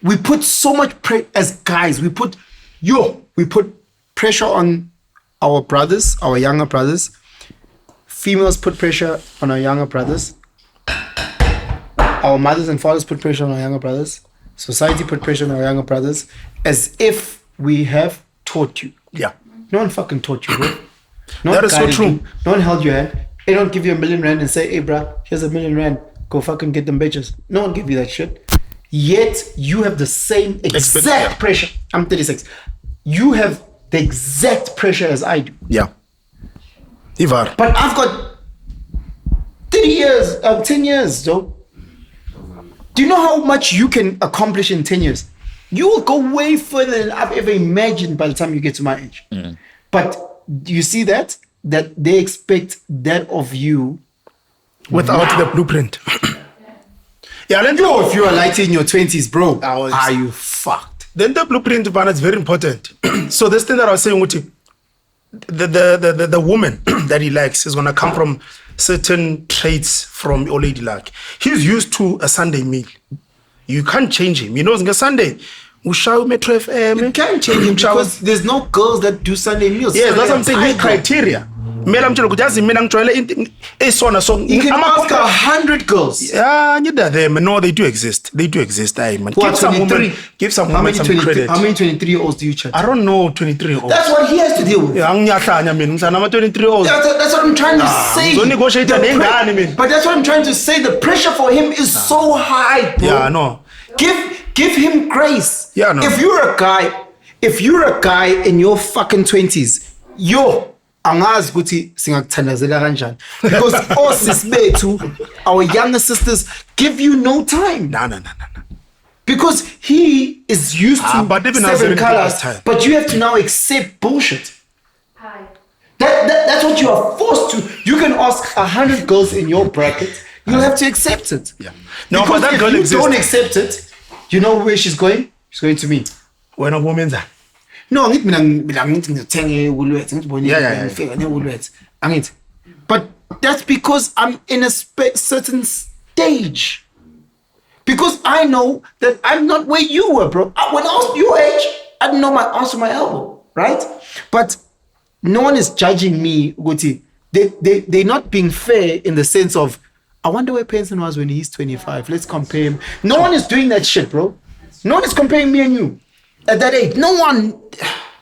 We put so much as guys, we put pressure on our brothers, our younger brothers. Females put pressure on our younger brothers. Our mothers and fathers put pressure on our younger brothers. Society put pressure on our younger brothers as if we have taught you. Yeah. No one fucking taught you, bro. No That one is so guided true. you. No one held your hand. They don't give you $1 million and say, hey, bruh, here's $1 million. Go fucking get them bitches. No one give you that shit. Yet you have the same exact yeah. pressure. I'm 36. You have the exact pressure as I do. Yeah. Ivar. But I've got 10 years, though. Do you know how much you can accomplish in 10 years? You will go way further than I've ever imagined by the time you get to my age. But do you see that? That they expect that of you. Without the blueprint. Yeah, let me If you are like in your 20s, bro, I was- are you fucked? Then the blueprint, Van, is very important. So this thing that I was saying, Uti, the woman that he likes is gonna come from certain traits from your lady like. He's used to a Sunday meal. You can't change him. You know, on a Sunday, Usha Metro FM. You can't change him because there's no girls that do Sunday meals. Yes, that's what I'm Sunday saying. His I do. criteria Mela mtshela ukuthi yazi mina ngijwayele into esona so You can ask 100 girls. yeah, neither them. No, they do exist. They do exist. Aye, man. What, Give some 23? women, give some How women many some 23? credit. How many 23-year-olds do you chat? I don't know 23 olds. That's what he has to deal with. Yeah, angiyahlanya mina ngisana ama 23 olds. That's what I'm trying to say. ngizonegotiate The nengane mina. But that's what I'm trying to say. The pressure for him is so high, bro. Yeah, no. Give him grace. Yeah, no. If you're a guy in your fucking 20s, angazi ukuthi singakuthandazela kanjani because osis bethu, our younger sisters, give you no time. No. Because he is used to but even as 7 a colors, time. but you have to now accept bullshit. Hi. That's what you are forced to. You can ask 100 girls in your bracket, you'll have to accept it. Yeah. No, Because but that if girl you exists. don't accept it, you know where she's going? She's going to me. When a woman's No, angithi mina ngithi ngithenge uLwethu, ngithi bona Yeah. ngifika neUlwethu. Angithi. But that's because I'm in a certain stage. Because I know that I'm not where you were, bro. When I was your age, I didn't know my arms from my elbow, right? But no one is judging me, Guti. They're not being fair in the sense of, I wonder where Penson was when he's 25. Let's compare him. No one is doing that shit, bro. No one is comparing me and you at that age. No one,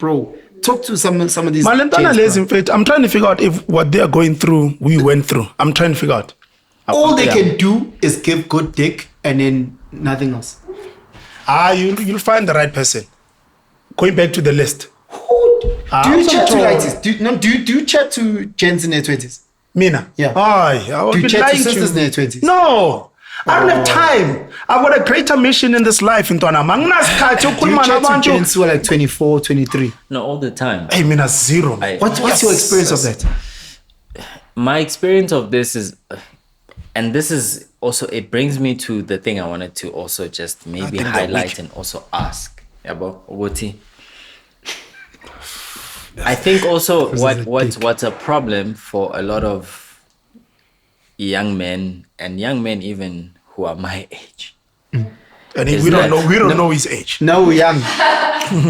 bro. Talk to some of these. Malentana kids, lays bro. in faith. I'm trying to figure out if what they are going through, we went through. I'm trying to figure out. All they Yeah. can do is give good dick and then nothing else. You'll find the right person. Going back to the list. Do you chat to control. like this? Do you chat to gents in their 20s? Mina. Yeah. Aye, I would Do you be chat to lying to sisters in you. their 20s? No. I don't have time. I've got a greater mission in this life. Ntwana. Anginasikhathi Do you ukukhuluma chat to nabantu. gents who are like 24, 23? No, all the time. Hey, mina zero. What's your experience of that? My experience of this is, and this is also, it brings me to the thing I wanted to also just maybe think they're highlight weak. and also ask about Woti. I think also what's a problem for a lot of young men and young men even who are my age. And Is we don't that- know. We don't know his age. No, young.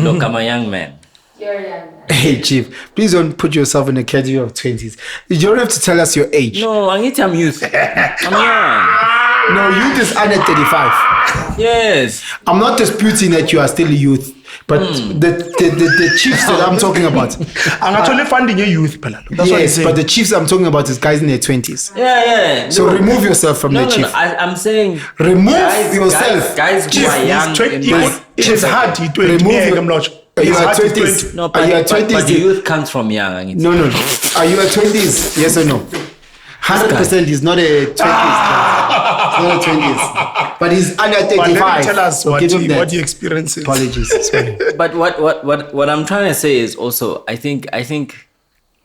Look, I'm a young man. You're young. Hey, Chief, please don't put yourself in the category of 20s. You don't have to tell us your age. No, I'm youth. I'm young. No, youth is under 35. Yes. I'm not disputing that you are still a youth, but the chiefs that I'm talking about. I'm actually funding a youth. Pela. That's what he's Yes, saying. but the chiefs I'm talking about is guys in their 20s. Yeah. So remove yourself from the No. chief. I'm saying Remove guys, yourself. Guys who Chief, are he's young. in this- It's hard. He Remove your- Mlotshwa. Are you It's at hard, he's 20s? 20. No, Are you at but 20s? youth comes from young. No. Are you at 20s? Yes or no? 100% he's not a 20s. He's not a 20s. But he's under But 35. let me tell us So what give him he that. experiences. Apologies. Sorry. But what I'm trying to say is also I think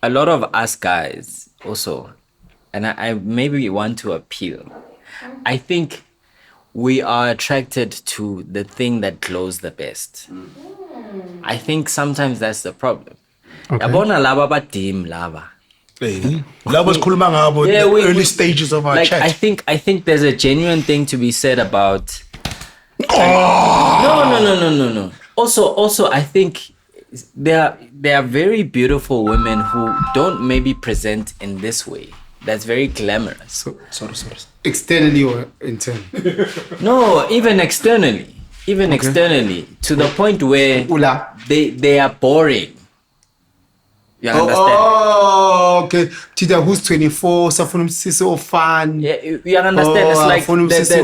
a lot of us guys also, and I maybe want to appeal. I think we are attracted to the thing that glows the best. I think sometimes that's the problem. Yabona laba badim lava. Hey, labo sikhuluma ngabo Yeah, the we- early we- stages of our Like chat. I think there's a genuine thing to be said about. No. Also, I think there are very beautiful women who don't maybe present in this way. That's very glamorous. Sorry. Externally or internally? No, even externally, to the point where Ula. they are boring. You understand? Oh, okay. Tita, who's 24, safuna umsisi ofan. Yeah, you understand? It's Oh, like afuna umsisi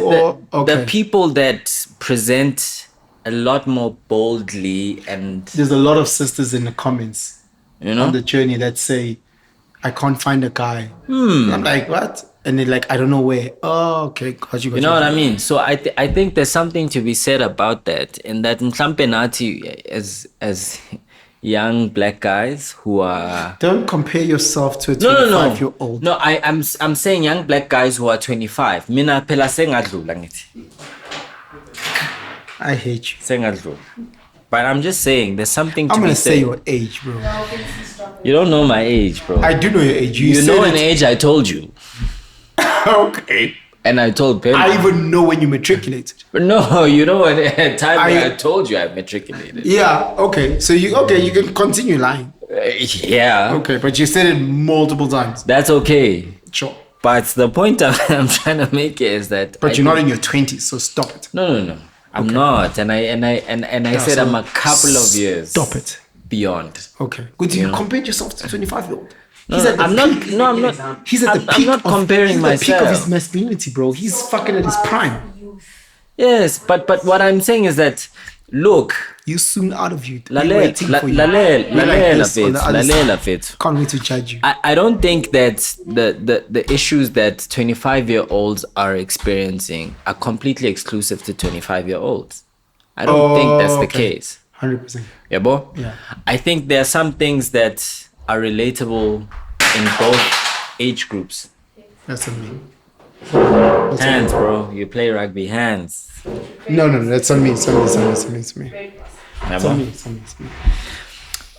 okay. the people that present a lot more boldly and There's a lot of sisters in the comments you know. on the journey that say, I can't find a guy. I'm like, what? And they're like, I don't know where. Oh, okay. Got you. You know what I mean? So I think there's something to be said about that. In that mhlampe nathi as young black guys who are Don't compare yourself to a no 25-year-old. no I'm saying young black guys who are 25. Mina phela sengadlula ngithi. I hate you. Sengadlula. But I'm just saying there's something to I'm be going to said. say your age, bro. You don't know my age, bro. I do know your age. you said know an it. age I told you. Okay. And I told Penny. I even know when you matriculated. No, you know at a time when I- I told you I matriculated. Yeah, okay. So you can continue lying. Yeah, Okay, but you said it multiple times. that's okay. Sure. But the point I'm trying to make is that. But you're not in your 20s, so stop it. No. I'm not, and I said so I'm a couple of years. Stop it. Beyond. Okay. Good. You compared yourself to 25-year-old. No, I'm not. No, I'm not. He's at the I'm peak. not comparing he's at the peak of his myself. masculinity, bro. He's fucking at his prime. Yes, but what I'm saying is that, look, You soon out of you. lalela fit. Can't wait to judge you. I don't think that the issues that 25-year-olds are experiencing are completely exclusive to 25-year-olds. I don't think that's the case. 100%. Yeah, bo? Yeah. I think there are some things that are relatable in both age groups. That's on me. Hands, bro. You play rugby, hands. No, that's on me. It's on me. Yeah, It's bo? on me. It's on me.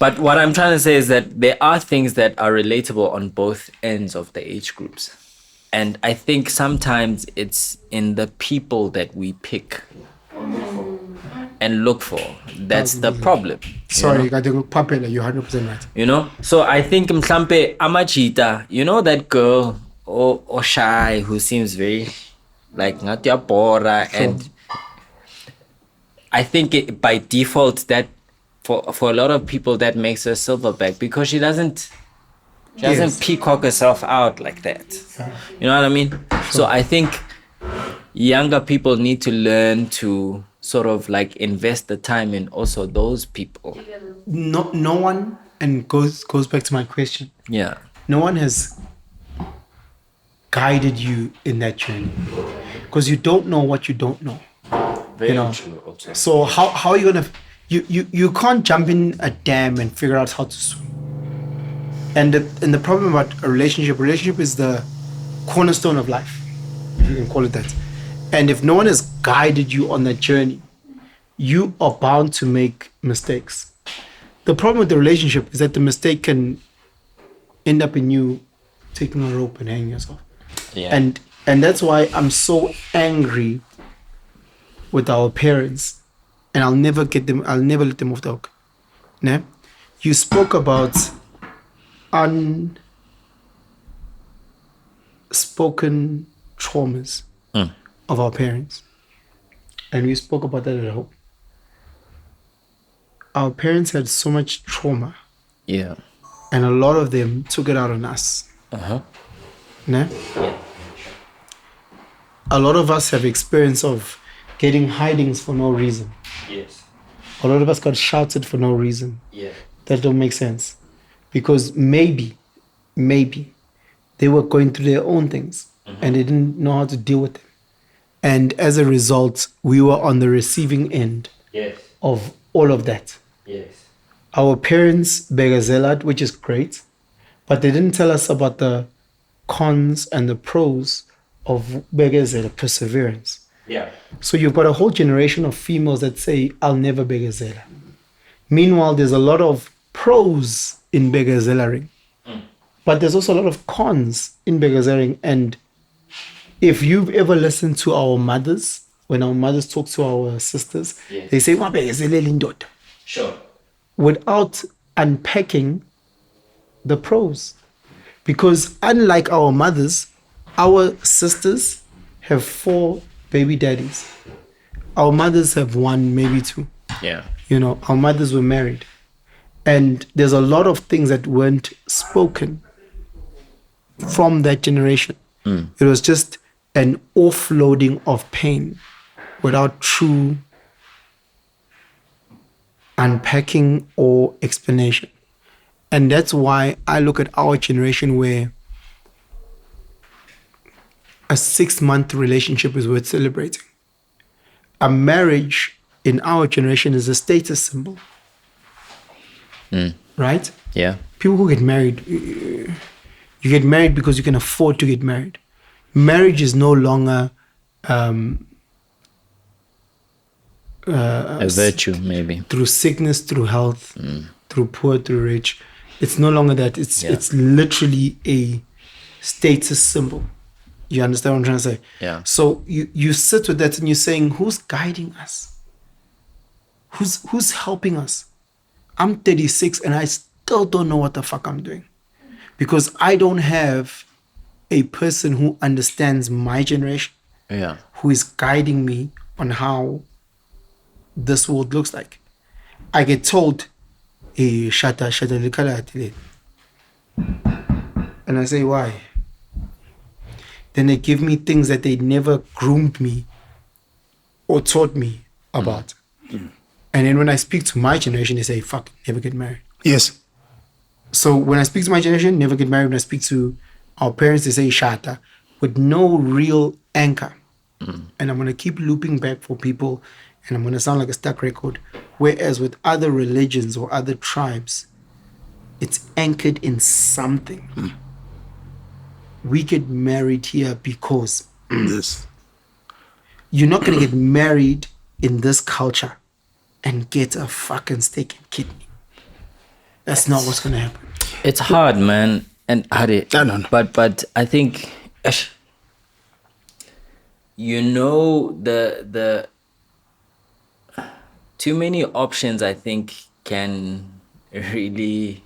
But what I'm trying to say is that there are things that are relatable on both ends of the age groups. And I think sometimes it's in the people that we pick and look for. That's the problem. Sorry, Papela, you're 100% right. You know? So I think mhlampe amachita, you know that girl or shy who seems very like ngatiapora, and I think by default that for a lot of people that makes her silverback because she doesn't peacock herself out like that. You know what I mean? So I think younger people need to learn to sort of like invest the time in also those people. No one, and goes back to my question. Yeah. No one has guided you in that journey because you don't know what you don't know. Very know. true also. So how are you gonna? You can't jump in a dam and figure out how to swim. And the problem about a relationship is the cornerstone of life, if you can call it that. And if no one has guided you on that journey, you are bound to make mistakes. The problem with the relationship is that the mistake can end up in you taking a rope and hanging yourself. Yeah. And that's why I'm so angry with our parents, and I'll never let them off the hook. Ne? You spoke about unspoken traumas of our parents, and we spoke about that at home. Our parents had so much trauma, Yeah. and a lot of them took it out on us. Ne? A lot of us have experience of getting hidings for no reason. Yes. A lot of us got shouted for no reason. Yeah. That don't make sense. Because maybe they were going through their own things and they didn't know how to deal with them. And as a result, we were on the receiving end Yes. of all of that. Yes. Our parents begazelad, which is great, but they didn't tell us about the cons and the pros of begazela, perseverance. Yeah. So you've got a whole generation of females that say, I'll never begazela. Meanwhile, there's a lot of pros in begazelaring, but there's also a lot of cons in begazelaring. And if you've ever listened to our mothers, when our mothers talk to our sisters, Yes. they say, "Wa begazelela indoda," Sure. without unpacking the pros. Because unlike our mothers, our sisters have 4 baby daddies. Our mothers have 1, maybe 2. Yeah. You know, our mothers were married. And there's a lot of things that weren't spoken from that generation. It was just an offloading of pain without true unpacking or explanation. And that's why I look at our generation where a 6-month relationship is worth celebrating. A marriage in our generation is a status symbol. Right? Yeah. People who get married, you get married because you can afford to get married. Marriage is no longer A virtue, maybe. through sickness, through health, through poor, through rich. It's no longer that. It's literally a status symbol. You understand what I'm trying to say? Yeah. So you sit with that and you're saying, who's guiding us? Who's helping us? I'm 36 and I still still don't know what the fuck I'm doing. Because I don't have a person who understands my generation, Yeah. who is guiding me on how this world looks like. I get told, shata likala atile. And I say, why? Then they give me things that they never groomed me or taught me about. And then when I speak to my generation, they say, fuck, never get married. Yes. So when I speak to my generation, never get married. When I speak to our parents, they say shata, with no real anchor. And I'm going to keep looping back for people, and I'm going to sound like a stuck record. Whereas with other religions or other tribes, it's anchored in something. We get married here because Yes. you're not going to get married in this culture and get a fucking steak and kidney. That's not what's going to happen. It's hard, man. And Hari, No. but I think the too many options, I think, can really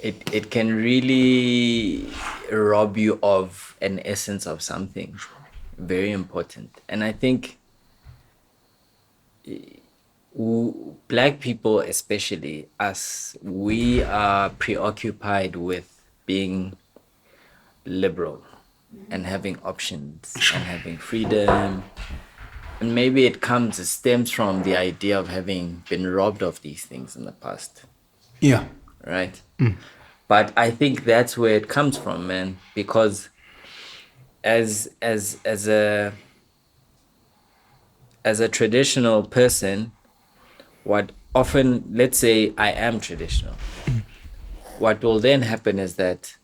it can really rob you of an essence of something very important. And I think Black people, especially us, we are preoccupied with being liberal and having options and having freedom. And maybe it stems from the idea of having been robbed of these things in the past. Yeah. Right? But I think that's where it comes from, man. Because as a traditional person, what often, let's say I am traditional, what will then happen is that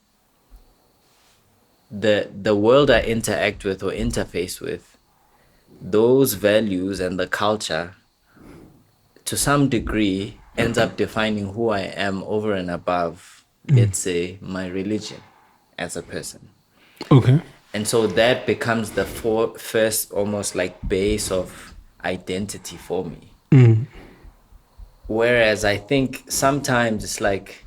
the world I interact with or interface with, those values and the culture, to some degree, ends up defining who I am over and above, let's say, my religion as a person. Okay. And so that becomes the first almost like base of identity for me. Whereas I think sometimes it's like,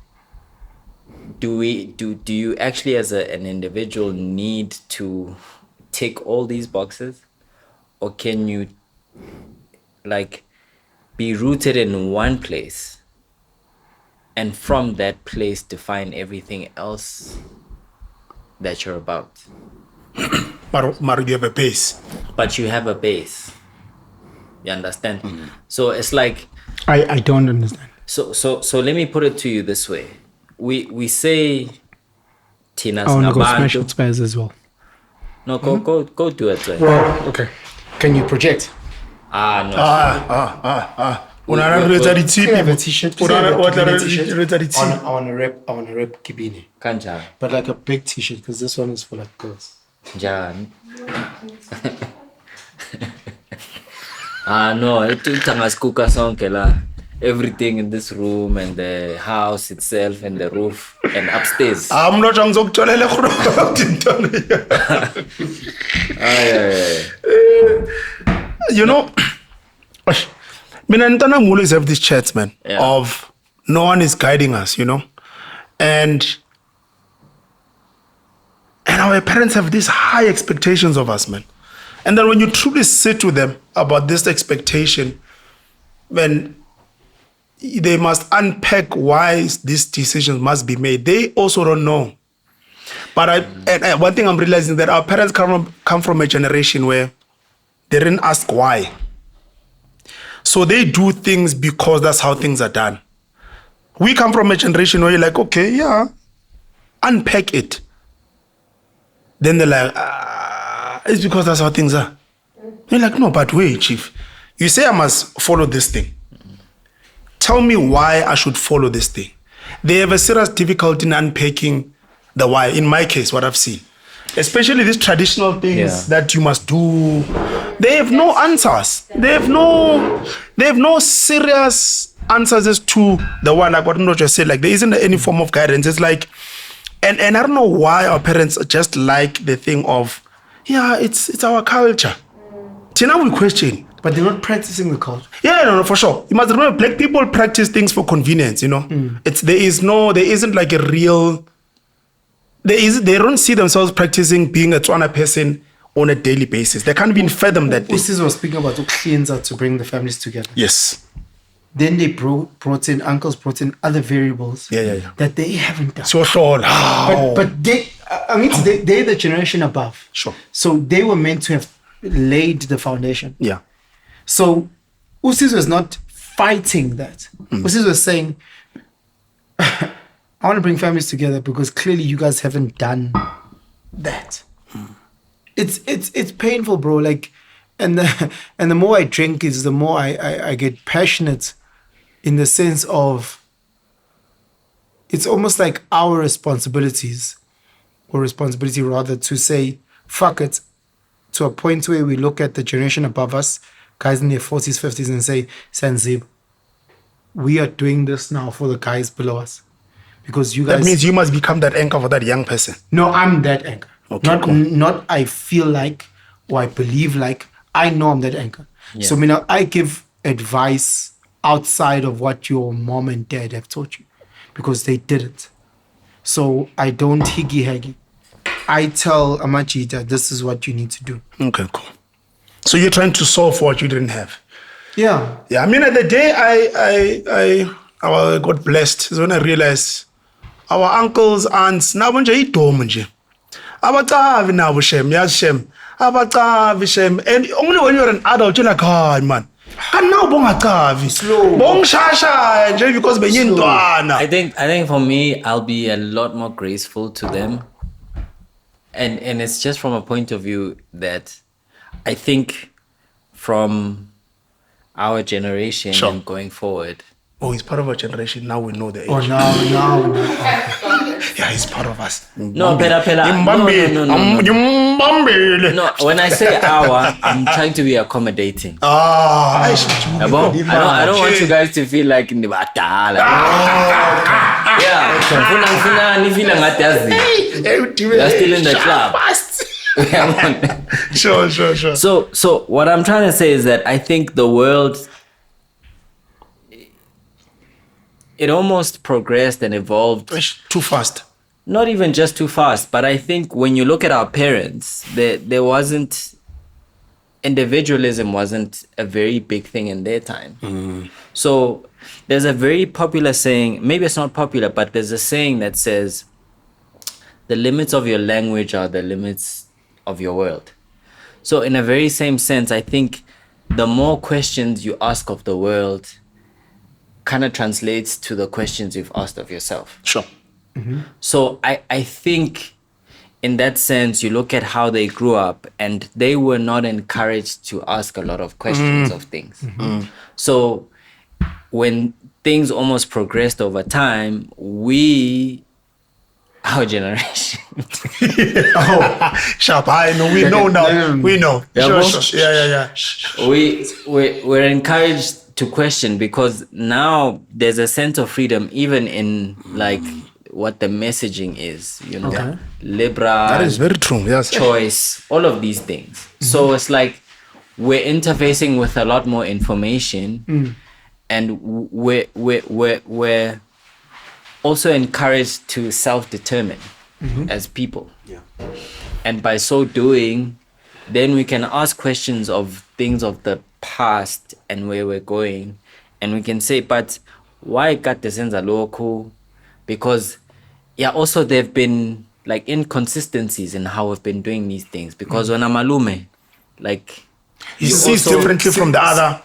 do you actually as an individual need to tick all these boxes? Or can you like be rooted in one place and from that place define everything else that you're about? But you have a base. But you have a base. You understand? So it's like, I don't understand. so let me put it to you this way. We say Tina I want to go smash Sinabantu. it spares as well. No, go do it. Right? Well, okay. Can you project? No. Una retsa ditshiti. Can I have a t-shirt? Una Can I have a retsa t-shirt? ditshiti. I want to rep Kibini. Kanjani? But like a big t-shirt, because this one is for like girls. Njani? No, utangasikuka sonke la. Everything in this room and the house itself and the roof and upstairs. Mlotshwa ngizokutholela khona. You know, mina and Tana always have these chats, man, of no one is guiding us, you know, and our parents have these high expectations of us, man. And then when you truly sit with them about this expectation, when they must unpack why these decisions must be made, they also don't know. But and one thing I'm realizing that our parents come from a generation where they didn't ask why. So they do things because that's how things are done. We come from a generation where you're like, okay, yeah, unpack it. Then they're like, it's because that's how things are. You're like, no, but wait, chief. You say I must follow this thing. Tell me why I should follow this thing. They have a serious difficulty in unpacking the why. In my case, what I've seen, especially these traditional things that you must do, they have no answers. They have no serious answers as to the one, like what Mlotshwa said. Like there isn't any form of guidance. It's like, and I don't know why our parents just like the thing of, yeah, it's our culture. Till now we question, But they're not practicing the culture. Yeah, no, for sure. You must remember, black people practice things for convenience. You know, there isn't like a real. They don't see themselves practicing being a Tswana person on a daily basis. They can't even fathom that thing. Usis was speaking about cleanser to bring the families together. Yes. Then they uncles brought in other variables Yeah. that they haven't done. So how? But they're the generation above. Sure. So they were meant to have laid the foundation. Yeah. So Usis was not fighting that. Usis was saying, I want to bring families together because clearly you guys haven't done that. It's painful, bro. Like, and the more I drink is the more I get passionate, in the sense of it's almost like our responsibility rather, to say fuck it, to a point where we look at the generation above us, guys in their 40s, 50s, and say, Sanzib, we are doing this now for the guys below us. Because you guys... That means you must become that anchor for that young person. No, I'm that anchor. Okay, cool. Not I feel like or I believe like. I know I'm that anchor. Yeah. So I give advice outside of what your mom and dad have taught you, because they didn't. So I don't higgy-haggy. I tell Amajita, this is what you need to do. Okay, cool. So you're trying to solve for what you didn't have. Yeah. Yeah, I mean, at the day I got blessed is when I realized our uncles, aunts, nabo nje idomo nje. Abaqhavi nabo shem, yazi shem. Abaqhavi shem. And only when you're an adult you're like, "Hi man. Kan now bongaqhavi." Slow. Bongshasha nje because benyintwana. I think for me, I'll be a lot more graceful to them. And it's just from a point of view that I think from our generation Sure. and going forward. Oh, he's part of our generation. Now we know the age. Oh, now. Yeah, he's part of us. No, pela. Imbambile. Imbambile. No, when I say our, I'm trying to be accommodating. I don't want you guys to feel like in the battle. Yeah, ngifuna nifeel ngathi yazi. You're still in the club. Sure. So what I'm trying to say is that I think the world, it almost progressed and evolved. Too fast. Not even just too fast, but I think when you look at our parents, there wasn't, individualism wasn't a very big thing in their time. So there's a very popular saying, maybe it's not popular, but there's a saying that says, the limits of your language are the limits of your world. So in a very same sense, I think the more questions you ask of the world kind of translates to the questions you've asked of yourself. Sure. So I think in that sense, you look at how they grew up and they were not encouraged to ask a lot of questions of things. So when things almost progressed over time, our generation. Sharp. I know. We know now. We know. Yeah, Sure. Yeah. We're encouraged to question, because now there's a sense of freedom even in like what the messaging is, liberal. That is very true. Yes. Choice, all of these things. So it's like we're interfacing with a lot more information, and we're also encouraged to self-determine as people. Yeah. And by so doing, then we can ask questions of things of the past and where we're going, and we can say, but why got the sense of local? Because also there've been like inconsistencies in how we've been doing these things, because when I'm malume, like he sees differently from the other.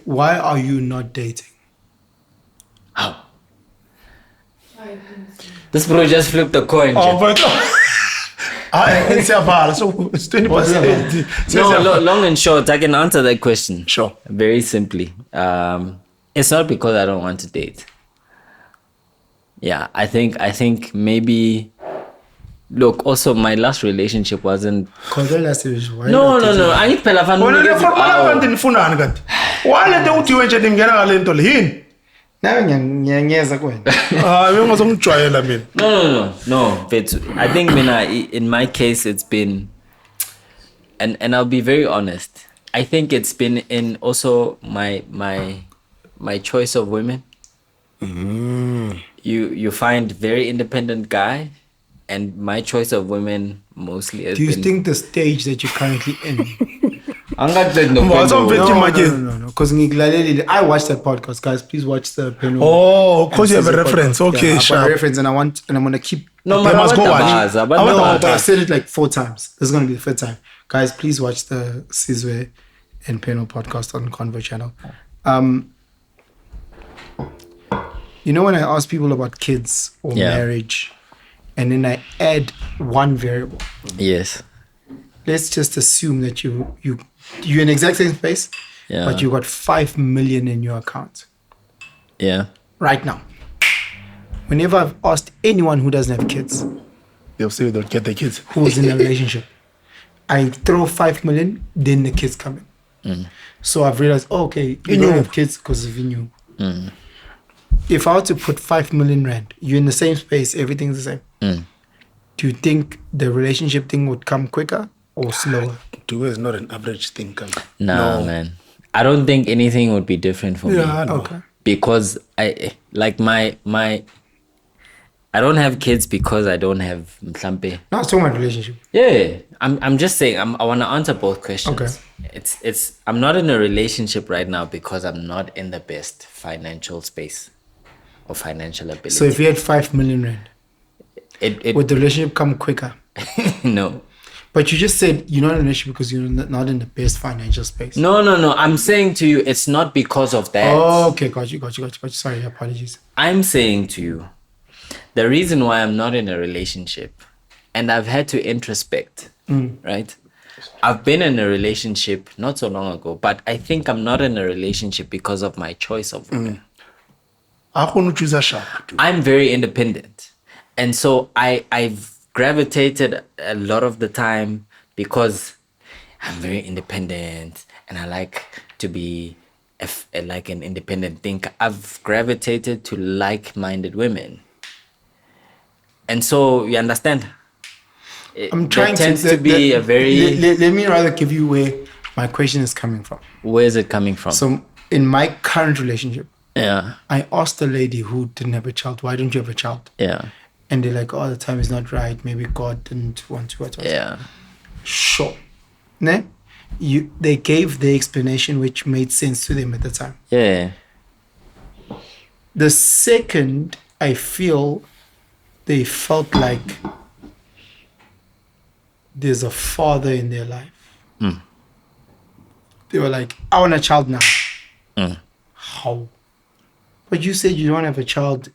Why are you not dating? How? This bro just flipped the coin. Oh, but so it's 20%. No, long and short, I can answer that question. Sure. Very simply. It's not because I don't want to date. Yeah, I think maybe. Look, also my last relationship wasn't. No. I need pela fan. No. But I think in my case it's been, and I'll be very honest. I think it's been in also my choice of women. You find very independent guy, and my choice of women mostly has Do you been. think the stage that you're currently in? What's on No, 50 Maki? no. Because I watched that podcast, guys. Please watch the Penson. Oh, because you have a reference. Okay, I've got a sharp. reference, and I'm gonna keep. No, They must go watch. No, but I said it like 4 times. This is gonna be the 5th time, guys. Please watch the Sizwe and Penson podcast on Convo channel. You know when I ask people about kids or Yeah. marriage, and then I add one variable. Yes. Let's just assume that you're in the exact same space, Yeah. but you got 5 million in your account Yeah. right now. Whenever I've asked anyone who doesn't have kids, They'll say they'll get the kids. who's in a relationship, I throw 5 million, then the kids come in. So I've realized, okay, you don't have kids because of you. If I were to put 5 million rand, you're in the same space, everything's the same. Do you think the relationship thing would come quicker or slower? Two is not an average thing. No, man. I don't think anything would be different for me. I know. Okay. Because I like my I don't have kids because I don't have mhlampe. No, it's talking about relationship. Yeah, I'm just saying I want to answer both questions. Okay. It's I'm not in a relationship right now because I'm not in the best financial space or financial ability. So if you had 5 million rand, it would the relationship come quicker? no. But you just said you're not in a relationship because you're not in the best financial space. No. I'm saying to you, it's not because of that. Oh, okay, got you. Sorry, apologies. I'm saying to you, the reason why I'm not in a relationship, and I've had to introspect, right? I've been in a relationship not so long ago, but I think I'm not in a relationship because of my choice of women. I want to choose a sharp. I'm very independent. And so I've gravitated a lot of the time because I'm very independent and I like to be like an independent thinker. I've gravitated to like-minded women. And so, you understand? I'm trying there tends to be a very... Let me rather give you where my question is coming from. Where is it coming from? So in my current relationship, yeah. I asked a lady who didn't have a child, why don't you have a child? Yeah. And they're like, oh, the time is not right. Maybe God didn't want to. Yeah. Sure. Ne? They gave the explanation which made sense to them at the time. Yeah. The second, I feel they felt like there's a father in their life. They were like, I want a child now. How? But you said you don't have a child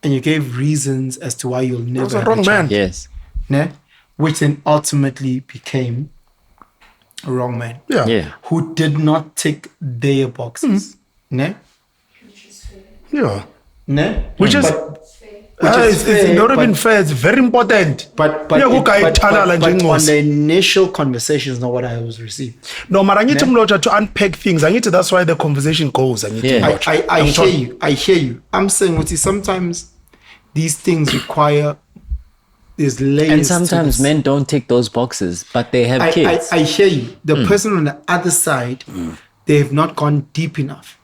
and you gave reasons as to why you'll never That's a have wrong a child. man. Yes. Ne? Which then ultimately became a wrong man. Yeah. Yeah. Who did not tick their boxes. Ne? Yeah. Ne? Which is... it's fair, not even but- fair. It's very important. But Yeah, who guy thala la on njengosi. the initial conversation is not what I was receiving. No, but I need to Mlotshwa to unpack things. I need to. That's why the conversation goes. I need Yeah. to Mlotshwa. I hear you. I hear you. I'm saying, what is sometimes these things require there's layers. And to sometimes this. men don't tick those boxes, but they have kids. I hear you. The person on the other side, they have not gone deep enough.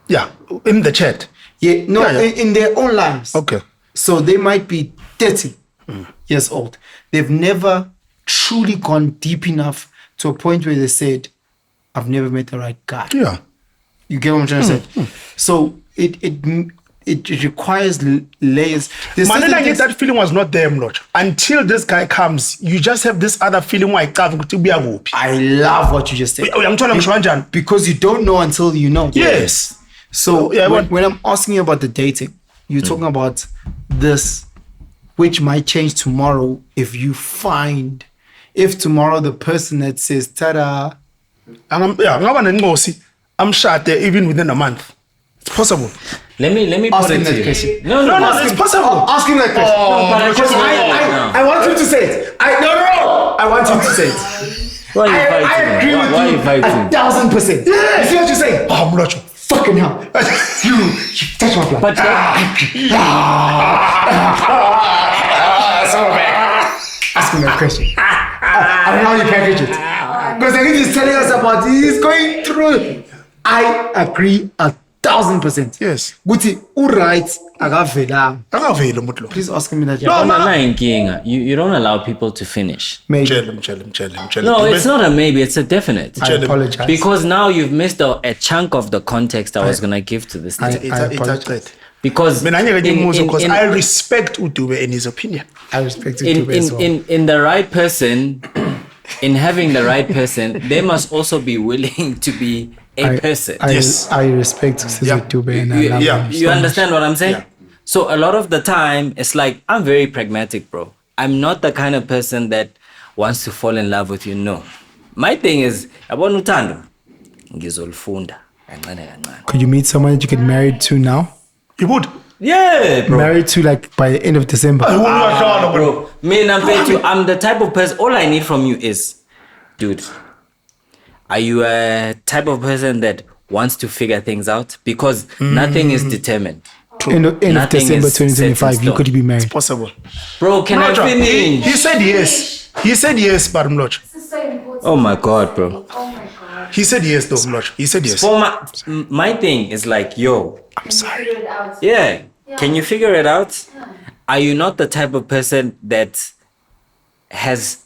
Yeah, in the chat. Yeah, no, Yeah, yeah. In their own lives. Okay. So they might be 30 years old. They've never truly gone deep enough to a point where they said, I've never met the right guy. Yeah. You get what I'm trying to say? So it requires layers. There's Man, certain I get things- that feeling was not there, Mlotshwa. Until this guy comes, you just have this other feeling. Why to be a whoop? I love what you just said. I'm trying to Because you don't know until you know. Yes. So Yeah, when I'm asking you about the dating, you're talking about this, which might change tomorrow if tomorrow the person that says, ta-da, I'm shot there even within a month. It's possible. Let me ask put him it to that you. question. No, it's possible. Ask him that question. Because I want him to say it. I want him to say it. Why are you fighting? I agree with Why are you you fighting? 1,000%. Yeah. You see what you're saying? Oh, Mlotshwa. Fucking hell. You touch my blood. But So bad. Ask him that question. I don't know how you package it. Because he's telling us about he's going through. I agree 1,000%. Yes. Guti, right, akavela. Akaveli umuntu lo. Please ask me that. You don't allow people to finish. Maybe. Mtshele. No, it's not a maybe, it's a definite. I apologize. Because now you've missed a chunk of the context I was going to give to this thing. It's Because because I respect Udube and his opinion. I respect it as well. in the right person, in having the right person, they must also be willing to be a person. Yes. I respect Sister Dube and I love him You so understand what I'm saying? Yeah. So a lot of the time, it's like, I'm very pragmatic, bro. I'm not the kind of person that wants to fall in love with you. No. My thing is, yabona uthando, ngizolufunda kancane kancane. Could you meet someone that you get married to now? You would? Yeah, bro. Married to like by the end of December. Bro, me and I'm the type of person, all I need from you is, dude, are you a type of person that wants to figure things out? Because nothing is determined. End of Nothing December is set in 2025, you stone. could be married. Possible. Bro, can I Mlotshwa, finish? He said yes. He said yes, but Mlotshwa. This is so important. Oh my God, bro. Oh my God. He said yes, though, Mlotshwa. He said yes. For my thing is like, yo, I'm sorry. Figure it out. yeah, can you figure it out? Are you not the type of person that has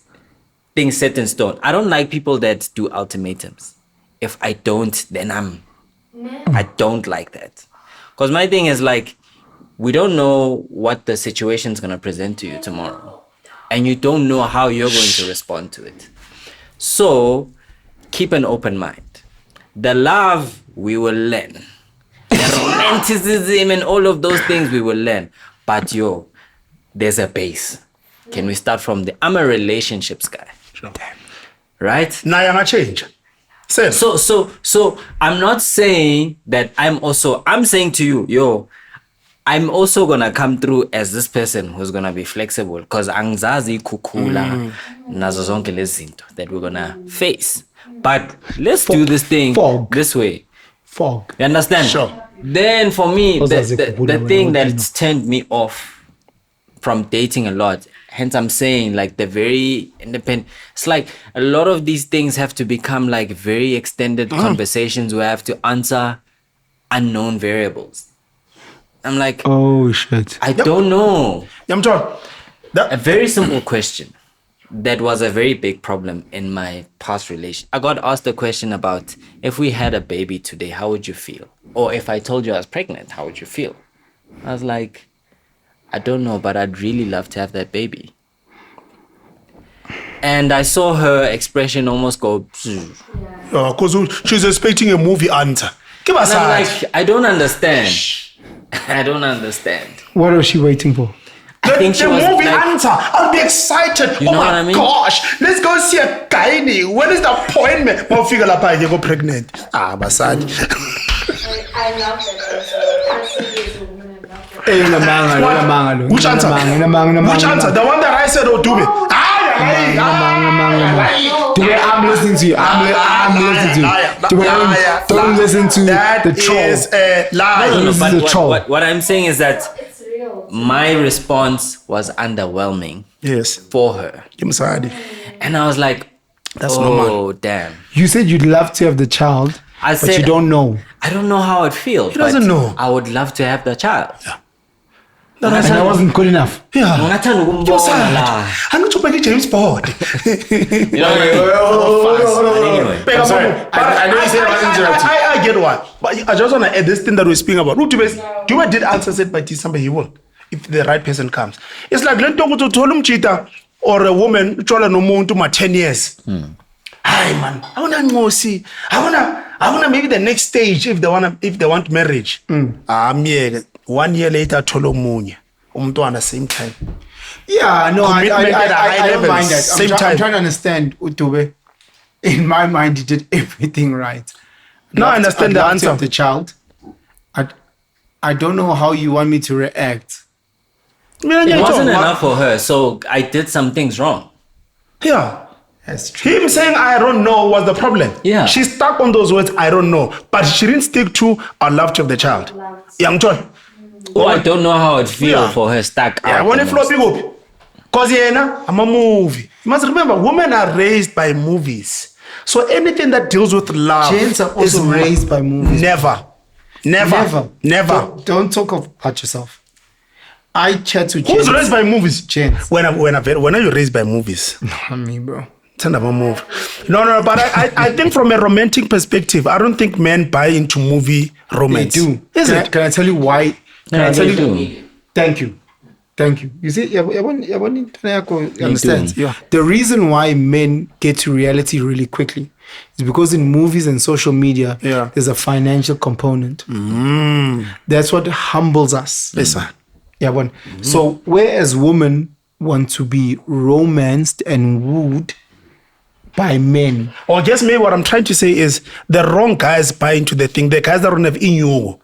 things set in stone? I don't like people that do ultimatums. If I don't, then I don't like that. Because my thing is like, we don't know what the situation's going to present to you tomorrow. And you don't know how you're going to respond to it. So keep an open mind. The love we will learn. The romanticism and all of those things we will learn. But yo, there's a base. Can we start from there? I'm a relationships guy. Sure. Right? Now you're gonna change. Same. So I'm not saying that I'm saying to you, yo, I'm also gonna come through as this person who's gonna be flexible because angizazi kukula nazo zonke lezi zinto that we're gonna face. But let's do this thing this way. Fog. You understand? Sure. Then for me, the thing that that's turned me off from dating a lot, hence I'm saying like the very independent, it's like a lot of these things have to become like very extended conversations where I have to answer unknown variables. I'm like, Oh shit. I don't know. Mlotshwa, A very simple question that was a very big problem in my past relation. I got asked a question about if we had a baby today, how would you feel? Or if I told you I was pregnant, how would you feel? I was like, I don't know, but I'd really love to have that baby. And I saw her expression almost go, because she's expecting a movie answer. Give us and I'm a like, I don't understand. I don't understand. What was she waiting for? I think she the was movie like, answer. I'll be excited. You Oh know my what I mean? gosh. Let's go see a gynae. When is the appointment? Figure lapha you go pregnant. Basadi. I love that also. Absolutely as a woman, I love that. Which answer? Which answer? The one that I said, oh, do me. I'm listening to you. I'm listening to you. Don't listen to the troll. That is a lie. no, This is a troll. but what I'm saying is that It's real. my response was underwhelming Yes. for her. Msadi. And I was like, That's oh, normal. damn. You said you'd love to have the child, I but said, you don't know. I don't know how it feels. He doesn't but know. I would love to have the child. And that wasn't good enough. Yeah. Ngingathanda ukumbona la. I'm not sure James Bond. You know what I mean? Anyway. I'm sorry. I know you said I wasn't interrupting. I get one. But I just want to add this thing that we're speaking about. Duma did answer said by December he will. If the right person comes. It's like let talk to Tolum Cheetah or a woman, Chola no moon to my 10 years. Hi man. I wanna maybe the next stage if they want marriage. Me 1 year later Tolo Munya. At the same time. Yeah, no, I Commitment at a high don't level, mind that. same I'm time. trying to understand Utube. In my mind, he did everything right. No, I understand the I'd love to answer. have the child. I don't know how you want me to react. It wasn't enough for her, so I did some things wrong. Yeah. That's true. Him saying I don't know was the problem. Yeah. She stuck on those words, I don't know. But she didn't stick to I love to have the child. Young John. Oh, I don't know how it feels Yeah. for her stuck Yeah, out. when the it most. floppy up. Because I'm a movie. You must remember, women are raised by movies. So anything that deals with love Gents are also is raised by movies. Never. Don't talk about yourself. I chat to Who's gents. raised by movies? Gents. When are you raised by movies? I mean, bro. Turn up a move. No, but I think from a romantic perspective, I don't think men buy into movie romance. They do. Is Can it? Can I tell you why? Can No, I tell they you? do. Thank you. You see, understand. Yeah. The reason why men get to reality really quickly is because in movies and social media, Yeah. there's a financial component. That's what humbles us. Yes, sir. Yeah, one. So whereas women want to be romanced and wooed by men, Or just maybe what I'm trying to say is the wrong guys buy into the thing. The guys that don't have inyo,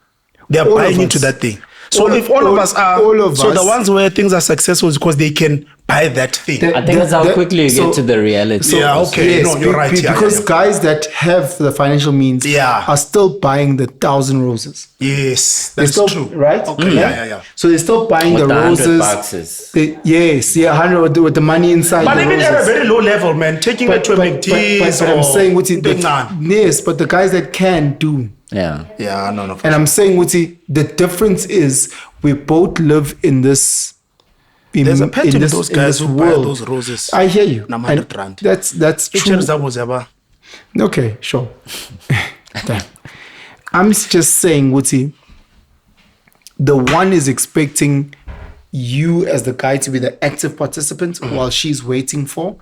they are All buying of into us. that thing. So All- if all of us are, all of so the us- ones where things are successful is because they can buy that thing. The- I think that's how the- quickly you so- get to the reality. Yeah, okay. Yes, No, you're right. Yeah, because yeah. guys that have the financial means Yeah. are still buying the 1,000 roses. Yes, They're that's still, true. right? Okay, yeah. So they're still buying With the the 100 roses. boxes. Yes, 100 with the money inside. But the even at a roses. very low level, man, taking it to a McD's but I'm saying, Wuti, big man. yes, but the guys that can do. Yeah. Yeah, no. And I'm saying, Wuti, the difference is we both live in this. There's a pattern in of this, those in guys this who buy world. those roses. I hear you. Nam And 100 rand. That's true. Pictures that was ever. Okay, sure. Damn. I'm just saying, Wuti, the one is expecting you as the guy to be the active participant while she's waiting for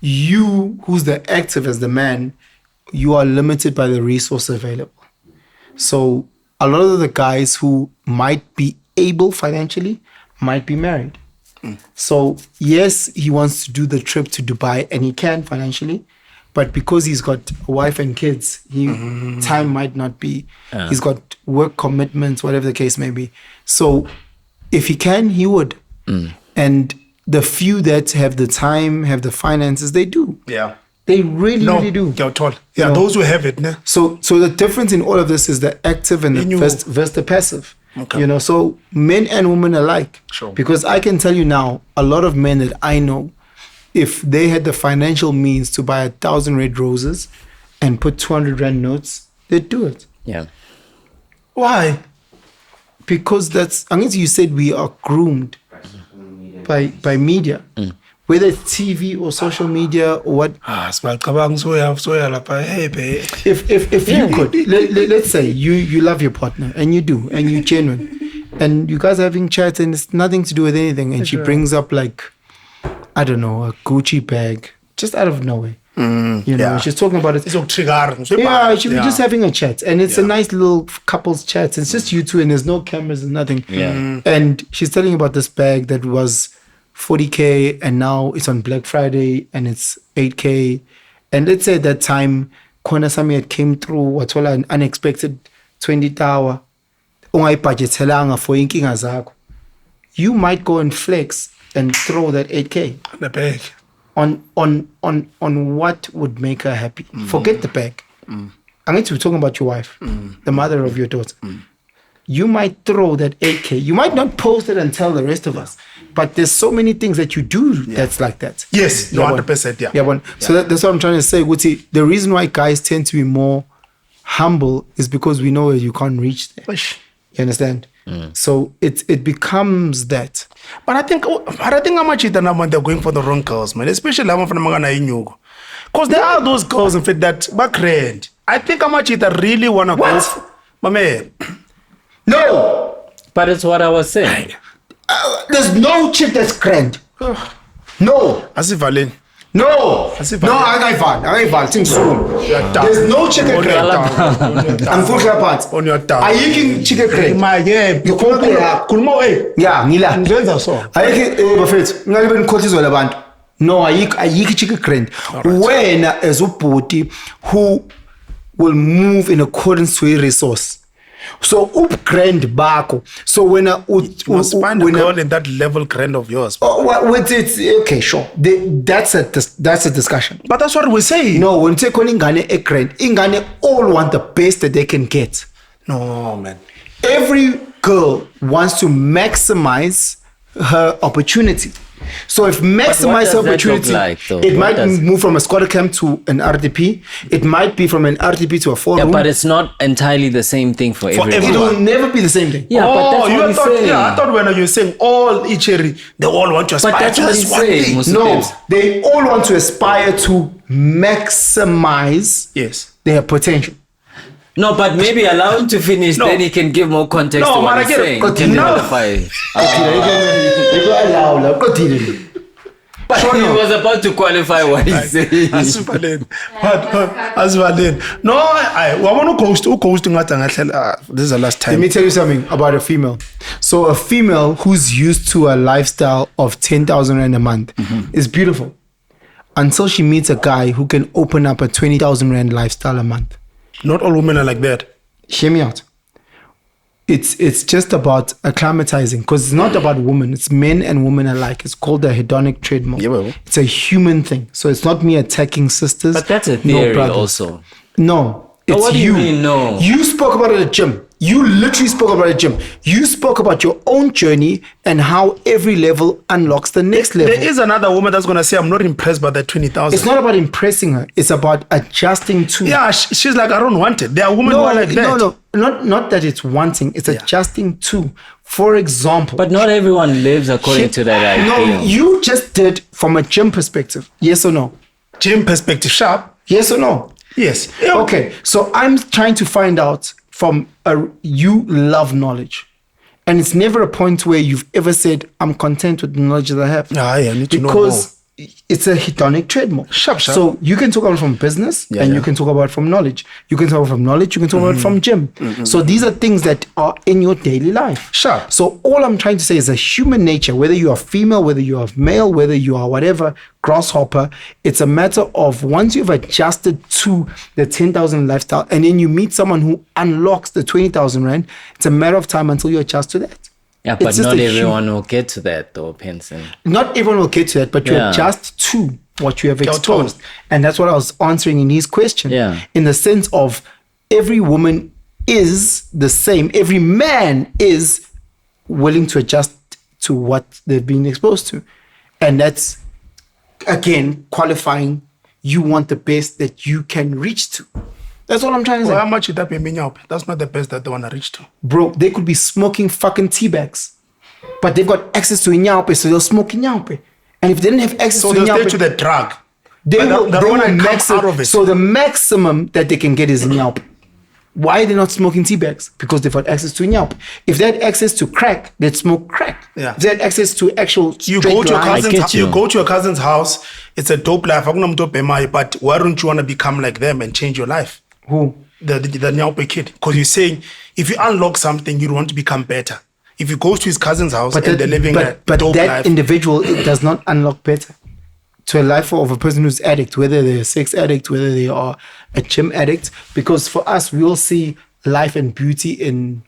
you, who's the active as the man. You are limited by the resource available. So a lot of the guys who might be able financially might be married. So yes, he wants to do the trip to Dubai and he can financially, but because he's got a wife and kids, time might not be. He's got work commitments, whatever the case may be. So if he can, he would. And the few that have the time, have the finances, they do. Yeah. They really, really do. Yeah, tall. Yeah, No. those who have it, ne? So the difference in all of this is the active and the In you- versus the passive. Okay. You know, so men and women alike. Sure. Because I can tell you now, a lot of men that I know, if they had the financial means to buy 1,000 red roses and put 200 rand notes, they'd do it. Yeah. Why? Because that's, I guess you said we are groomed by media. Whether it's TV or social media or what. Sibacabanga soya lapha. Hey, babe. If you could, let's say you love your partner and you do and you're genuine and you guys are having chats and it's nothing to do with anything and she brings up like, I don't know, a Gucci bag just out of nowhere. You know, yeah. she's talking about it. It's a trigger. Yeah, she'll be just having a chat and it's a nice little couple's chat. It's just you two and there's no cameras and nothing. Yeah. And she's telling you about this bag that was 40K and now it's on Black Friday and it's 8K. And let's say at that time, Kona Samia came through what's all an unexpected 20 tower. For inkinga zakho. You might go and flex and throw that 8K The bag. on what would make her happy. Forget the bag. I need to be talking about your wife, the mother of your daughter. You might throw that 8K. You might not post it and tell the rest of us, but there's so many things that you do that's like that. Yes, no, 100%. Yeah. Yeah, one. So that's what I'm trying to say. Wuti, the reason why guys tend to be more humble is because we know you can't reach there. Ish. You understand? So it becomes that. But I think how much they're going for the wrong girls, man. Especially I'm from Magana Inyugo. Because there are those girls, in fact, that background. I think how much they really want to go. What? My man. No! But it's what I was saying. There's no chick that's grand. No! As if Valen. No! As if No, I think soon. There's no chick that's grand. I'm full apart. On your tongue. Are you king chick grand? My, yeah. You call me up. Kulmo, eh. Yeah, ngila. Ngenza so. Ayikho bafethu ngalibe nikhothiswa labantu. No, ayikho chick grand. Wena as ubhuti who will move in accordance to a resource. So upgrand bakho. So when You must find a girl in that level grand of yours. with it, okay, sure. That's a discussion. But that's what we say. No, when you take on ingane a grand, ingane all want the best that they can get. No, man. Every girl wants to maximize her opportunity. So if maximize does that look opportunity, like, though? it What might does- move from a squatter camp to an RDP. It might be from an RDP to a 4-room. But it's not entirely the same thing for everyone. it will never be the same thing. Yeah, but that's you what he's thought, saying. I thought when you were saying all Icheri, they all want to aspire But that's to what this he's one saying, thing. Musa. No, Babes. they all want to aspire to maximize Yes. their potential. No, but maybe allow him to finish, No. then he can give more context No, to what man, I he's get it. saying. But Can no. qualify. But he was about to qualify what he's saying. Asvaleni. Asvaleni. No, I want to ghost ngathi ngahle this is the last Let time. me tell you something about a female. So a female who's used to a lifestyle of 10,000 Rand a month is beautiful until she meets a guy who can open up a 20,000 Rand lifestyle a month. Not all women are like that. Hear me out. It's just about acclimatizing, because it's not about women, it's men and women alike. It's called the hedonic treadmill. Yeah, well. It's a human thing. So it's not me attacking sisters. But that's a nor theory brothers. also. No, it's what do you mean, no? You spoke about it at the gym. You literally spoke about it at the gym. You spoke about your own journey and how every level unlocks the next level. There is another woman that's going to say, I'm not impressed by that 20,000. It's not about impressing her. It's about adjusting to. Yeah, she's like, I don't want it. There are women who are like that. Not that it's wanting. It's adjusting to. For example. But not everyone lives according to that No, ideal. you just did from a gym perspective. Yes or no? Gym perspective, sharp. Yes or no? Yes. Okay, so I'm trying to find out from you love knowledge. And it's never a point where you've ever said, I'm content with the knowledge that I have. I need to know Because it's a hedonic treadmill. Sharp. So you can talk about it from business and you can talk about it from knowledge. You can talk about it from knowledge, you can talk about it from gym. So these are things that are in your daily life. Sure. So all I'm trying to say is a human nature, whether you are female, whether you are male, whether you are whatever, grasshopper, it's a matter of once you've adjusted to the 10,000 lifestyle and then you meet someone who unlocks the 20,000 Rand, it's a matter of time until you adjust to that. Yeah, but It's just not a everyone will get to that though, Penson. Not everyone will get to that, but you Yeah. adjust to what you have You're exposed. told. And that's what I was answering in his question. Yeah. In the sense of every woman is the same. Every man is willing to adjust to what they've been exposed to. And that's, again, qualifying. You want the best that you can reach to. That's all I'm trying to say. Well, how much is that paying up? That's not the best that they want to reach to. Bro, they could be smoking fucking tea bags, but they've got access to Inyaupe, so they'll smoke Inyaupe. And if they didn't have access So to they'll stay Inyaupe, to the drug. they But will, they they don't will want to max come out of it. So the maximum that they can get is Inyaupe. Why are they not smoking tea bags? Because they've got access to Inyaupe. If they had access to crack, they'd smoke crack. Yeah. If they had access to actual You straight go to your lines- I cousin's get you. you go to your cousin's house. It's a dope life. But why don't you want to become like them and change your life? Who? The Nyaupe kid. Because you're saying if you unlock something, you want to become better. If you go to his cousin's house But, and that, they're living a but dope that life. individual it does not unlock better to a life of a person who's addict, whether they're a sex addict, whether they are a gym addict. Because for us, we all see life and beauty in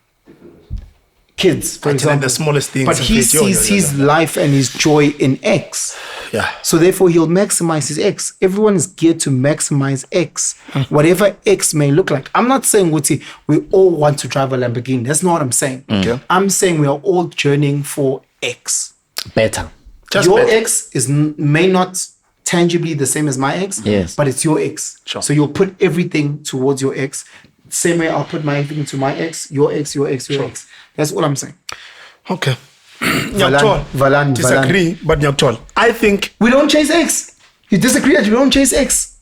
kids, for I tell example. them the smallest things But and he create- yo, yo, sees yo, his life and his joy in X. Yeah. So therefore, he'll maximize his X. Everyone is geared to maximize X, whatever X may look like. I'm not saying, Wuti, we all want to drive a Lamborghini. That's not what I'm saying. Okay. I'm saying we are all journeying for X. Better. Just Your better. X may not tangibly the same as my X, Yes. but it's your X. Sure. So you'll put everything towards your X. Same way I'll put my everything to my X, your X, your X, your X. That's all I'm saying. Okay. Valan. Disagree, but Nyaktol. I think We don't chase X. You disagree that we don't chase X.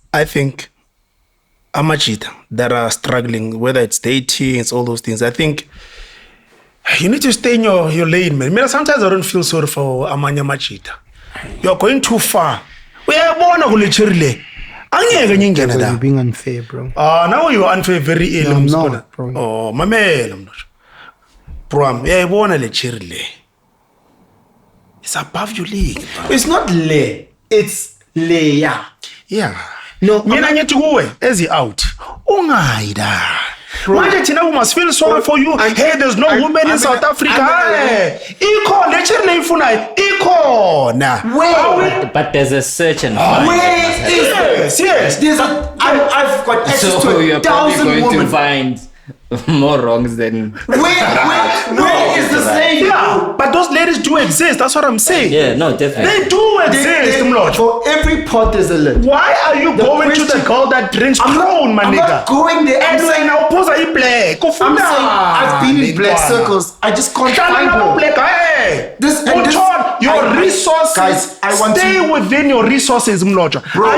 Amachita that are struggling, whether it's dating, it's all those things. I think you need to stay in your lane, man. Sometimes I don't feel sorry for Amanya Machita. You're going too far. We are born You're being unfair, bro. now you are unfair very ill. No, I'm not, bro. Oh, mamela mnotho. Bro, uyayibona le cherry le. It's above your league. Bro. It's not le. It's leya. Yeah. No, Mina ngithi kuwe ezi out. Ungayida. Manje thina we must feel sorry for you. Hey, there's no woman in South Africa. Ikho le cherry le ifunayo. Ikhona. Where? But there's a search and find. Where is Yes. There's I've got access So to you're probably 1,000 going women. to find more wrongs than. Where is the same? Yeah, but those ladies do exist. That's what I'm saying. Yeah, no, definitely. They do exist, Mlotshwa. For every pot there's a lid. Why are you going to the question- girl that drinks Crown, my I'm nigga? not going there. I'm And saying, now pose are black. I'm saying I've been in black circles. I just can't find her. Black. Hey, This- and this- your I- resources. guys, I want stay to- within your resources, Mlotshwa. Bro.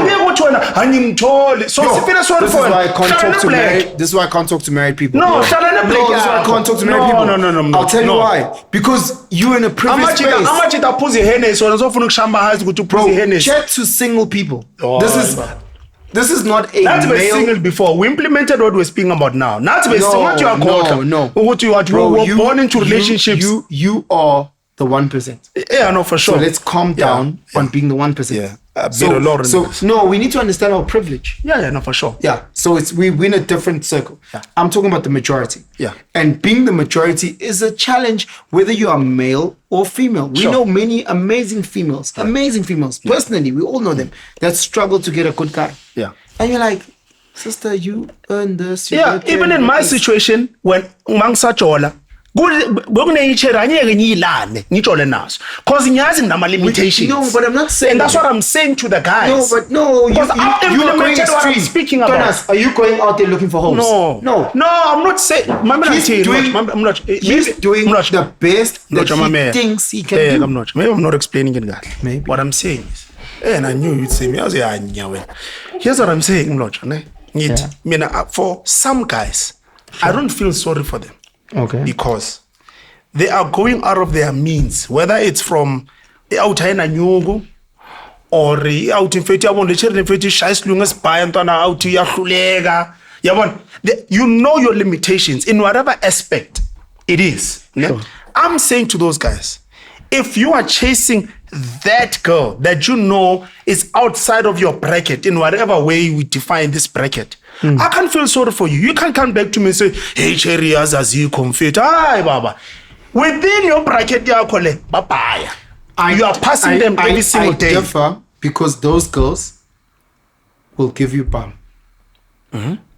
So So this is why I can't talk to married. This is why I can't talk to married people. No, No, shall I not this is black why I out? can't talk to married No, people. no, I'll tell you no. why. Because you're in a privileged space. Amachi itaphuza iHennessy wena uzofuna ukushamba hansi ukuthi uphuze Bro, iHennessy. chat to single people. Oh, This is not a Nathi male. single before. We implemented what we're speaking about now. Nathi what you are called. no. Ukuthi you were born into relationships. You are the 1%. Yeah, no, for sure. So let's calm down on being the 1%. Yeah, a bit of Lauren in this. No, we need to understand our privilege. Yeah, no, for sure. Yeah. So we're in a different circle. Yeah. I'm talking about the majority. Yeah. And being the majority is a challenge whether you are male or female. We Sure. know many amazing females. Amazing females. Personally, we all know them that struggle to get a good guy. Yeah. And you're like, sister, you earn this. You Yeah, work here, even you in do my this." situation when mangisajola bekuneyitsheri angeke ngiyilane ngitshole naso because ngiyazi ngama limitations. No, but I'm not saying And that's that. what I'm saying to the guys. No, but no, Because I've you are going implemented what I'm extreme. speaking about. Jonas, are you going out there looking for hoes? No, I'm not saying. He's doing the best that he thinks he can do. Maybe I'm not explaining it that. Maybe. What I'm saying is, and I knew you'd say me. I was like, here's what I'm saying, Mlotshwa. For some guys, I don't feel sorry for them. Okay. Because they are going out of their means, whether it's from out in nyugu or out in feti yabona lechere feti shayisilunga sibhaya ntwana out iyahluleka yabona. You know your limitations in whatever aspect it is. Sure. I'm saying to those guys, if you are chasing that girl that you know is outside of your bracket in whatever way we define this bracket, I can't feel sorry for you. You can't come back to me and say, hey, Cherry, as you confit. Hi, Baba. Within your bracket, you are passing them every single day. I differ because those girls will give you bum.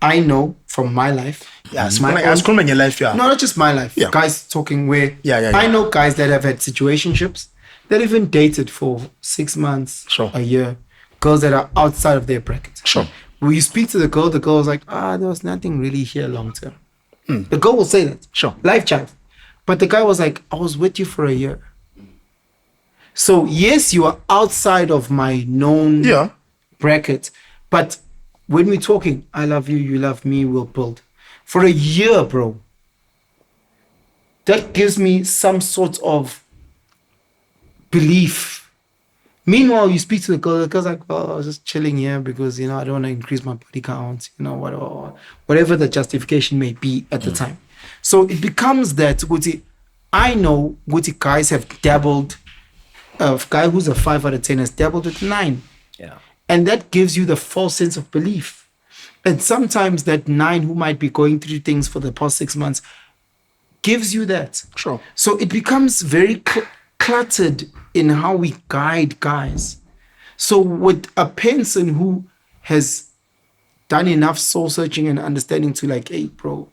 I know from my life. Yes, my I was calling your life, yeah. No, not just my life. Yeah. Guys talking where Yeah. I know guys that have had situationships that even dated for 6 months, Sure. a year. Girls that are outside of their bracket. Sure. When you speak to the girl is like, there was nothing really here long term. The girl will say that. Sure. Life child. But the guy was like, I was with you for a year. So yes, you are outside of my known Yeah. bracket. But when we're talking, I love you, you love me, we'll build. For a year, bro. That gives me some sort of belief. Meanwhile, you speak to the girl's like, I was just chilling here because, I don't want to increase my body count, whatever the justification may be at the time. So it becomes that, I know guys have dabbled, a guy who's a 5 out of 10 has dabbled with 9. Yeah. And that gives you the false sense of belief. And sometimes that 9 who might be going through things for the past 6 months gives you that. Sure. So it becomes very cluttered in how we guide guys. So with a Penson who has done enough soul searching and understanding to like, hey, bro,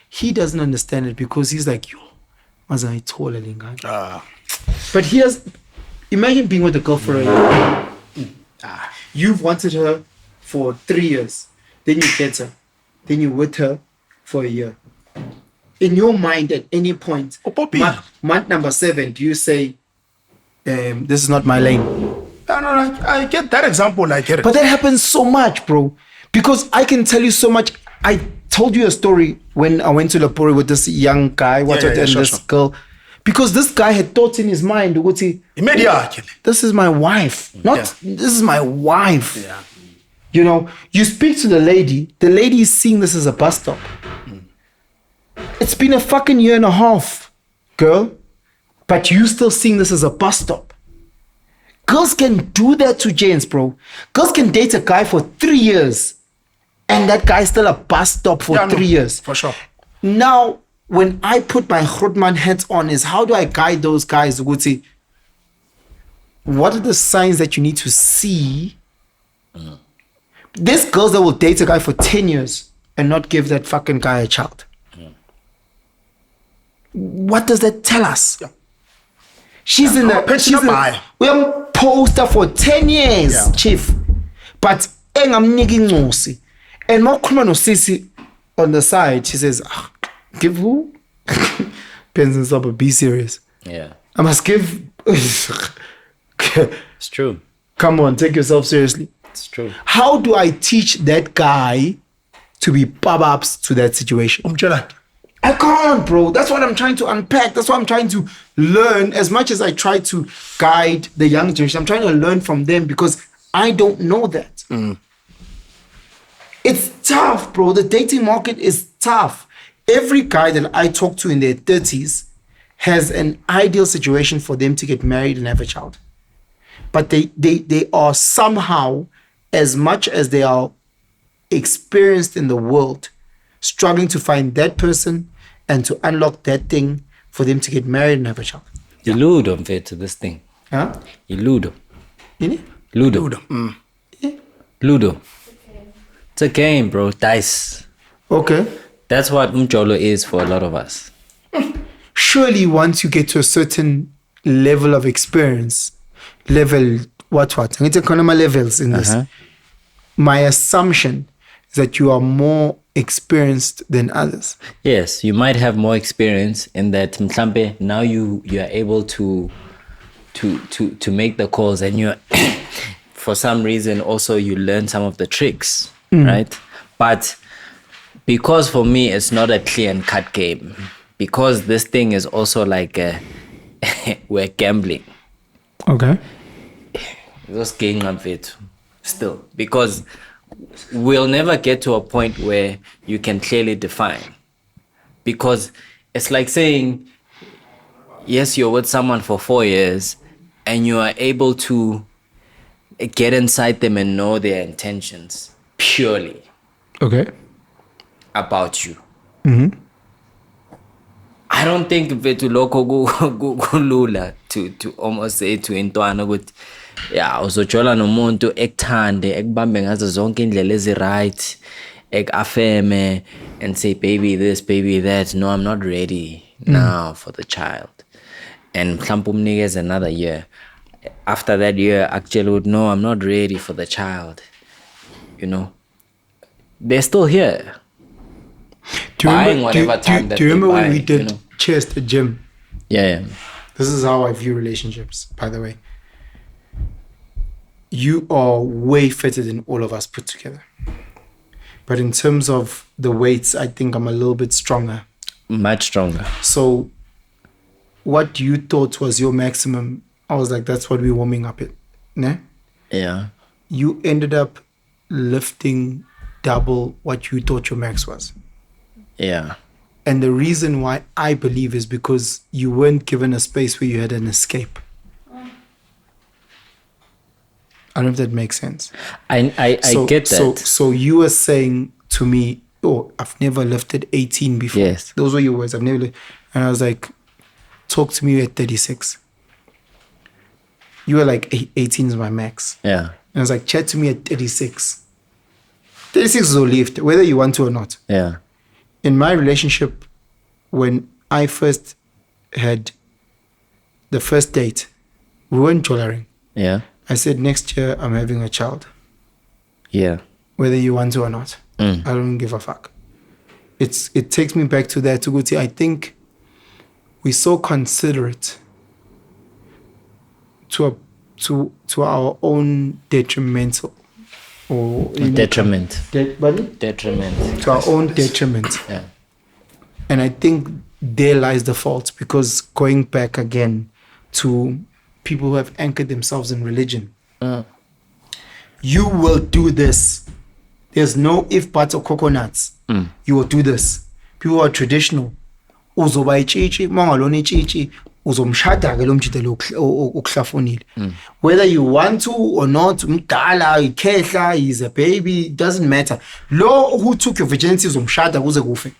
he doesn't understand it because he's like, yo, but imagine being with a girl for a year. You've wanted her for 3 years. Then you get her. Then you're with her for a year. In your mind, at any point, month number 7, do you say, this is not my lane? No, I get that example. I get it. But that happens so much, bro. Because I can tell you so much. I told you a story when I went to Lapori with this young guy, this girl. Because this guy had thoughts in his mind, Immediately. this is my wife. This is my wife. Yeah. You speak to the lady is seeing this as a bus stop. It's been a fucking year and a half, girl. But you still seeing this as a bus stop. Girls can do that to gents, bro. Girls can date a guy for 3 years and that guy's still a bus stop for 3 years. For sure. Now, when I put my Grootman hat on is how do I guide those guys? What are the signs that you need to see? There's girls that will date a guy for 10 years and not give that fucking guy a child. What does that tell us? Yeah. She's in a Pension buyer. we are poster for 10 years, Yeah. chief. But engamniki incosi. And makhuluma nosisi on the side, she says, give who? Penson, stop, be serious. Yeah. I must give. It's true. Come on, take yourself seriously. It's true. How do I teach that guy to be pop-ups to that situation? Umtshela. I can't, bro. That's what I'm trying to unpack. That's what I'm trying to learn. As much as I try to guide the young generation, I'm trying to learn from them because I don't know that. It's tough, bro. The dating market is tough. Every guy that I talk to in their 30s has an ideal situation for them to get married and have a child. But they are somehow, as much as they are experienced in the world, struggling to find that person and to unlock that thing for them to get married and have a child. Ludo to this thing. Huh? Ludo. Ini? Ludo. Ludo. It's a game, bro. Dice. Okay. That's what Mjolo is for a lot of us. Surely once you get to a certain level of experience, what? It's economy levels in this. My assumption is that you are more experienced than others. Yes, you might have more experience in that mhlambe now you are able to make the calls, and you for some reason also you learn some of the tricks, right? But because for me it's not a clear and cut game, because this thing is also like we're gambling. Okay. Just getting up it still, because we'll never get to a point where you can clearly define, because it's like saying, yes, you're with someone for 4 years and you are able to get inside them and know their intentions purely Okay. about you. I don't think vethu lokho kulula to almost say to intwana ukuthi yeah uzojola nomuntu ekuthande ekubambe ngazo zonke indlela ezi-right ekaffirme and say baby this baby that. No, I'm not ready now for the child, and mhlawumbe umnikeze another year. After that year actually would no, I'm not ready for the child. You know, they're still here. Do you Buying remember, whatever time that do you they remember buy, when we did you know? chest at gym? Yeah. This is how I view relationships, by the way. You are way fitter than all of us put together. But in terms of the weights, I think I'm a little bit stronger. Much stronger. So what you thought was your maximum, I was like, that's what we're warming up at. Nah? Yeah. You ended up lifting double what you thought your max was. Yeah. And the reason why I believe is because you weren't given a space where you had an escape. I don't know if that makes sense. I get that. So you were saying to me, oh, I've never lifted 18 before. Yes. Those were your words. I've never and I was like, talk to me at 36. You were like, 18 is my max. Yeah. And I was like, chat to me at 36. 36 is a lift, whether you want to or not. Yeah. In my relationship, when I first had the first date, we weren't jollering. Yeah. I said, next year I'm having a child, Yeah. whether you want to or not. I don't give a fuck. It takes me back to that, Tuguti. I think we're so considerate to our own detrimental or Detriment. Detriment. To our own detriment. Yeah. And I think there lies the fault, because going back again to people who have anchored themselves in religion, you will do this. There's no if, buts, or coconuts. You will do this. People who are traditional. Uzoba ichichi, mangalona ichichi, uzomshada ke lo mjida lo okuhlafunile. Whether you want to or not, umdala, ikhehla, he's a baby, it doesn't matter. Lo who took your virginity uzomshada kuze kufe.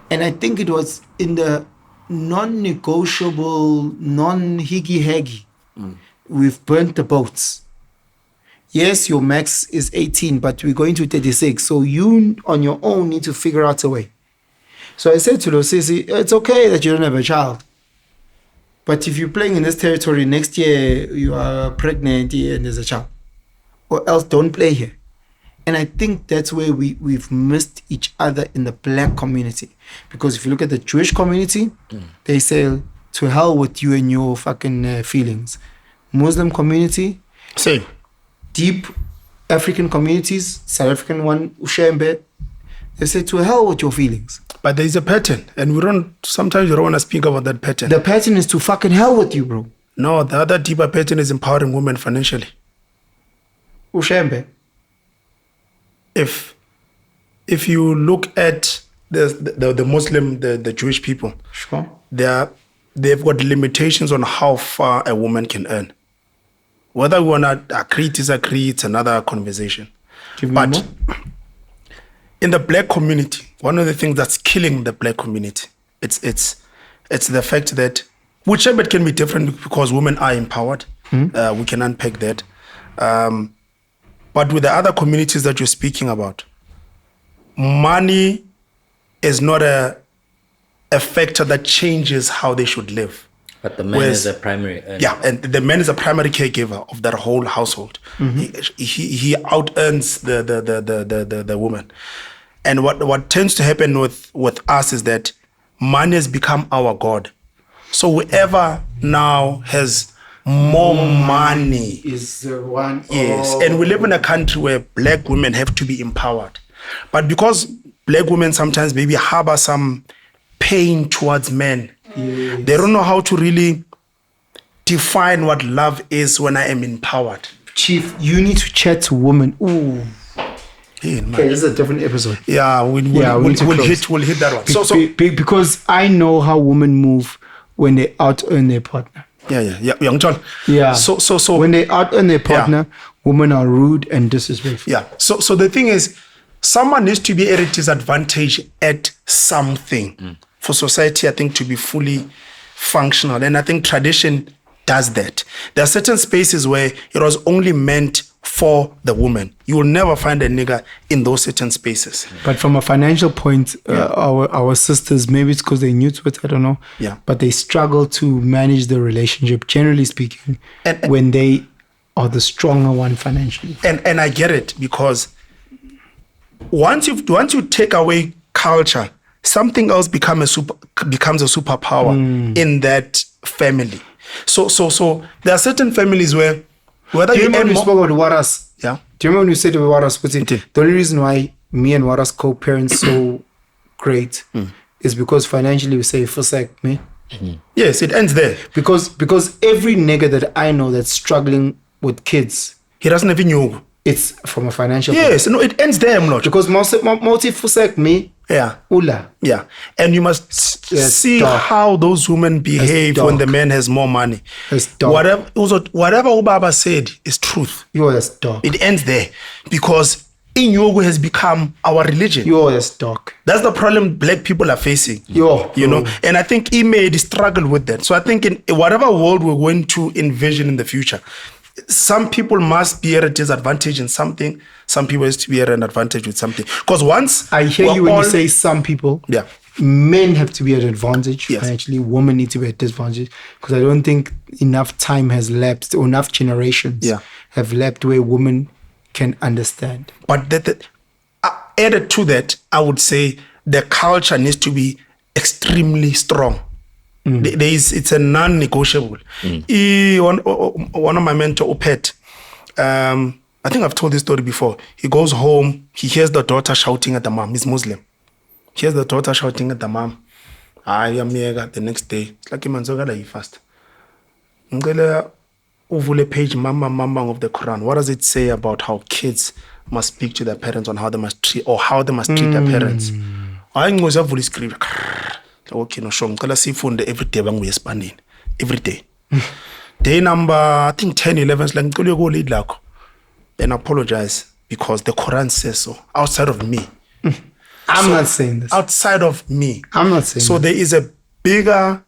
And I think it was in the non-negotiable, non-higgy-haggy. We've burnt the boats. Yes, your max is 18, but we're going to 36. So you, on your own, need to figure out a way. So I said to Losisi, it's okay that you don't have a child. But if you're playing in this territory, next year you are pregnant and there's a child. Or else don't play here. And I think that's where we've missed each other in the black community. Because if you look at the Jewish community, they say, to hell with you and your fucking feelings. Muslim community, Same. deep African communities, South African one, Ushembe, they say, to hell with your feelings. But there is a pattern, and sometimes you don't want to speak about that pattern. The pattern is to fucking hell with you, bro. No, the other deeper pattern is empowering women financially. Ushembe. If you look at the Muslim, the Jewish people, Sure. they've got limitations on how far a woman can earn. Whether we want to agree, disagree, it's another conversation. Give me But more. in the black community, one of the things that's killing the black community, it's the fact that, whichever it can be different because women are empowered. We can unpack that. But with the other communities that you're speaking about, money is not a factor that changes how they should live. But the man is a primary earner. Yeah, and the man is a primary caregiver of that whole household. He out earns the woman. And what tends to happen with us is that money has become our god. So whoever now has more money Is the one. yes, Oh. and we live in a country where black women have to be empowered. But because black women sometimes maybe harbor some pain towards men, they don't know how to really define what love is when I am empowered. Chief, you need to chat to women. Ooh. Hey, man. Okay, this is a different episode. Yeah, we'll need to close. hit that one. Because I know how women move when they out earn their partner. yeah, young John. Yeah. So when they out earn their partner, women are rude and disrespectful. yeah. So the thing is, someone needs to be at a disadvantage at something for society, I think, to be fully functional. And I think tradition does that. There are certain spaces where it was only meant for the woman. You will never find a nigga in those certain spaces. But from a financial point, our sisters, maybe it's because they're new to it, I don't know. Yeah. But they struggle to manage the relationship, generally speaking, And- when they are the stronger one financially. And I get it, because once you take away culture, something else becomes a superpower in that family. So there are certain families where whether Do you you remember when earn you more, spoke about Waras? yeah, Do you remember when you said to Waras, Okay. the only reason why me and Waras co-parent so great is because financially we say, forsake me. yes, it ends there. Because every nigga that I know that's struggling with kids, He doesn't even know. it's from a financial point. Yes, no, it ends there, Mlotshwa. Because multi forsake me, Yeah. ula. Yeah, and you must Yes, see dog. how those women behave when the dog. man has more money. Yes, dog. Whatever Ubaba said is truth. You're as dog. It ends there, because Inyogo has become our religion. You're as dog. That's the problem black people are facing. You know, and I think he made struggle with that. So I think in whatever world we're going to envision in the future, some people must be at a disadvantage in something. Some people has to be at an advantage with something. Because once I hear we're you when all- you say some people. Yeah. Men have to be at advantage Yes. financially. Women need to be at disadvantage, because I don't think enough time has lapsed or enough generations Yeah. have lapsed where women can understand. But added to that, I would say the culture needs to be extremely strong. It's a non-negotiable. One of my mentor, Opet, I think I've told this story before. He goes home, he hears the daughter shouting at the mom. He's Muslim. He hears the daughter shouting at the mom. I am here the next day. It's like you fast. Uvule page mama of the Quran. What does it say about how kids must speak to their parents on how they must treat their parents? I ngizavula iscript. Okay, no sure. Ngicela sifunde every day bangu yespanini. Every day. Day number I think 10, 11 like ngicela go lead lakho. Then apologize because the Quran says so. Outside of me. I'm not saying this. Outside of me. I'm not saying So this. there is a bigger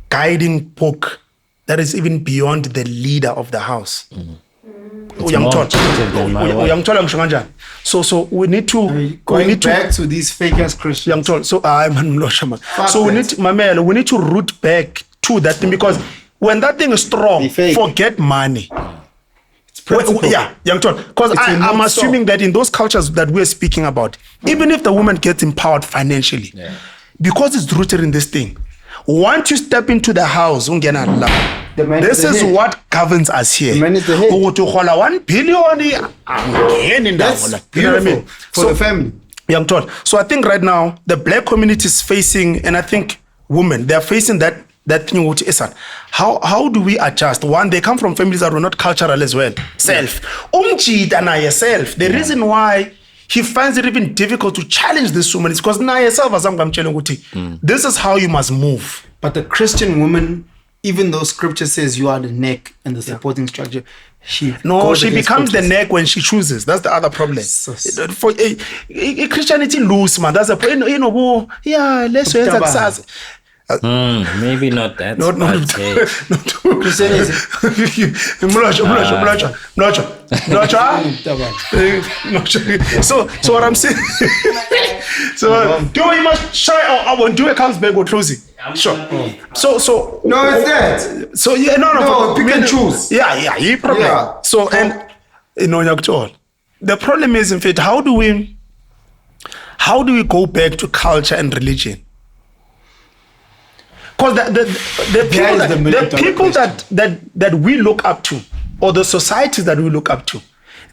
guiding book that is even beyond the leader of the house. more objective than my wife. So we need to Going back to these fake ass Christians. So we need to root back to that thing, because when that thing is strong, Be fake. forget money. principle. Yeah, young John. Because It's a I'm North assuming Star. that in those cultures that we're speaking about, even if the woman gets empowered financially, because it's rooted in this thing, once you step into the house, ungena la. The man This is the is head. what governs us here. The man is the head. Ukuthi uhola 1 billion, angeni ndawo That's la. You know what I beautiful mean? for the family. Young Todd. So I think right now the black community is facing, and I think women, they're facing that thing which is how do we adjust? One, they come from families that were not cultural as well. Self. Umjita na yourself. The reason why he finds it even difficult to challenge this woman is because na yourself as I'm telling you, this is how you must move. But the Christian woman, even though scripture says you are the neck and the supporting structure, she goes She against becomes the scriptures. neck when she chooses. That's the other problem. Sus. For Christianity loose, man. That's a point. Yeah, let's say Tabang. Maybe not that. Not but, Christianity. Mlotshwa. So what I'm saying. So do you must try. I won't do it. Comes back with closing. Sure. So No, it's that. So yeah, No, no. pick and choose. Yeah, you problem. Yeah. So and the problem is, in fact, how do we go back to culture and religion? Because the people that we look up to, or the societies that we look up to,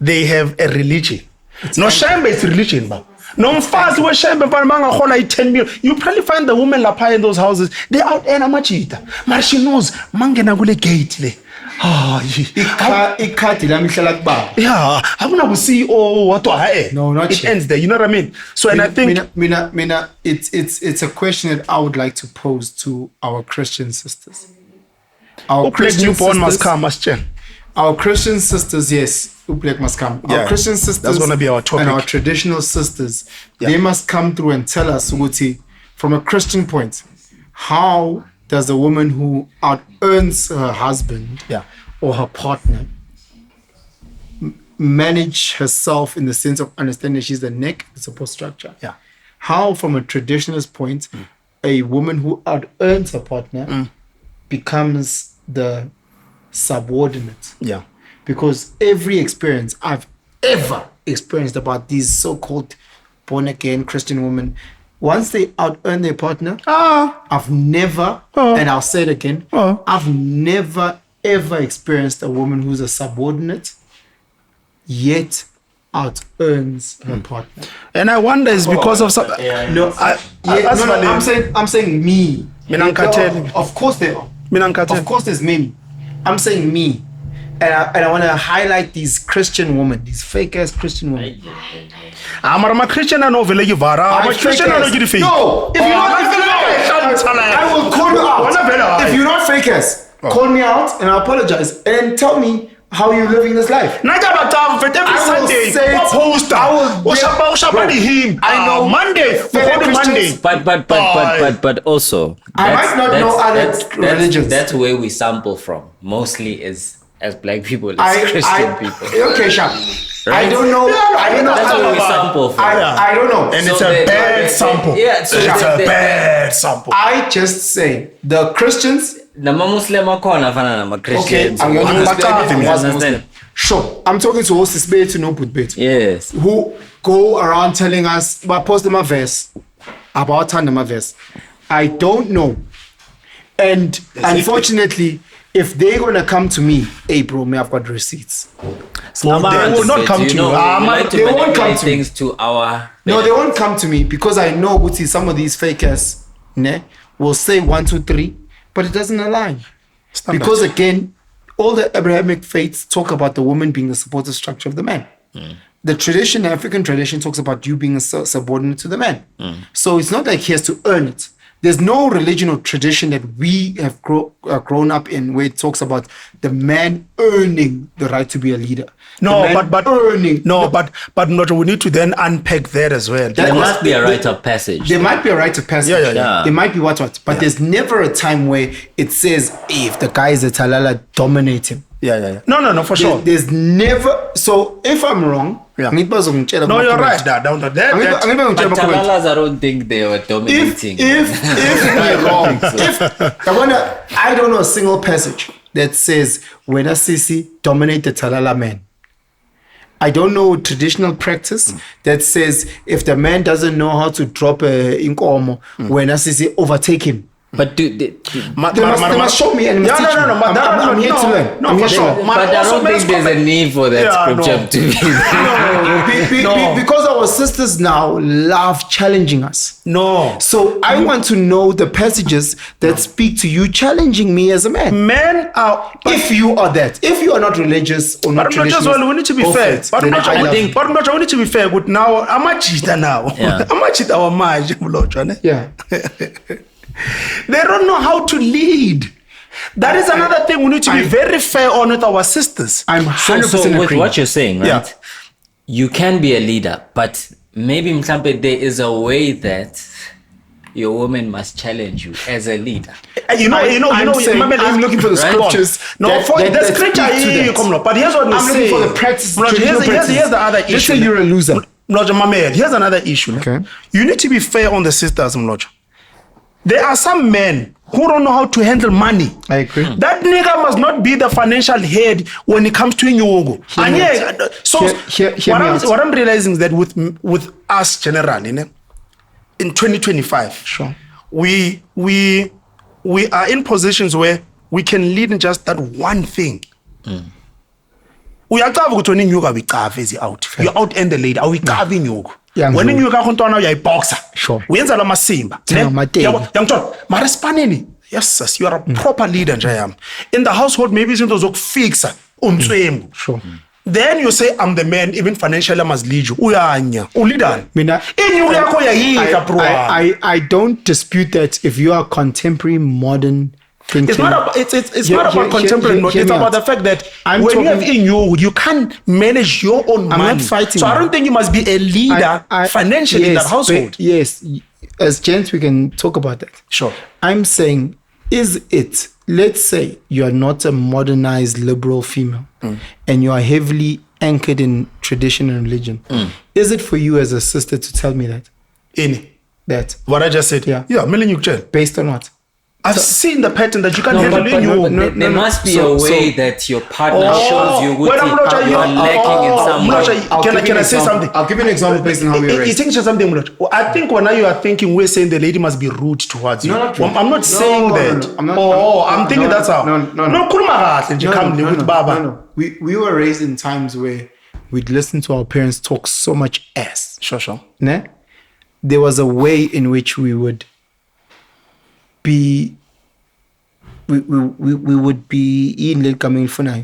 they have a religion. No shame is religion, but no fast we shame but 10 million. You probably find the women lapha in those houses, they out earn amachita. But she knows mangena kule gate le. Ikhadi lami hlala kubaba. Yeah, hakuna ku-CEO what No, not it yet. ends there. You know what I mean? So and I think Mina, it's a question that I would like to pose to our Christian sisters. Our Christian newborn must come, must change. Our Christian sisters, yes, Uplek must come. Yeah, Our Christian sisters, that's gonna be our topic. and our traditional sisters, Yeah. they must come through and tell us, Uguti, from a Christian point, how does a woman who out-earns her husband or her partner manage herself in the sense of understanding she's the neck, the support structure? Yeah. How, from a traditionalist point, a woman who out-earns her partner becomes the subordinate? Yeah. Because every experience I've ever experienced about these so-called born-again Christian women, once they out-earn their partner, I've never, and I'll say it again, I've never ever experienced a woman who's a subordinate yet out-earns her partner. And I wonder is because of some. No, I'm saying me. Mina ngikhathele. Of course there are. Mina ngikhathele. Of course there's many. I'm saying me. And I want to highlight these Christian women, these fake ass Christian women. I'm a Christian and over Vara. I'm a Christian and over fake. No, if you're not, I will call you out. If you're not fake ass, call me out and I apologize and tell me how you're living this life. Every Sunday, say it. poster. I will him. I know Monday. Christians- Monday. but also I might not know other religions. That's where we sample from, mostly as black people, as Christian people. Okay, Sham. Right? I don't know. I don't know. That's where we sample from. I don't know. And So it's a they- bad sample. Yeah, so it's a they- bad sample. I just say the Christians. Nama-Muslim akhona afana Okay, nama-Christians. I'm going to You understand? Sure, I'm talking to Osis Betu, no put Betu, Yes. who go around telling us, but post them a verse about Tandem verse. I don't know, and unfortunately, if they're gonna come to me, hey bro, may I've got receipts. They will not come to you. We like to they won't manipulate come to me. things to our. No, they won't come to me because I know Guti, some of these fakers will say 1, 2, 3, but it doesn't align. Because again, all the Abrahamic faiths talk about the woman being the supportive structure of the man. The tradition, African tradition, talks about you being a subordinate to the man. So it's not like he has to earn it. There's no religion or tradition that we have grown up in where it talks about the man earning the right to be a leader. No, The man but earning. but not. We need to then unpack that as well. There must be a rite of passage. There might be a rite of passage. Yeah. There might be what. But there's never a time where it says, if the guy is a talala, dominate him. Yeah. No, for sure. There's never. So if I'm wrong, Yeah. no, No, you're right. That. But Talalas, I don't think they were dominating. If we're wrong, I don't know a single passage that says when a sisi dominate the Talala man. I don't know traditional practice that says if the man doesn't know how to drop a inkomo, when a sisi overtake him. But They must show me and must teach me. I'm here to learn. No, for sure. But I don't think there's a need for that scripture to be. Because our sisters now love challenging us. No. So I want to know the passages that speak to you challenging me as a man. Men are. If you are that, if you are not religious or not But not just traditional, well, we need to be fair. But we need to be fair. But now, I'm a cheater now. Yeah. I'm a cheater. Our marriage, Mlotshwa, ne? yeah. They don't know how to lead. That is another thing we need to be very fair on with our sisters. I'm 100% So with agree. what you're saying, right? Yeah. You can be a leader, but maybe mhlampe there is a way that your woman must challenge you as a leader. I'm looking for the scriptures. No, that the scripture speak to here, that. come on. But here's what we I'm say. looking for the practice. Here's the other issue. Let's say you're a loser. Mlotshwa, my man, here's another issue. Okay. You need to be fair on the sisters, Mlotshwa. There are some men who don't know how to handle money. I agree. That nigga must not be the financial head when it comes to Nyongo. So hear me out. what I'm realizing is that with us generally, in 2025, Sure. we are in positions where we can lead in just that one thing. Uyacava ukuthi wena inyuka uyicava ezi out. You out end the lady. Awuyicava inyuka. Wena inyuka yakho ntwana uyayiboxa. Sure. Uyenza la masimba. Yangithola. Mara sipaneni. Yes, sis, you are a proper leader nje yami. In the household maybe izinto zokufixa umtswembu. Sure. Then you say I'm the man, even financially I must lead you. Uyanya. Ulidani. Inyuka yakho yayika bro. I don't dispute that if you are contemporary modern thinking. It's not about contemporary. It's about the fact that when you have you can't manage your own money. I'm not fighting. So I don't think you must be a leader financially in that household. Yes, as gents we can talk about that. Sure. I'm saying, let's say you are not a modernized liberal female and you are heavily anchored in tradition and religion. Is it for you as a sister to tell me that What I just said? Yeah. Milling you jail. based on what? I've seen the pattern that you can't handle in you. There must be a way that your partner shows you what you are lacking in some way. Can I say something? I'll give you an example based on how we You raised. think something, Mlotshwa? I think when you are thinking, we're saying the lady must be rude towards you. No, not rude. I'm not saying that. I'm thinking that's how. No. Khuluma kahle nje, come with baba. No. We were raised in times where we'd listen to our parents talk so much ass. Sure. Ne? There was a way in which we would be would be in le coming for now.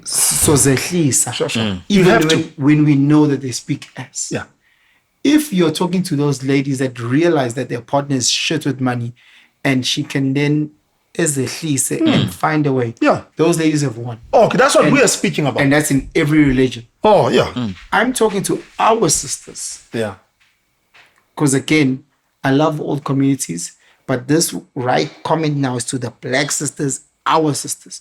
So zehlisa. Even when we know that they speak ass. Yeah. If you're talking to those ladies that realize that their partner is shit with money and she can then and find a way. Yeah. Those ladies have won. Okay, that's what we are speaking about. And that's in every religion. Oh, yeah. I'm talking to our sisters. Yeah. Because again, I love all communities, but this right comment now is to the black sisters, our sisters.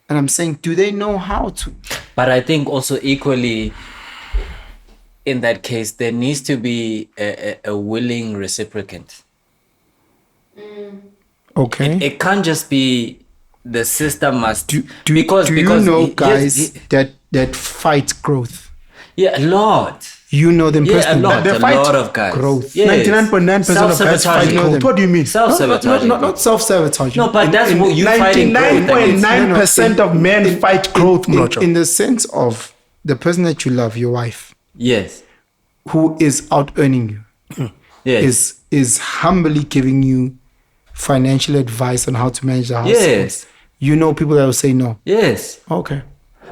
And I'm saying, do they know how to? But I think also equally, in that case, there needs to be a willing reciprocant. Okay. It can't just be the sister must. Do you know guys that fight growth? Yeah, a lot. You know them Yeah, a personally. lot. They A fight lot of guys. growth. Yes. 99.9% of guys fight growth. What do you mean? Self-sabotaging. Not self-sabotage. No, but that's what you fighting growth. 99.9% of men fight growth, Mlotshwa. In the sense of the person that you love, your wife, Yes. who is out earning you, Yes. is humbly giving you financial advice on how to manage the house. Yes. You know people that will say no. Yes. Okay.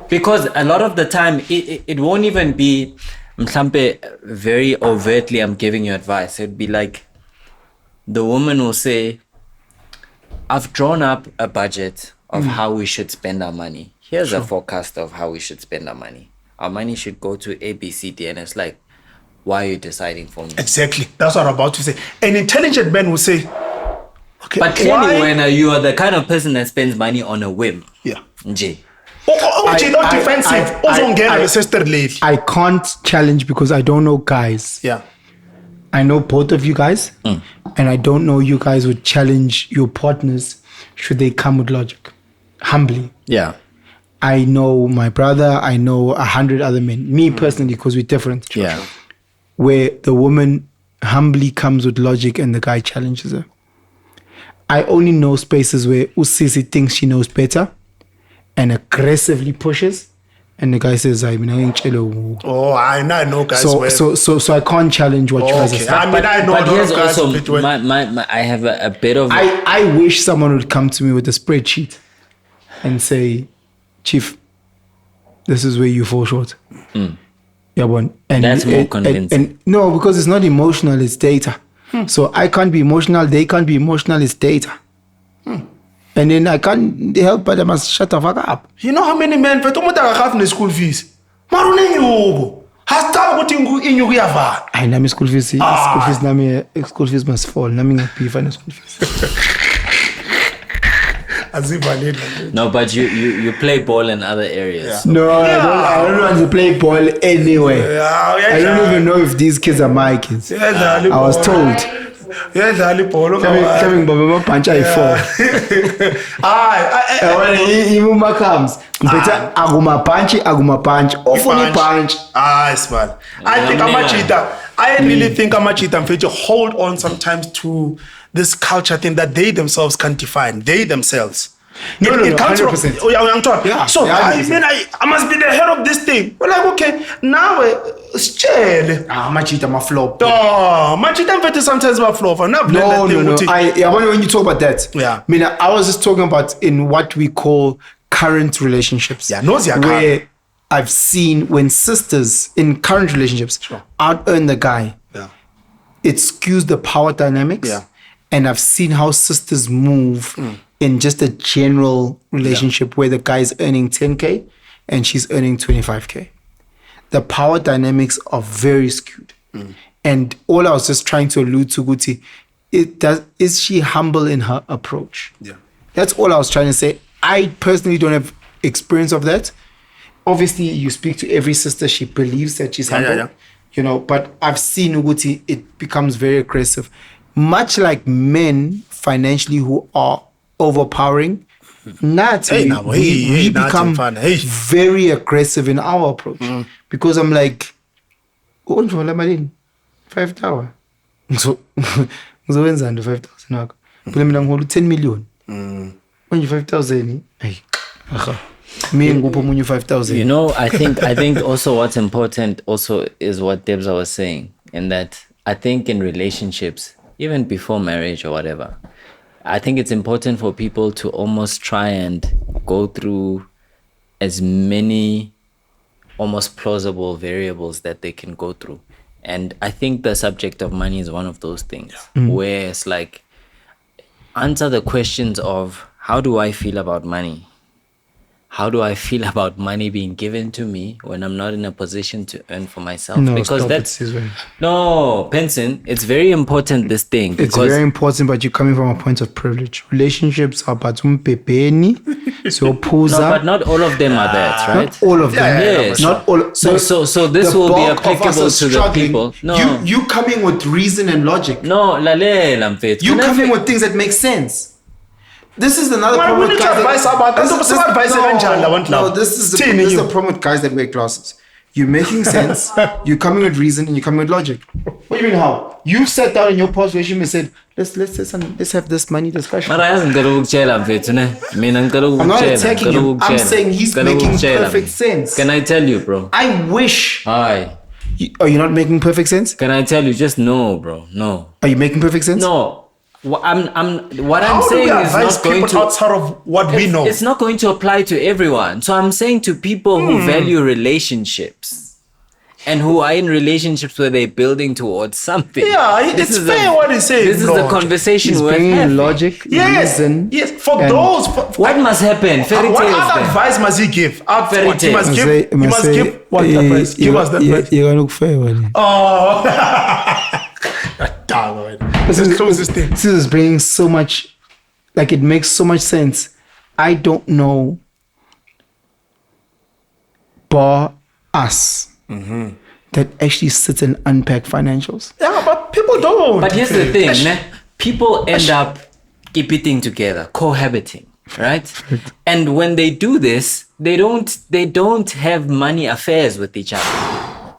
Because a lot of the time, it won't even be mhlampe very overtly, I'm giving you advice. It'd be like, the woman will say, I've drawn up a budget of how we should spend our money. Here's a forecast of how we should spend our money. Our money should go to A, B, C, D. And it's like, why are you deciding for me? Exactly. That's what I'm about to say. An intelligent man will say, okay, But clearly, when you are the kind of person that spends money on a whim, Yeah. Nje, defensive. Uzongena the sister lady. I can't challenge because I don't know guys. Yeah. I know both of you guys, and I don't know you guys would challenge your partners should they come with logic, humbly. Yeah. I know my brother, I know 100 other men. Me personally, because we're different. Yeah. Where the woman humbly comes with logic and the guy challenges her. I only know spaces where Usisi thinks she knows better and aggressively pushes, and the guy says, I know guys. So I can't challenge what you guys are saying. But here's also I have a bit of. I wish someone would come to me with a spreadsheet and say, Chief, this is where you fall short. Yeah, and that's more convincing. And no, because it's not emotional, it's data. So I can't be emotional, they can't be emotional, it's data. And then I can't help but I must shut the fuck up. You know how many men but have the school fees? Marune has time in I know school fees. School fees must fall. Nami pay for school fees. No, but you play ball in other areas. Yeah. No, I don't want to play ball anyway. I don't even know if these kids are my kids. I was told. Coming Baba punch I fall. When he comes, better aguma punch, often punch. Smart. I think I really think I'm to hold on sometimes to this culture thing that they themselves can't define. They themselves. No, it comes 100%. From, Yeah, so yeah, I must be the head of this thing. We're like, okay, now it's chill. Machita my flop. Oh, machita sometimes my flop. No. When you talk about that, yeah. I was just talking about in what we call current relationships. Yeah, where I've seen when sisters in current relationships out-earn the guy. Yeah. It skews the power dynamics. Yeah. And I've seen how sisters move in just a general relationship where the guy's earning 10K and she's earning 25K. The power dynamics are very skewed. And all I was just trying to allude to, Guti, is she humble in her approach? Yeah. That's all I was trying to say. I personally don't have experience of that. Obviously, you speak to every sister, she believes that she's humble. But I've seen Guti, it becomes very aggressive. Much like men financially who are overpowering, we become very aggressive in our approach. Because I'm like, 5,000. So, 5,000. 10 million. 5,000. Me 5,000. I think also what's important also is what Debza was saying, in that I think in relationships, even before marriage or whatever, I think it's important for people to almost try and go through as many almost plausible variables that they can go through. And I think the subject of money is one of those things where it's like, answer the questions of, how do I feel about money? How do I feel about money being given to me when I'm not in a position to earn for myself? No, because Penson, it's very important, this thing. It's very important, but you're coming from a point of privilege. Relationships are but so but not all of them are that, right? Not all of them. Yes. Not all. So this will be applicable to the people. No. You coming with reason and logic. No, you coming with things that make sense. This is another problem with guys. This is the problem with guys that wear glasses. You're making sense. You're coming with reason and you're coming with logic. What do you mean how? You sat down in your past relationship and said, let's have this money discussion. I'm not attacking him. I'm saying he's making perfect sense. Can I tell you, bro? I wish. Aye. Are you not making perfect sense? Can I tell you? Just no, bro. No. Are you making perfect sense? No. What I'm saying is not going to outside of what we know. It's not going to apply to everyone. So I'm saying to people who value relationships and who are in relationships where they're building towards something. Yeah, it's fair what he's saying. This is the conversation we're having. Logic, reason. Yes, for those. What must happen? Fairy tales. What advice must he give? Fairy tales. He must give what advice? Give us that advice. You're going to look fair. Oh. This is bringing so much, like it makes so much sense. I don't know bar us that actually sit and unpack financials. Yeah, but people don't. But here's the thing, ne? People end up keeping together, cohabiting, right? And when they do this, they don't have money affairs with each other.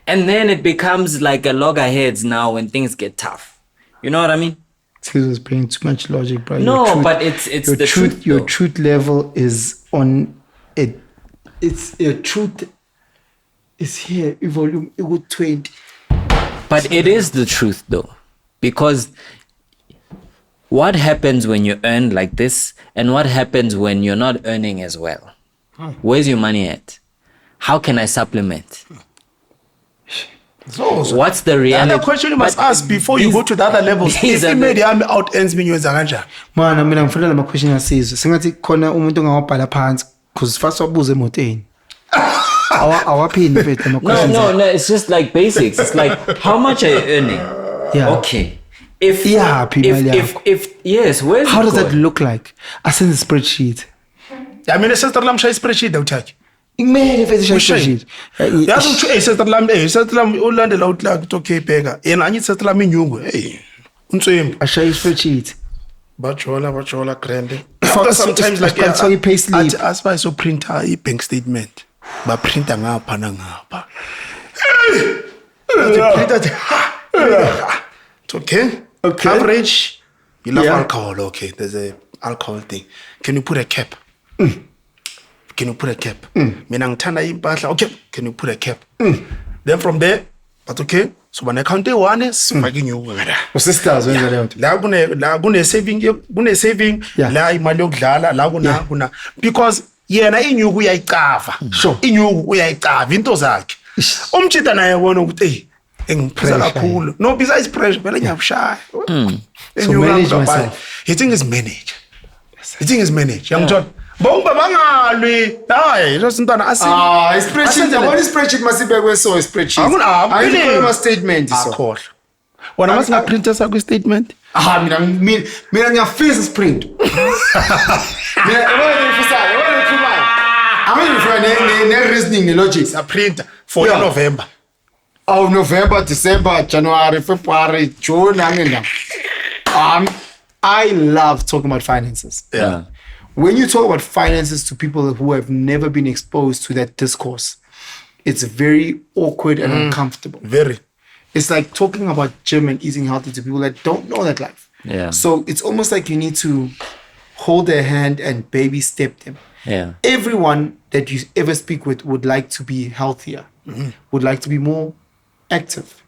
And then it becomes like a loggerheads now when things get tough. You know what I mean? Excuse us bringing too much logic, bro. No, but it's your the truth. Your though. truth level is on it. It's your truth is here. Volume 20. But it is the truth though, because what happens when you earn like this and what happens when you're not earning as well? Where's your money at? How can I supplement? So, What's the reality? the question you must But ask before you these- go to the other levels. these If are imali the- yami out-ends me ngiyenza kanjani? Man, mina ngifuna lama question asizwe. Singathi khona umuntu ongawabhala phansi cause first wabuza emotweni. Awaphini mfethu ama questions. No, it's just like basics. It's like, how much are you earning? Yeah. Okay. If yes, where's How it does that going? look like? I send the spreadsheet. I mean, sister lam shaya spreadsheet awuthaki. Kumele mfethu shaya Ushaya. spreadsheet. Yazi uthi sister lam ulandela uthi like okay bheka. Yena anyi sister lam inyungu. Hey. Untsembi. Ashaya spreadsheet. Bajola grande. For- Sometimes like so you pay slip. Asifai so printer i-bank statement. Ba printer ngapha nangapha. Printer it's okay. Okay. Average. You love Yeah. alcohol. Okay. There's a alcohol thing. Can you put a cap? Can you put a cap? Mina ngithanda impahla. Okay. Can you put a cap? Then from there, but okay. So when I count one, sifake inyuku ngada. Sisters wenza leyo nto. La kune saving Yeah. la imali yokudlala la kuna because yena inyuku uyayicava. Sure. Inyuku uyayicava into zakhe. Umtshita naye wona ukuthi engiphuza Pressure. kakhulu. No, besides pressure, vele ngiyabushaya. So manage myself. He think is manage. He think is manage. Yangithola. Bonke bangalwi. Hayi, lo sintwana asi. Spreadsheet. Yabona spreadsheet masibekwe so spreadsheet. Akuna statement so. akhohlwa. Wona masinga printer sakho statement. Mina ngiyafisa isprint. Mina yabona ngifisayo, yabona ngikhulumayo. Angifuna ne reasoning ne logic. A printer for Yeah. November. Oh, November, December, January, February, June, I love talking about finances. Yeah. When you talk about finances to people who have never been exposed to that discourse, it's very awkward and uncomfortable. Very. It's like talking about gym and eating healthy to people that don't know that life. Yeah. So it's almost like you need to hold their hand and baby step them. Yeah. Everyone that you ever speak with would like to be healthier, would like to be more active,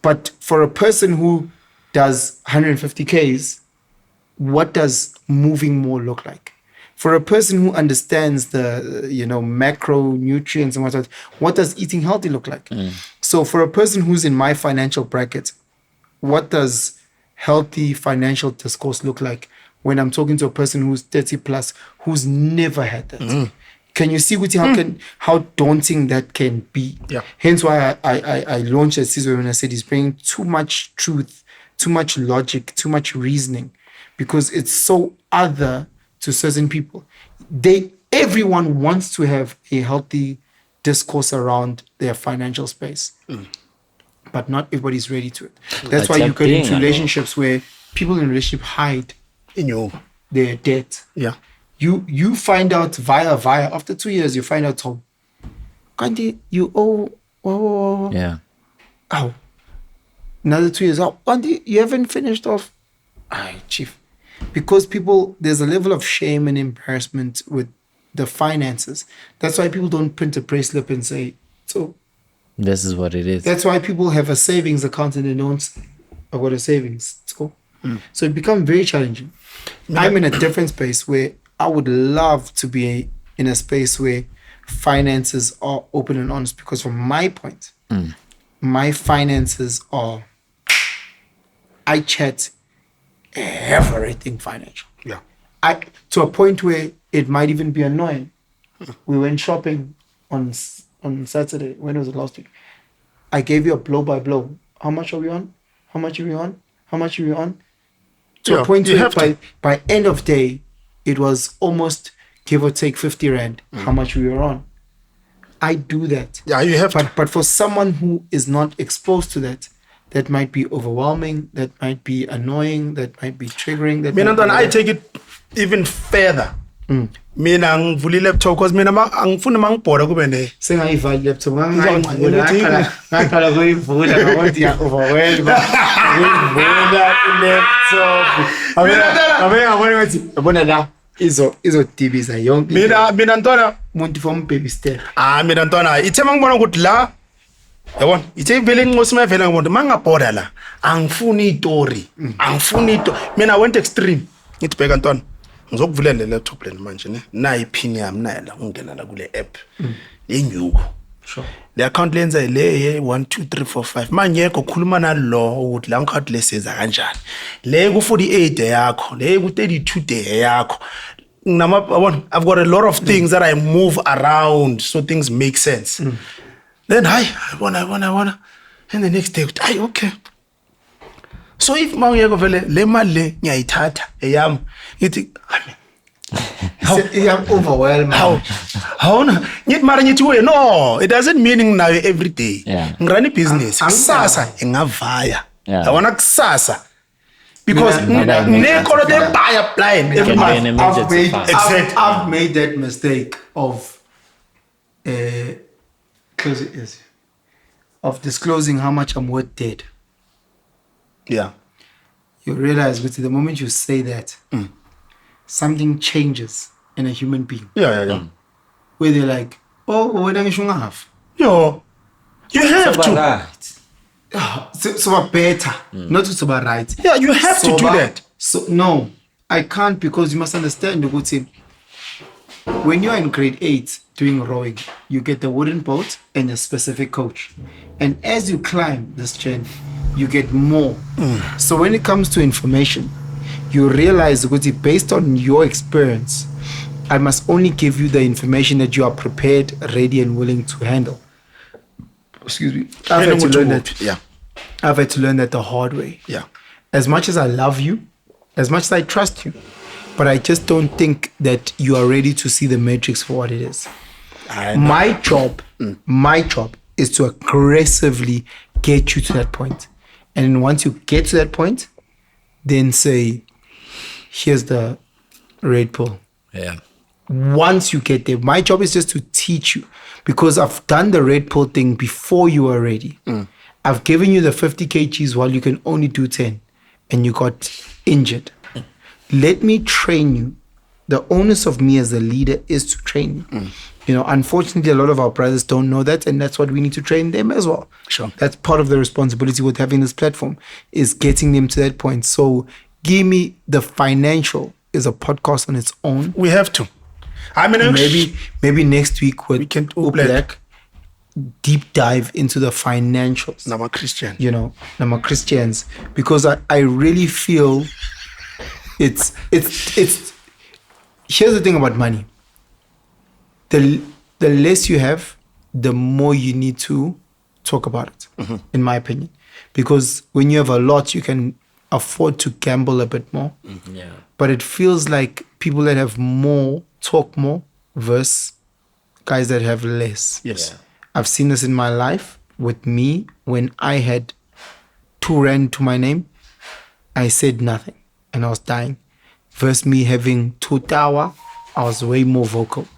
but for a person who does 150 Ks, what does moving more look like? For a person who understands the, macronutrients and what does eating healthy look like? So for a person who's in my financial bracket, what does healthy financial discourse look like when I'm talking to a person who's 30 plus, who's never had that? Can you see how daunting that can be? Yeah. Hence why I launched a season when I said he's bringing too much truth, too much logic, too much reasoning, because it's so other to certain people. Everyone wants to have a healthy discourse around their financial space, but not everybody's ready to it. That's why you get into relationships where people in a relationship hide Inyuku. their debt. Yeah. You find out via after 2 years you find out, Tom, Kanti, you owe Yeah. oh, another 2 years. Oh, Kanti, you haven't finished off. Aye, chief. Because there's a level of shame and embarrassment with the finances. That's why people don't print a pay slip and say, so This is what it is. that's why people have a savings account and they don't say, I've got a savings. So it becomes very challenging. I'm in a different space where I would love to be in a space where finances are open and honest, because from my point, my finances are, I chat everything financial. Yeah. To a point where it might even be annoying. We went shopping on Saturday. When was it last week? I gave you a blow by blow. How much are we on? How much are we on? How much are we on? To Yeah, a point you where have to. by end of day, it was almost give or take 50 Rand, how much we were on. I do that. Yeah, you have to. But for someone who is not exposed to that, that might be overwhelming, that might be annoying, that might be triggering. That Mina might be ntwana, I take it even further. Mina ngivula i-laptop because mina angifuni mangibhoda kube ne sengayivala i-laptop Ukuthi- ngaqala kuyivula ngathi ya-overwhelm ukuyivula i-laptop abengabona ngathi yabona la izodibisa yonke mina ntwana umuntu from baby step. mina ntwana ithe mangibona ukuthi la yabona ithe vele incosi mavela ngibona mangabhoda la angifuni istory mina went extreme ngithi bheka ntwana ngizokuvulela le laptop leni manje ne nayi pin yami nayi la ungena la kule app lenyuko Sure. le account lenza le 1 2 3 4 5 mangekho khuluma nalo ukuthi la account lesenza kanjani le ku 48 day yakho le ku 32 day yakho I've got a lot of things that I move around so things make sense. Then I wanna and the next day okay. So if mawuyeko vele le mali le ngiyayithatha eyami ngithi I'm overwhelmed. how ngithi mara ngithi we no it doesn't mean now every day Yeah. ngirani business kusasa ingavaya Yeah. I wanna kusasa because Mina- nekolo de buy blind every Can be month. an emergency fund. Exactly. I've made that mistake of close it is of disclosing how much I'm worth dead. Yeah. You realize with the moment you say that, something changes in a human being. Yeah. Where they're like, oh, when I should have. Yo, you have to. Right. So better, not to be right. Yeah, you have to do that. So no, I can't because you must understand the good thing. When you're in grade 8 doing rowing, you get the wooden boat and a specific coach. And as you climb this chain, you get more. So when it comes to information, you realize that based on your experience, I must only give you the information that you are prepared, ready, and willing to handle. Excuse me. I've had to learn that. Yeah. I've had to learn that the hard way. Yeah. As much as I love you, as much as I trust you, but I just don't think that you are ready to see the matrix for what it is. My job is to aggressively get you to that point. And once you get to that point, then say, here's the red pill. Yeah. Once you get there, my job is just to teach you because I've done the red pill thing before you were ready. I've given you the 50 kgs while you can only do 10 and you got injured. Let me train you. The onus of me as a leader is to train you. You know, unfortunately, a lot of our brothers don't know that, and that's what we need to train them as well. Sure. That's part of the responsibility with having this platform is getting them to that point. So, give me the financial is a podcast on its own. We have to. I mean, Maybe next week we can can Black deep dive into the financials. I'm a Christian. You know, I'm a Christians because I really feel it's here's the thing about money. The less you have, the more you need to talk about it, in my opinion. Because when you have a lot, you can afford to gamble a bit more. Yeah. But it feels like people that have more talk more versus guys that have less. Yes. Yeah. I've seen this in my life with me when I had 2 rand to my name. I said nothing and I was dying. Versus me having 2 tower, I was way more vocal.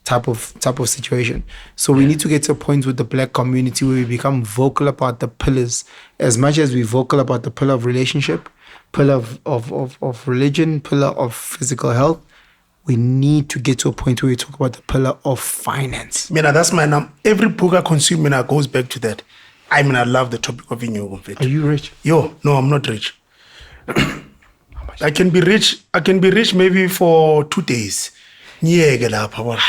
Type of situation. So we need to get to a point with the black community where we become vocal about the pillars as much as we vocal about the pillar of relationship, pillar of religion, pillar of physical health. We need to get to a point where we talk about the pillar of finance. Mina, that's my name. Every book I consume, mina, goes back to that. I mean, I love the topic of inyo. Are you rich? Yo, no, I'm not rich. I can be rich maybe for 2 days. Nyeke lapha bona.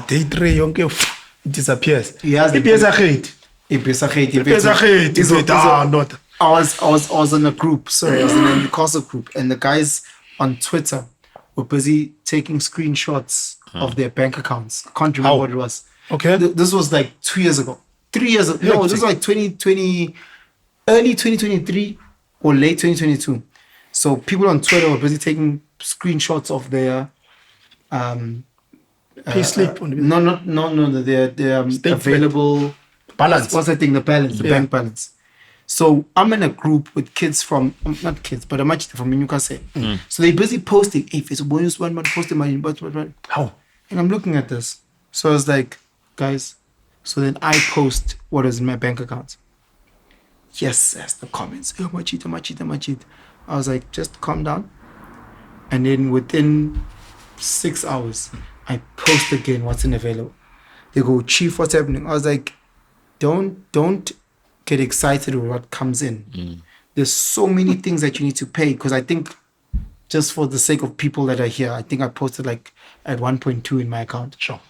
Day 3 yonke it disappears. Yes, Ipiyesagate. Not. I was in a group. Sorry, I was in a Newcastle group, and the guys on Twitter were busy taking screenshots of their bank accounts. Can't remember How? what it was. Okay. This was like 2 years ago. 3 years ago. No, this was like 2020, early 2023 or late 2022. So people on Twitter were busy taking screenshots of their Pay slip. No. They're Statement. available. Balance. What's that thing? The balance, the Yeah. bank balance. So I'm in a group with kids from not kids, but I'm actually from Newcastle. So they're busy posting. Hey, if it's a bonus one, posting my but. How? And I'm looking at this. So I was like, guys. So then I post what is in my bank account. Yes, that's the comments. Oh, my cheat. I was like, just calm down. And then within 6 hours, I post again what's available. They go, Chief, what's happening? I was like, don't get excited with what comes in. There's so many things that you need to pay, because I think just for the sake of people that are here, I think I posted like at 1.2 in my account. Sure.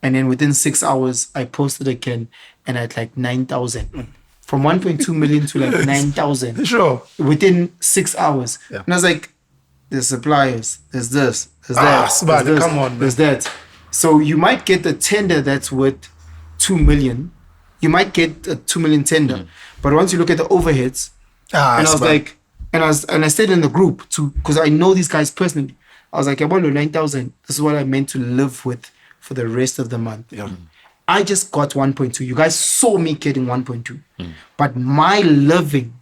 And then within 6 hours, I posted again and at like 9,000. From 1.2 million to like 9,000. Sure. Within 6 hours. Yeah. And I was like, there's suppliers, there's this, there's that. Smart, there's this, come on, man. there's that. So you might get the tender that's worth 2 million. You might get a 2 million tender. But once you look at the overheads, and I was smart. like, and I stayed in the group too, because I know these guys personally. I was like, I want 9,000. This is what I meant to live with for the rest of the month. Yeah. I just got 1.2. You guys saw me getting 1.2. But my living,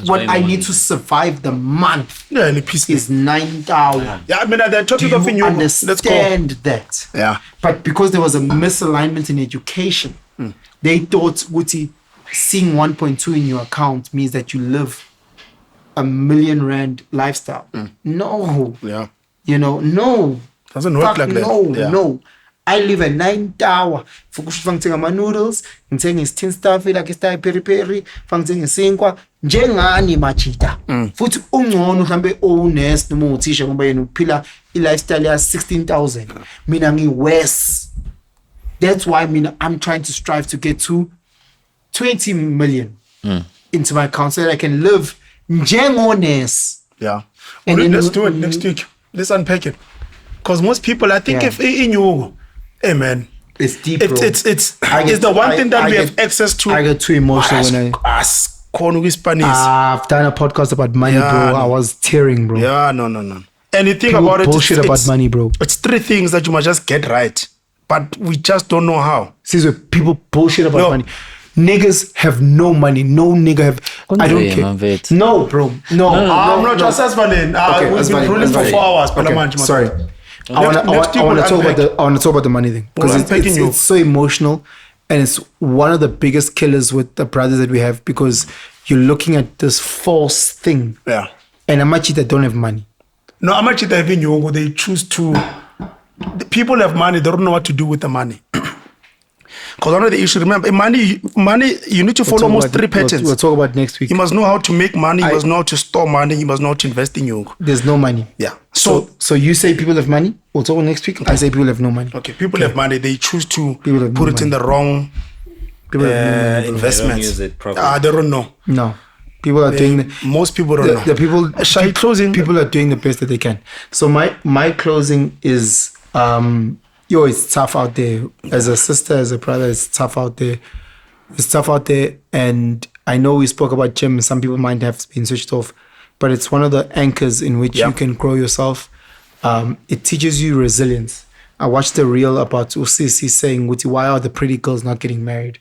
what way I more need than to survive the month Yeah, and a piece. is 9,000. Yeah, I mean, the Do topic of you you. understand Let's go. that? Yeah. But because there was a misalignment in education, they thought Wuti, seeing 1.2 in your account means that you live R1 million lifestyle. No. Yeah. You know, no. Doesn't work Fuck like that. No, Yeah. no. I live at 9 tower. Fukusha ngithenga ama noodles, ngithenga istin stuff like istyle peri peri, ngithenga isinkwa njengani machita. Futhi ungcono mhlambe owunurse noma uthisha ngoba yena uphila lifestyle ya 16,000. Mina ngiwes. That's why I'm trying to strive to get to 20 million into my account so that I can live njengonurse. Yeah. And Well, then let's do it next week. Let's unpack it. Because most people, I think, Yeah. if in you, hey man, It's deep, bro. it's I it's get- the one I- thing that I we get- have access to. I get too emotional when Spanish. I've done a podcast about money, Yeah, bro. no. I was tearing, bro. Yeah, no. And you think People about it, bullshit about money, bro. It's 3 things that you must just get right, but we just don't know how. See, so people bullshit about No. money. Niggas have no money. No nigga have. I don't Konzima, care. mfethu. No, bro. No. I'm not just asking. Okay, We've that's been valid, ruling that's for valid. 4 hours. Okay, Palamanji, man. sorry. I want next week to we'll talk about unpack. I want to talk about the money thing because We'll unpack you. it's so emotional and it's one of the biggest killers with the brothers that we have because you're looking at this false thing. Yeah. And Amachi that don't have money. No, I'm actually having you. They choose to. The people have money. They don't know what to do with the money. Because one of the issues, remember, money. You need to follow almost 3 patterns. We'll talk about next week. You must know how to make money. You I- must know how to store money. You must know how to invest in you. There's no money. Yeah. So you say people have money. We'll talk next week. I say people have no money. Okay, people have money. They choose to People have put no it in money. the wrong People have no money. investments. use it properly. They don't know. No. People are doing Most people don't know. the people Shall closing? people are doing the best that they can. So my closing is it's tough out there. As a sister, as a brother, it's tough out there. It's tough out there, and I know we spoke about gym. Some people might have been switched off, but it's one of the anchors in which Yeah. you can grow yourself. It teaches you resilience. I watched a reel about Usisi saying, "Why are the pretty girls not getting married?"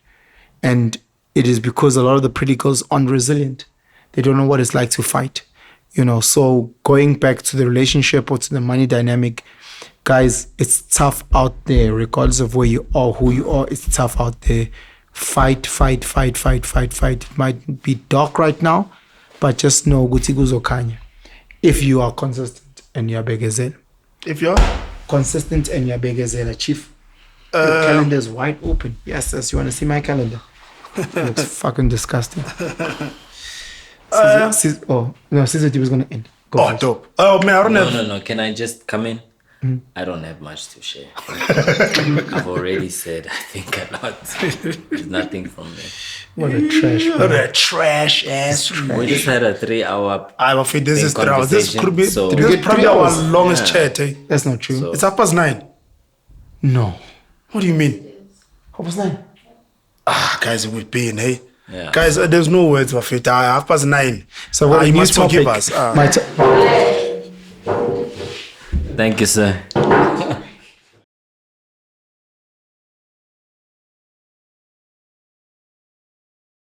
And it is because a lot of the pretty girls aren't resilient. They don't know what it's like to fight. So going back to the relationship or to the money dynamic, guys, it's tough out there, regardless of where you are, who you are, it's tough out there. Fight. It might be dark right now, but just know Guti Guzokanya. If you are consistent and you're begezel. If you're Consistent and you're begezel, Chief. Your calendar is wide open. Yes, you want to see my calendar? Looks fucking disgusting. Caesar was going to end. Go oh first. dope. Oh man, I don't have. No. Can I just come in? I don't have much to share. I've already said I think a lot. There's nothing from there. What a trash. What a trash ass. We just had a 3-hour. I'm afraid this Big is 3 hours. This conversation, could be. so- This is Get probably 3 our hours. longest chat. Eh? That's not true. So- It's 9:30. No. What do you mean? 9:30. Guys, we've been. Hey. Yeah. Guys, there's no words for it. 9:30. So what you new must topic? forgive us. My Thank you, sir.